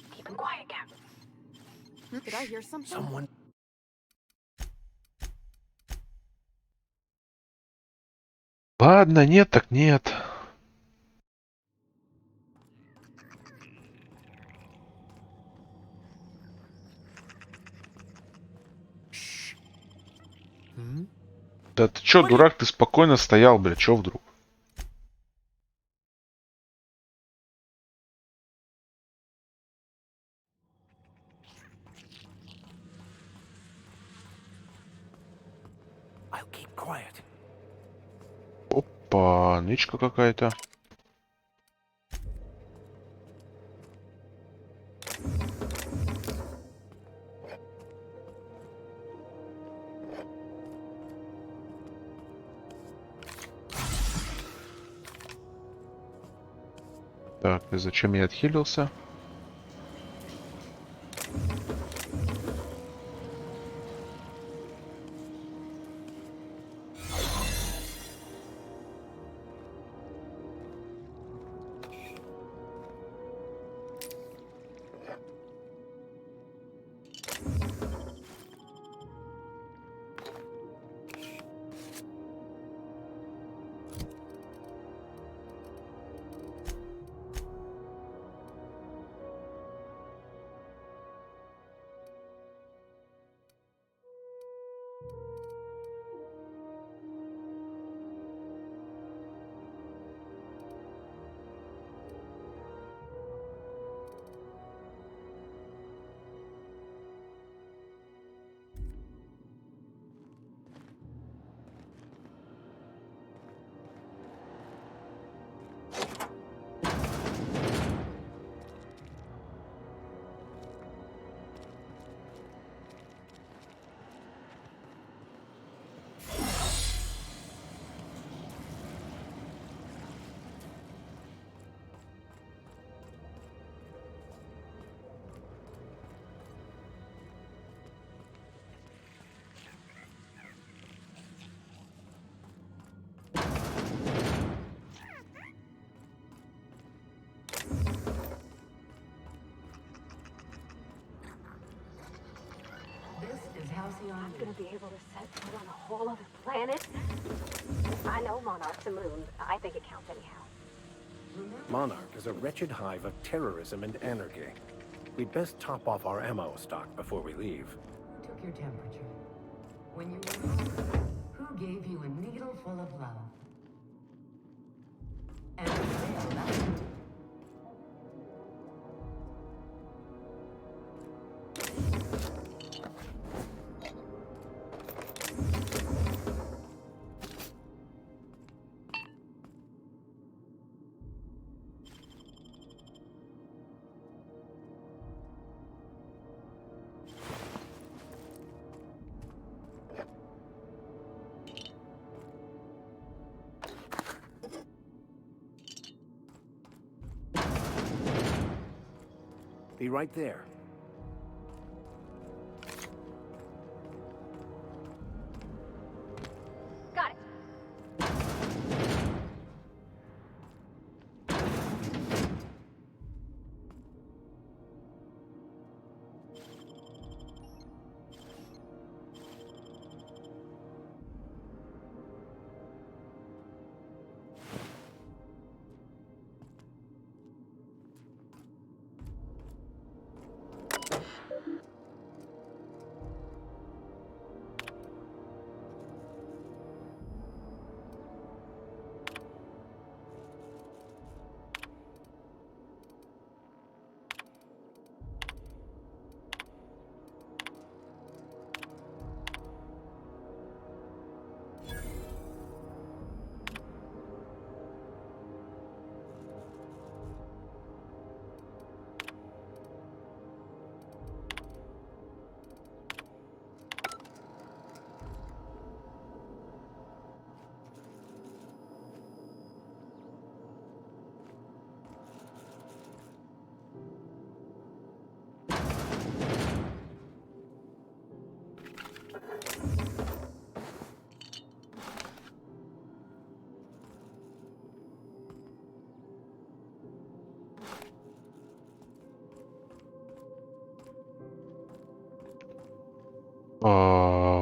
Keep him quiet, Captain. Did I hear something? Someone. Ладно, нет так нет. Да ты чё, дурак, ты спокойно стоял, бля, чё вдруг? I'll keep quiet. Опа, нычка какая-то. Так, и зачем я отхилился? I'm gonna be able to set foot on a whole other planet. I know Monarch's a moon. I think it counts anyhow. Monarch is a wretched hive of terrorism and anarchy. We'd best top off our ammo stock before we leave. Who took your temperature? When you were hungry, who gave you a needle full of love? And they are that. Be right there. Got it.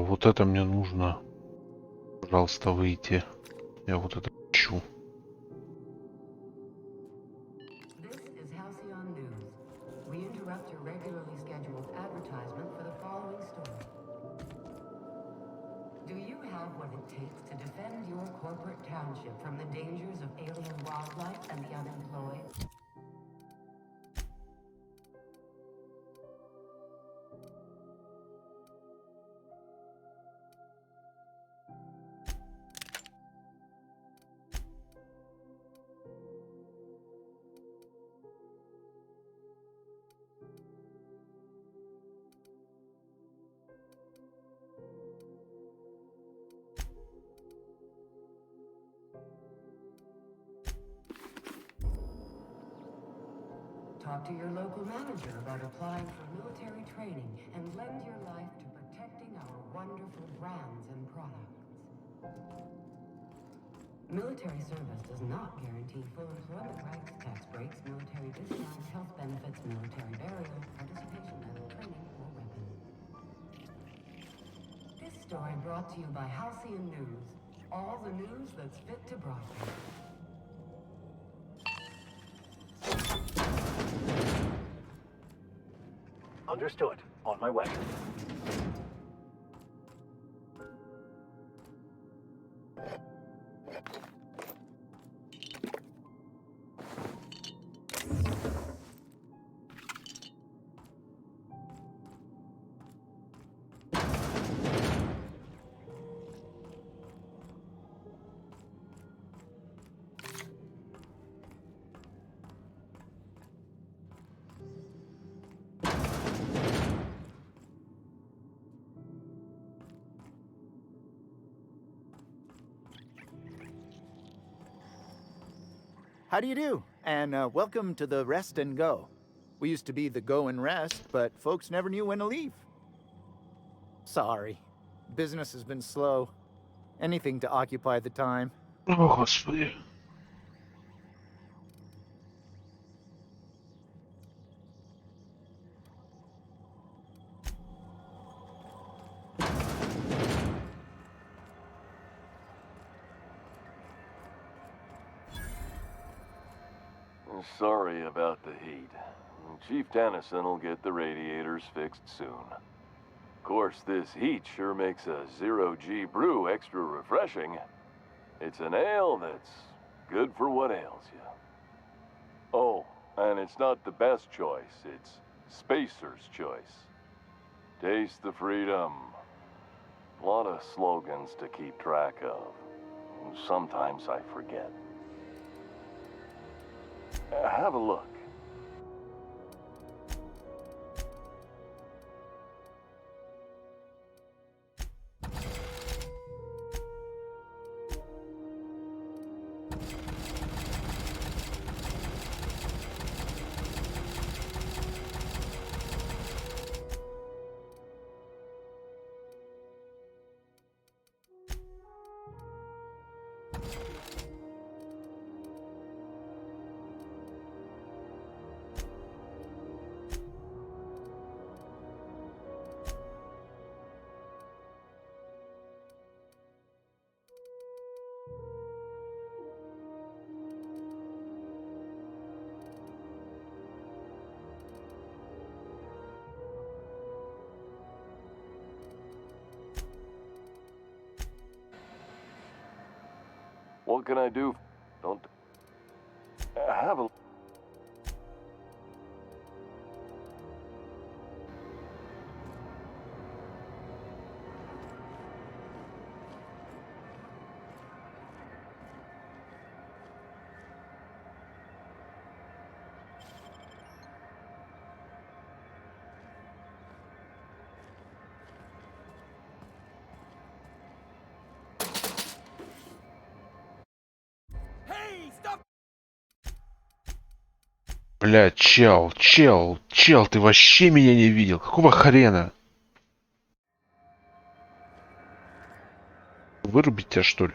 Вот это мне нужно. Пожалуйста, выйти. Я вот это ищу. This is Halcyon News. We interrupt your regularly scheduled advertisement for the following story. Do you have what it takes to defend your corporate township from the dangers of alien wildlife and the unemployed? Talk to your local manager about applying for military training and lend your life to protecting our wonderful brands and products. Military service does not guarantee full employment rights, tax breaks, military discounts, health benefits, military burial, participation in training, or weapon. This story brought to you by Halcyon News. All the news that's fit to broadcast. Understood. On my way. How do you do? And welcome to the Rest and Go. We used to be the Go and Rest, but folks never knew when to leave. Sorry. Business has been slow. Anything to occupy the time. О, Господи. Sorry about the heat. Chief Tennyson will get the radiators fixed soon. Of course, this heat sure makes a zero-G brew extra refreshing. It's an ale that's good for what ails you. Oh, and it's not the best choice, it's Spacer's choice. Taste the freedom. A lot of slogans to keep track of. Sometimes I forget. Have a look. What can I do? Don't... Have a... Бля, чел, ты вообще меня не видел. Какого хрена? Вырубить тебя, что ли?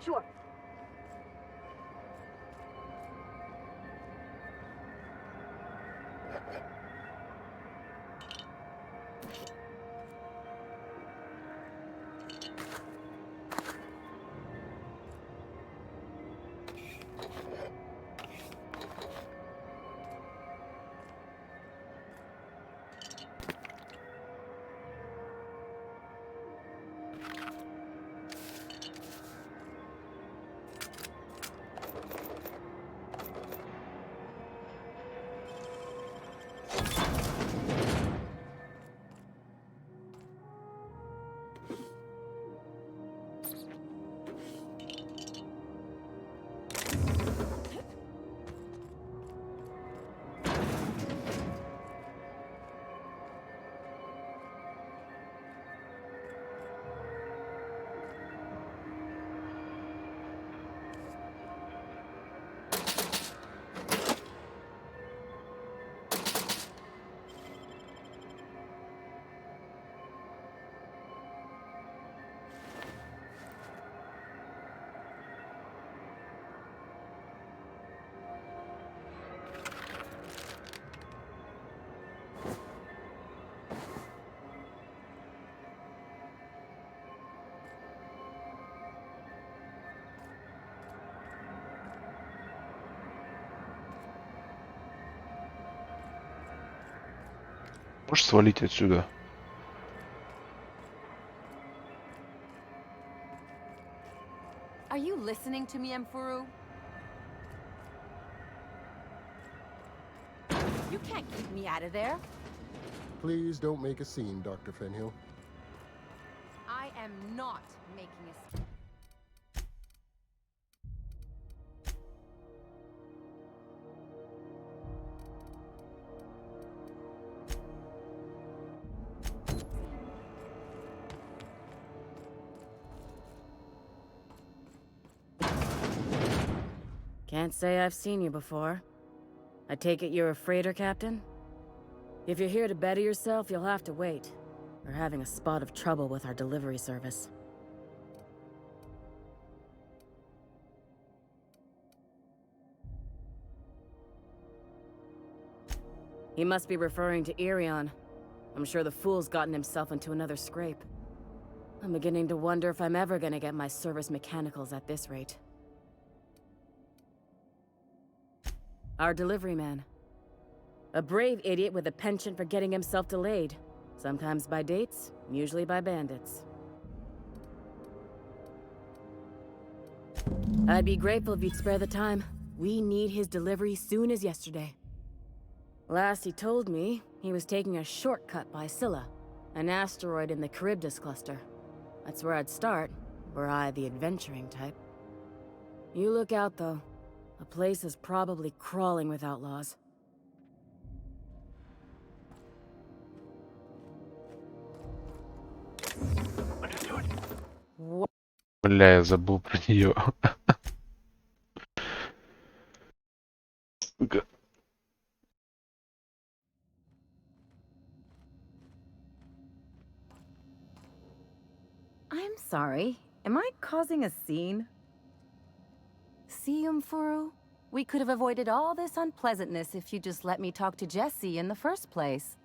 Sure. Можешь свалить отсюда? Are you listening to me, Emfuru? You can't keep me out of there. Please don't make a scene, Dr. Fenhill. I am not making a scene. Can't say I've seen you before. I take it you're a freighter captain? If you're here to better yourself, you'll have to wait. We're having a spot of trouble with our delivery service. He must be referring to Irion. I'm sure the fool's gotten himself into another scrape. I'm beginning to wonder if I'm ever gonna get my service mechanicals at this rate. Our delivery man. A brave idiot with a penchant for getting himself delayed. Sometimes by dates, usually by bandits. I'd be grateful if you'd spare the time. We need his delivery soon as yesterday. Last he told me, he was taking a shortcut by Scylla, an asteroid in the Charybdis cluster. That's where I'd start, were I the adventuring type. You look out, though. The place is probably crawling with outlaws. Бля, я забыл про нее. Сука. I'm sorry. Am I causing a scene? See, Furu? We could have avoided all this unpleasantness if you just let me talk to Jessie in the first place.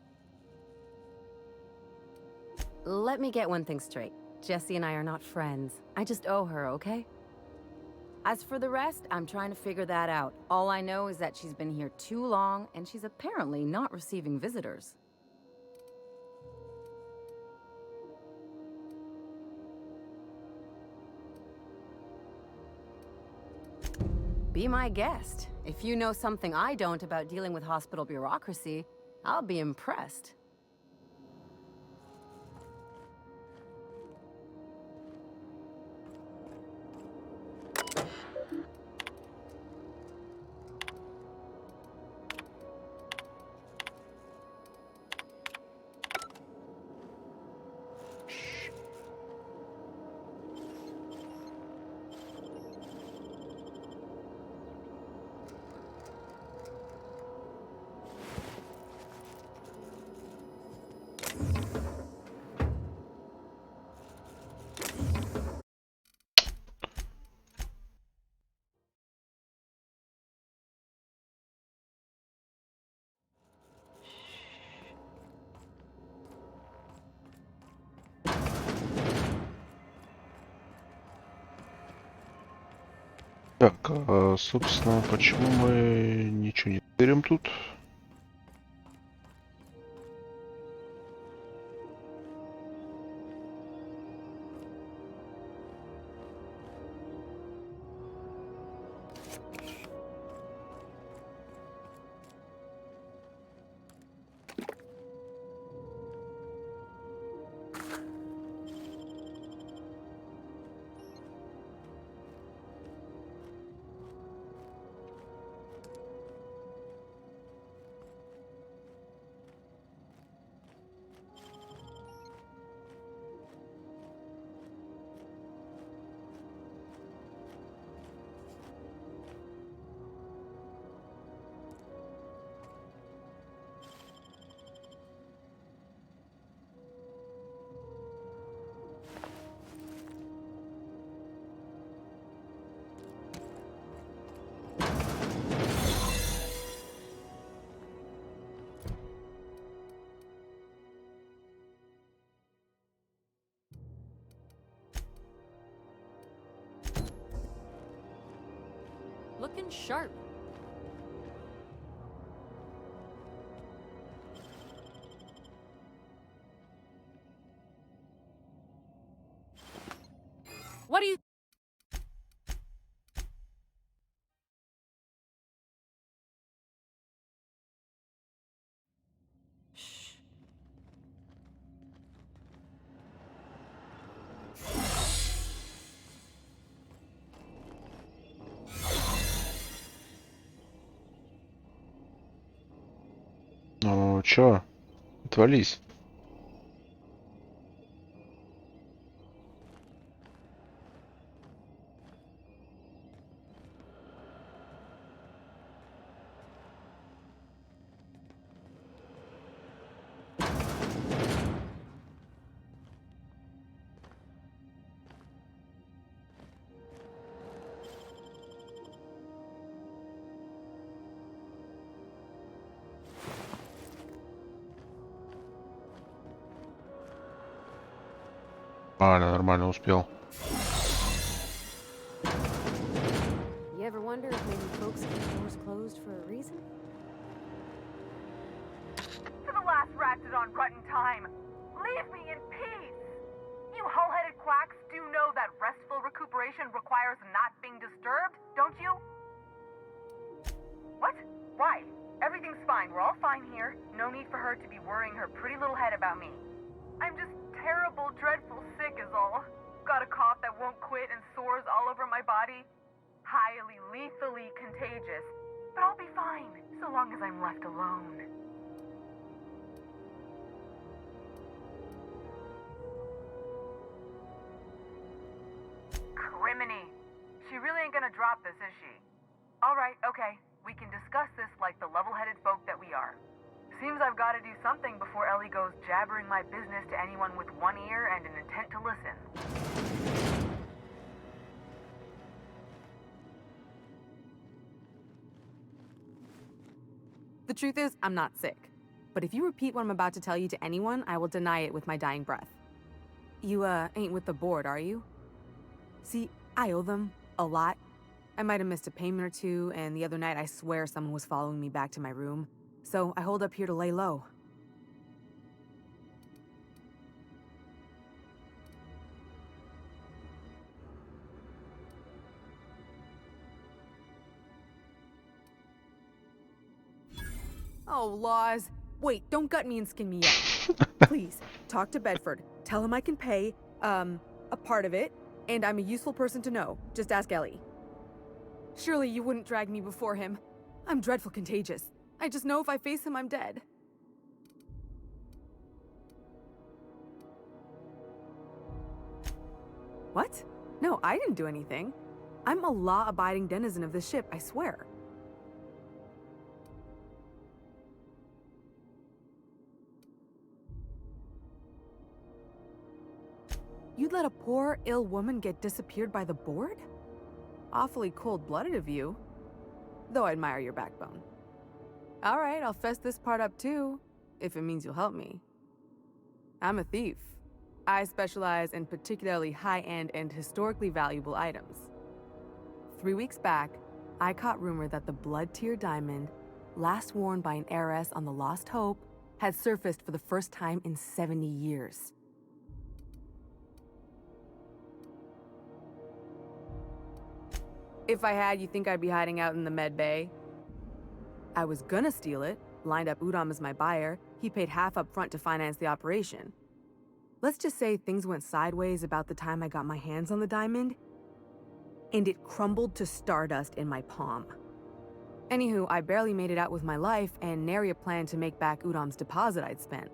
Let me get one thing straight. Jessie and I are not friends. I just owe her, okay? As for the rest, I'm trying to figure that out. All I know is that she's been here too long, and she's apparently not receiving visitors. Be my guest. If you know something I don't about dealing with hospital bureaucracy, I'll be impressed. Так, собственно, почему мы ничего не тырим тут? Looking sharp. What do you... Ну, чё? Отвались. Нормально успел. You ever wonder if maybe folks keep doors closed for a reason? To the last ratchet on rotten time, leave me in peace! You hull-headed quacks do know that restful recovery recuperation requires not being disturbed, don't you? What? Why? Everything's fine. We're all fine here. No need for her to be worrying her pretty little head about me. I'm just terrible, dreadful sick is all. Got a cough that won't quit and sores all over my body. Highly, lethally contagious. But I'll be fine, so long as I'm left alone. Criminy. She really ain't gonna drop this, is she? Alright, okay. We can discuss this like the level-headed folk that we are. Seems I've got to do something before Ellie goes jabbering my business to anyone with one ear and an intent to listen. The truth is, I'm not sick. But if you repeat what I'm about to tell you to anyone, I will deny it with my dying breath. You, ain't with the board, are you? See, I owe them a lot. I might have missed a payment or two, and the other night I swear someone was following me back to my room. So I hold up here to lay low. Oh, laws. Wait, don't gut me and skin me yet. Please, talk to Bedford. Tell him I can pay, a part of it, and I'm a useful person to know. Just ask Ellie. Surely you wouldn't drag me before him. I'm dreadful contagious. I just know if I face him, I'm dead. What? No, I didn't do anything. I'm a law-abiding denizen of this ship, I swear. You'd let a poor, ill woman get disappeared by the board? Awfully cold-blooded of you. Though I admire your backbone. Alright, I'll fess this part up too, if it means you'll help me. I'm a thief. I specialize in particularly high-end and historically valuable items. 3 weeks back, I caught rumor that the blood-tier diamond, last worn by an heiress on the Lost Hope, had surfaced for the first time in 70 years. If I had, you think I'd be hiding out in the med bay? I was gonna steal it, lined up Udom as my buyer. He paid half up front to finance the operation. Let's just say things went sideways about the time I got my hands on the diamond, and it crumbled to stardust in my palm. Anywho, I barely made it out with my life, and nary a plan to make back Udom's deposit I'd spent.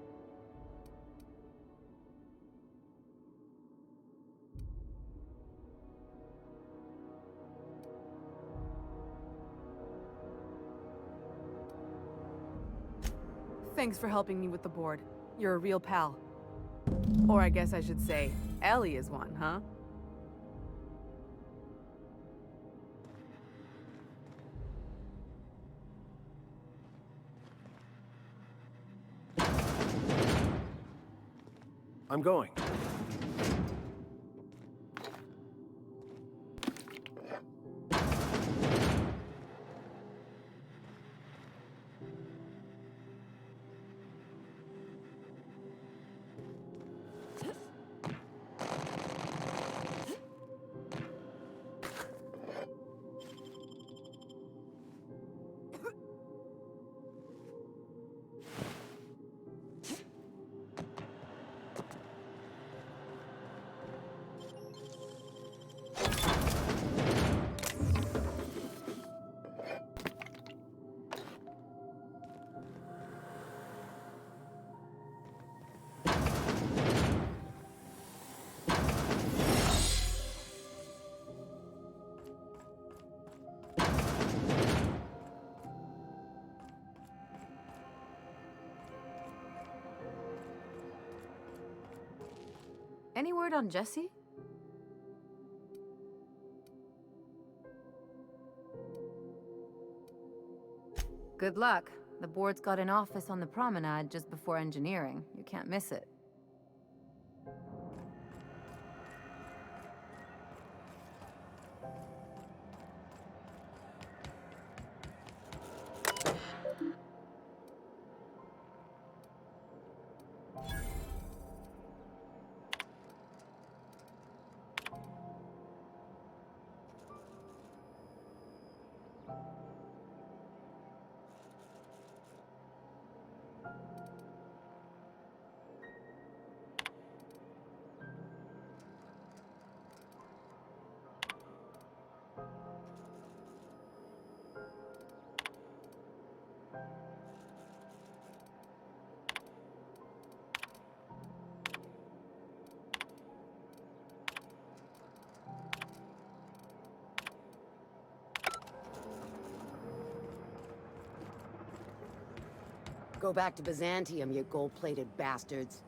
Thanks for helping me with the board. You're a real pal. Or I guess I should say, Ellie is one, huh? I'm going. Any word on Jesse? Good luck. The board's got an office on the promenade just before engineering. You can't miss it. Go back to Byzantium, you gold-plated bastards.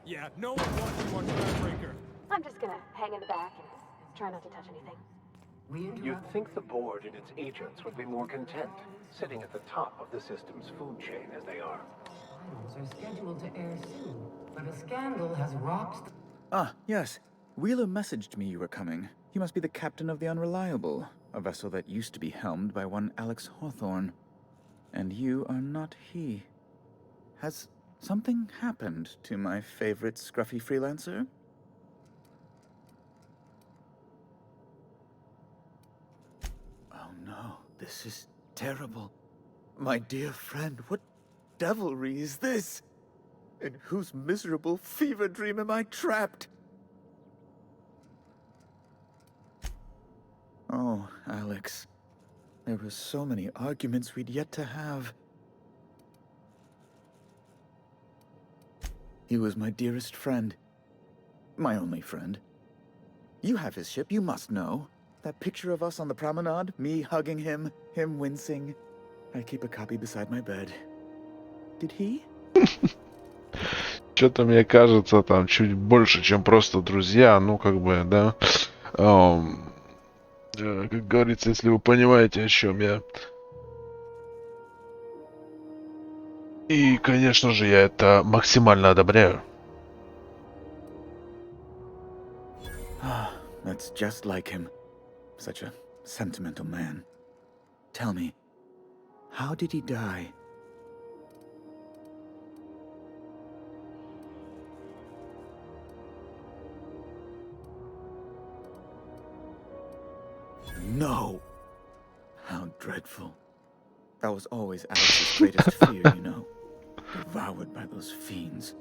Yeah, no one wants you on Groundbreaker. I'm just gonna hang in the back and try not to touch anything. You'd think the board and its agents would be more content, sitting at the top of the system's food chain as they are. Finals are scheduled to air soon, but a scandal has rocked. Ah, yes. Wheeler messaged me you were coming. He must be the captain of the Unreliable, a vessel that used to be helmed by one Alex Hawthorne. And you are not he. Has something happened to my favorite scruffy freelancer? Oh no, this is terrible. My dear friend, what devilry is this? In whose miserable fever dream am I trapped? Oh, Alex. There were so many arguments we'd yet to have. He was my dearest friend. My only friend. You have his ship, you must know. That picture of us on the promenade, me hugging him, him wincing. I keep a copy beside my bed. Did he? Что-то мне кажется, там чуть больше, чем просто друзья. Ну, как бы, да. Как говорится, если вы понимаете, о чем я. И, конечно же, я это максимально одобряю. That's just like him. Such a sentimental man. Tell me, how did he die? No! How dreadful. That was always Alex's greatest fear, you know. Devoured by those fiends.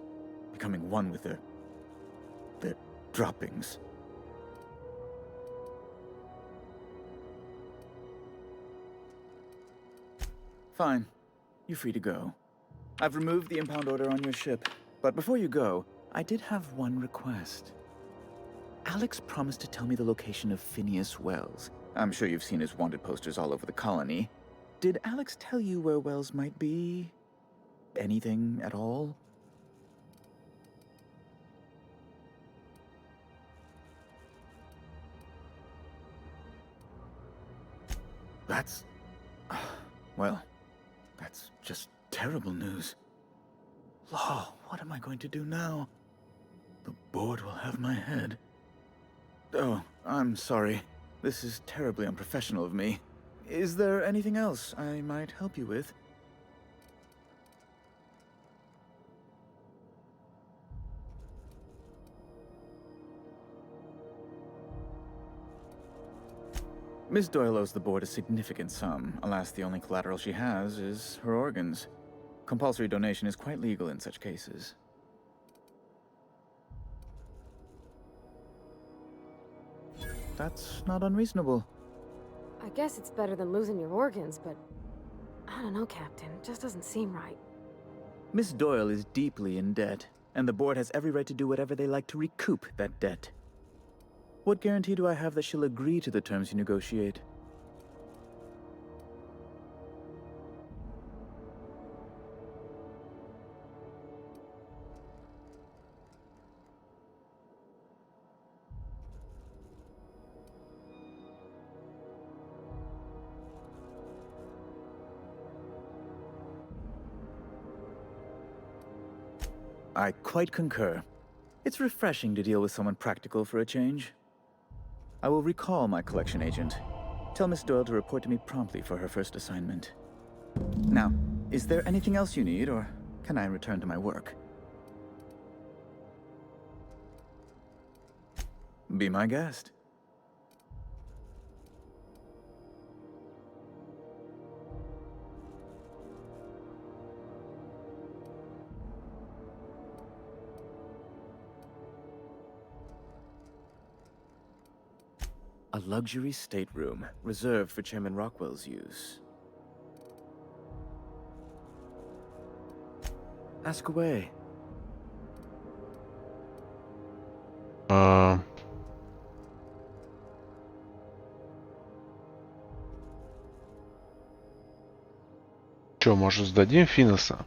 Becoming one with their droppings. Fine. You're free to go. I've removed the impound order on your ship. But before you go, I did have one request. Alex promised to tell me the location of Phineas Wells. I'm sure you've seen his wanted posters all over the colony. Did Alex tell you where Wells might be? Anything at all? That's... well, that's just terrible news. Law, what am I going to do now? The board will have my head. Oh, I'm sorry. This is terribly unprofessional of me. Is there anything else I might help you with? Miss Doyle owes the board a significant sum. Alas, the only collateral she has is her organs. Compulsory donation is quite legal in such cases. That's not unreasonable. I guess it's better than losing your organs, but I don't know, Captain. It just doesn't seem right. Miss Doyle is deeply in debt, and the board has every right to do whatever they like to recoup that debt. What guarantee do I have that she'll agree to the terms you negotiate? I quite concur. It's refreshing to deal with someone practical for a change. I will recall my collection agent. Tell Miss Doyle to report to me promptly for her first assignment. Now, is there anything else you need, or can I return to my work? Be my guest. A luxury stateroom reserved for Chairman Rockwell's use. Ask away. Чё, может, сдадим Финеса?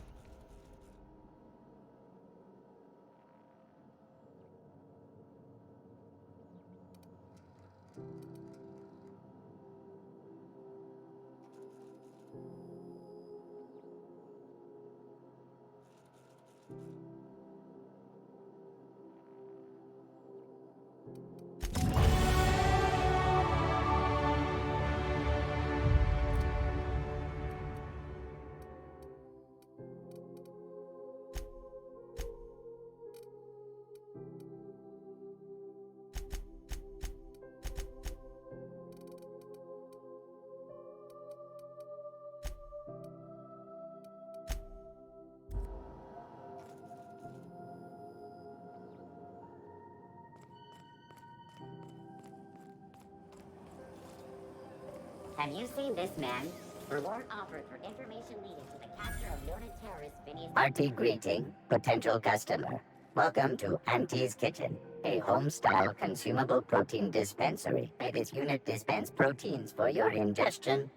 Have you seen this man? Reward offered for information leading to the capture of noted terrorist Vinny's... Auntie greeting, potential customer. Welcome to Auntie's Kitchen, a home-style consumable protein dispensary. May this unit dispense proteins for your ingestion.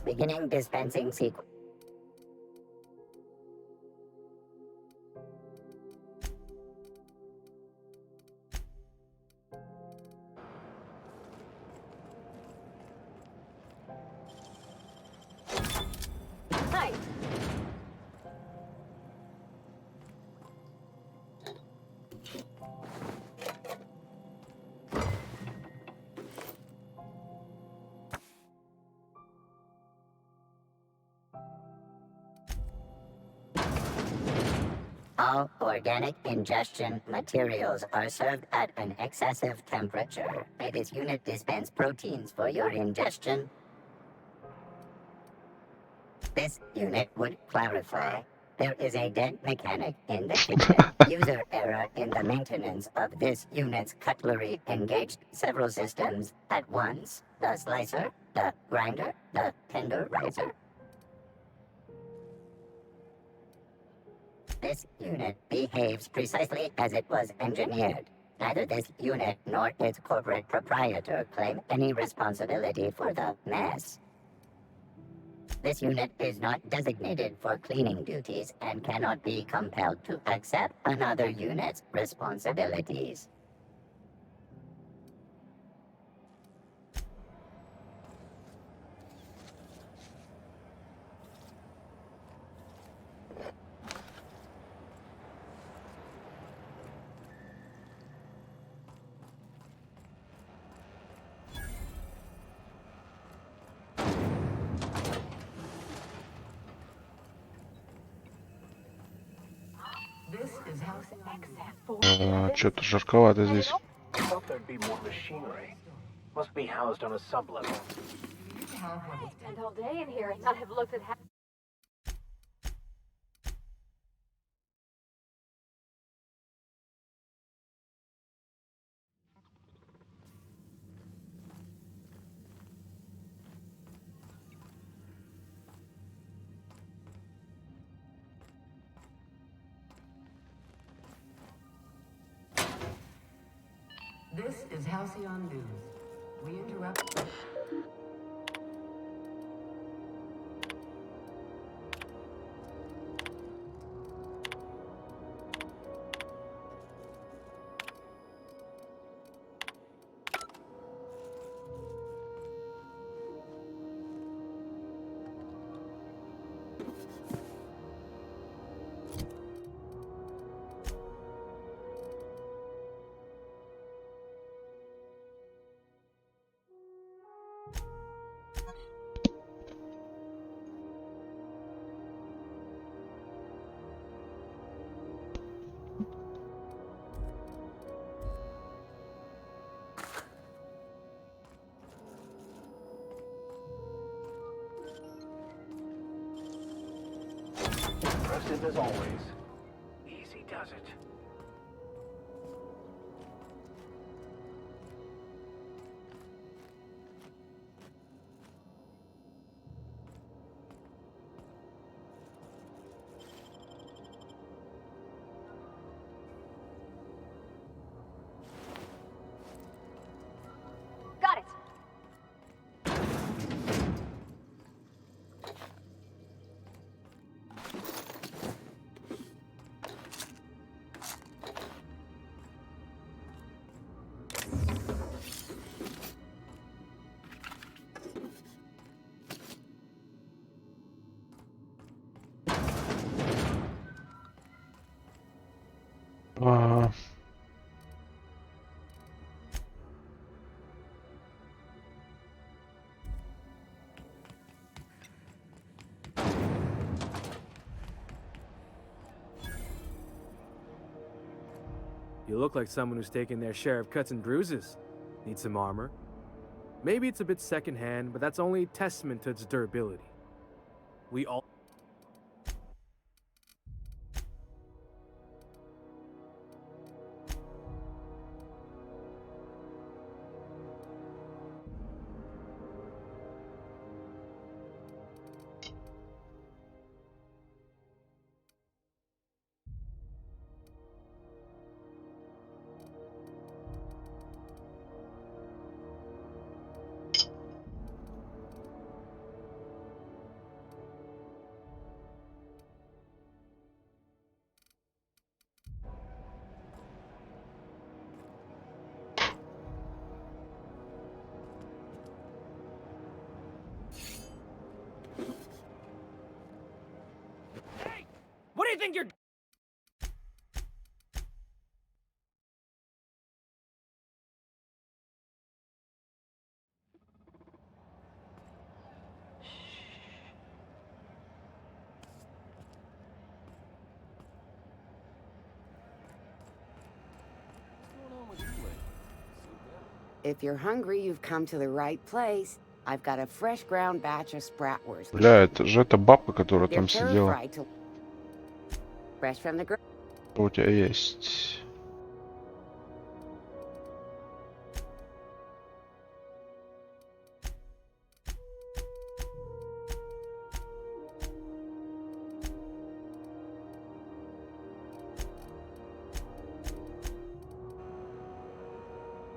Beginning dispensing sequence. Hi. All organic ingestion materials are served at an excessive temperature. May this unit dispense proteins for your ingestion. This unit would clarify. There is a dead mechanic in the kitchen. User error in the maintenance of this unit's cutlery engaged several systems at once. The slicer, the grinder, the tenderizer. This unit behaves precisely as it was engineered. Neither this unit nor its corporate proprietor claim any responsibility for the mess. This unit is not designated for cleaning duties and cannot be compelled to accept another unit's responsibilities. Что-то жарковато здесь. Thought there'd be more machinery. Must be housed on a sublevel. I spent all day in here and not have looked at half. This is Halcyon News. We interrupt. Impressive as always. Easy does it. А, You look like someone who's taken their share of cuts and bruises. Need some armor? Maybe it's a bit secondhand, but that's only testament to its durability. We all... What do you think you're... If you're hungry, you've come to the right place. I've got a fresh ground batch of spratwurst. бля, это же эта бабка, которая They're там сидела. fried to fresh from the ground. Что у тебя есть?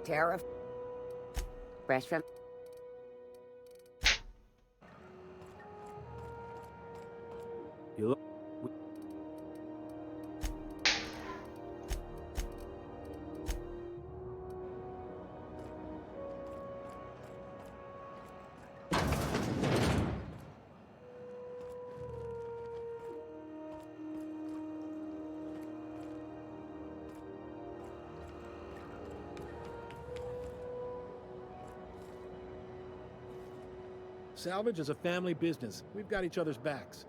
Tariff. Fresh from. You look... Salvage is a family business. We've got each other's backs.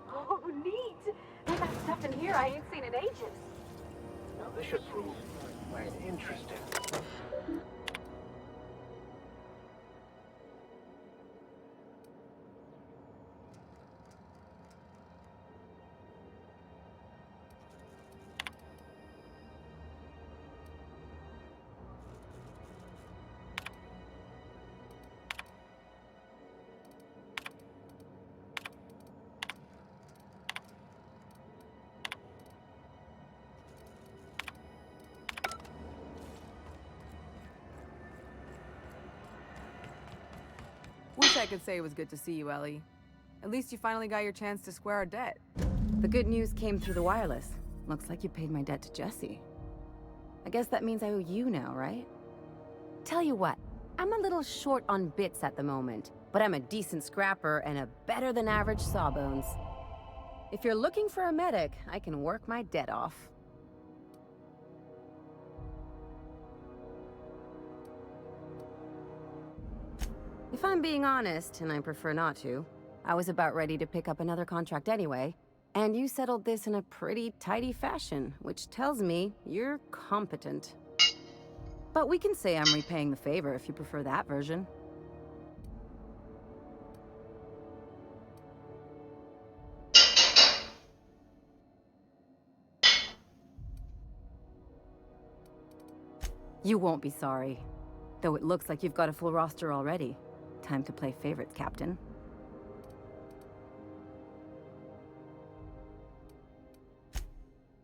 Oh, neat! There's that stuff in here I ain't seen in ages. Now this should prove quite interesting. Wish I could say it was good to see you, Ellie. At least you finally got your chance to square our debt. The good news came through the wireless. Looks like you paid my debt to Jesse. I guess that means I owe you now, right? Tell you what, I'm a little short on bits at the moment, but I'm a decent scrapper and a better than average sawbones. If you're looking for a medic, I can work my debt off. If I'm being honest, and I prefer not to, I was about ready to pick up another contract anyway, and you settled this in a pretty tidy fashion, which tells me you're competent. But we can say I'm repaying the favor if you prefer that version. You won't be sorry. Though it looks like you've got a full roster already. Time to play favorites, Captain.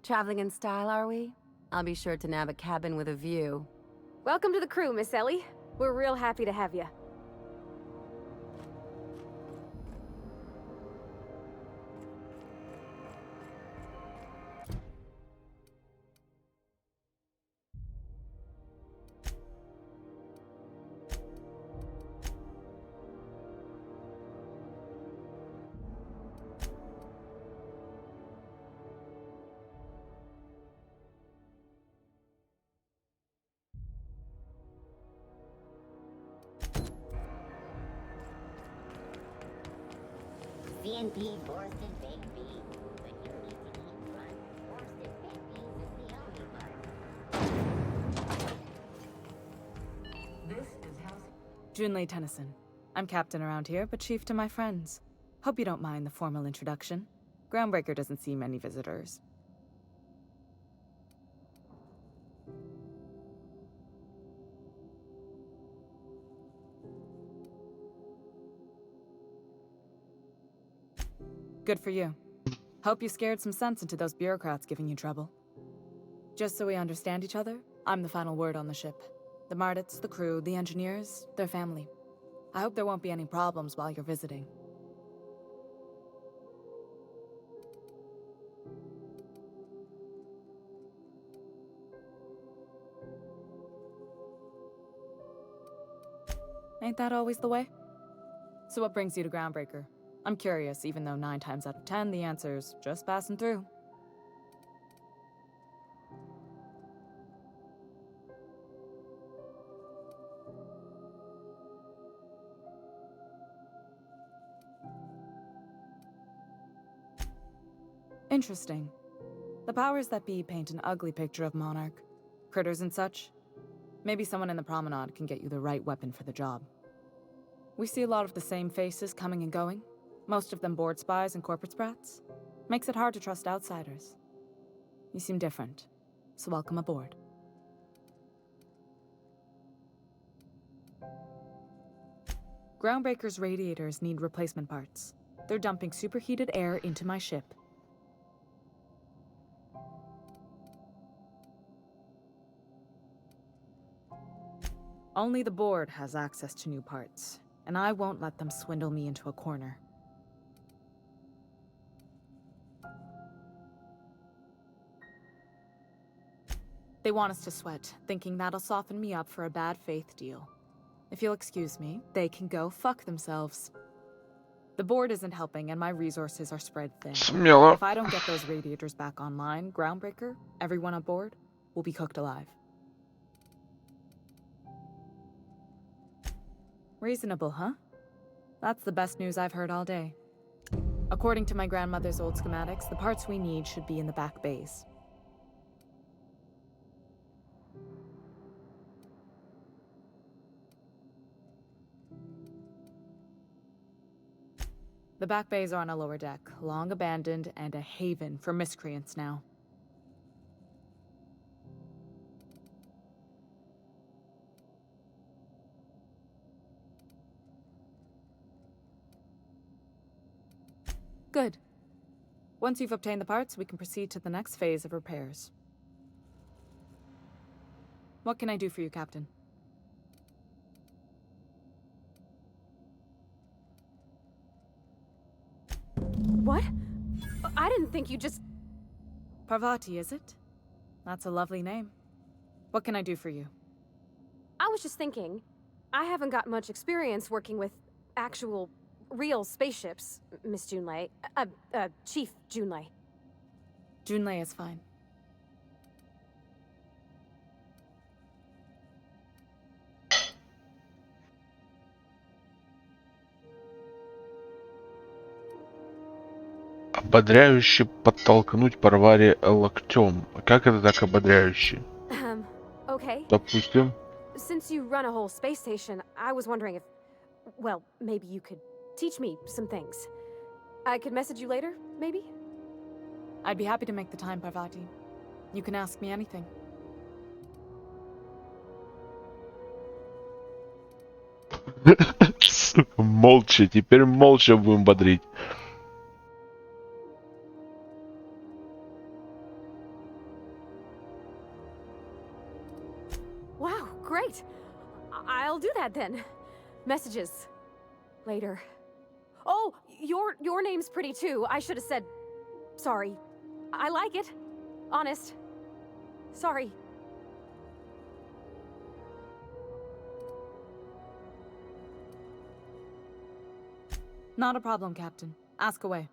Traveling in style, are we? I'll be sure to nab a cabin with a view. Welcome to the crew, Miss Ellie. We're real happy to have you. VNP forested baked beans. When you need to eat front, forested baked beans is the only part. This is House. Junlei Tennyson. I'm captain around here, but chief to my friends. Hope you don't mind the formal introduction. Groundbreaker doesn't see many visitors. Good for you. Hope you scared some sense into those bureaucrats giving you trouble. Just so we understand each other, I'm the final word on the ship. The Mardits, the crew, the engineers, their family. I hope there won't be any problems while you're visiting. Ain't that always the way? So what brings you to Groundbreaker? I'm curious, even though 9 times out of 10 the answer's just passing through. Interesting. The powers that be paint an ugly picture of Monarch. Critters and such. Maybe someone in the promenade can get you the right weapon for the job. We see a lot of the same faces coming and going. Most of them board spies and corporate sprats. Makes it hard to trust outsiders. You seem different, so welcome aboard. Groundbreaker's radiators need replacement parts. They're dumping superheated air into my ship. Only the board has access to new parts, and I won't let them swindle me into a corner. They want us to sweat, thinking that'll soften me up for a bad faith deal. If you'll excuse me, they can go fuck themselves. The board isn't helping, and my resources are spread thin. Смело. If I don't get those radiators back online, Groundbreaker, everyone aboard, will be cooked alive. Reasonable, huh? That's the best news I've heard all day. According to my grandmother's old schematics, the parts we need should be in the back bays. The back bays are on a lower deck, long abandoned and a haven for miscreants now. Good. Once you've obtained the parts, we can proceed to the next phase of repairs. What can I do for you, Captain? What? I didn't think you just... Parvati, is it? That's a lovely name. What can I do for you? I was just thinking, I haven't got much experience working with actual, real spaceships, Miss Junlei. Chief Junlei. Junlei is fine. Ободряюще подтолкнуть Парваре локтем. Как это так ободряюще? Okay. Допустим. Since you run a whole space station, I was wondering if... Well, maybe you could teach me some things. I could message you later, maybe? I'd be happy to make the time, Parvati. You can ask me anything. Молча, теперь молча будем бодрить. Wow, great. I'll do that then. Messages. Later. Oh, your name's pretty too. I should have said... Sorry. I like it. Honest. Sorry. Not a problem, Captain. Ask away.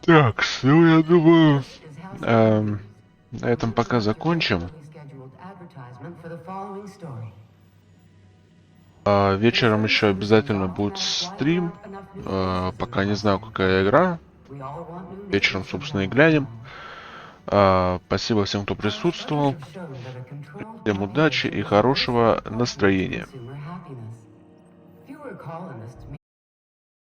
Так, ну я думаю, на этом пока закончим. Вечером еще обязательно будет стрим. Пока не знаю, какая игра. Вечером, собственно, и глянем. Спасибо всем, кто присутствовал. Всем удачи и хорошего настроения. Fewer colonists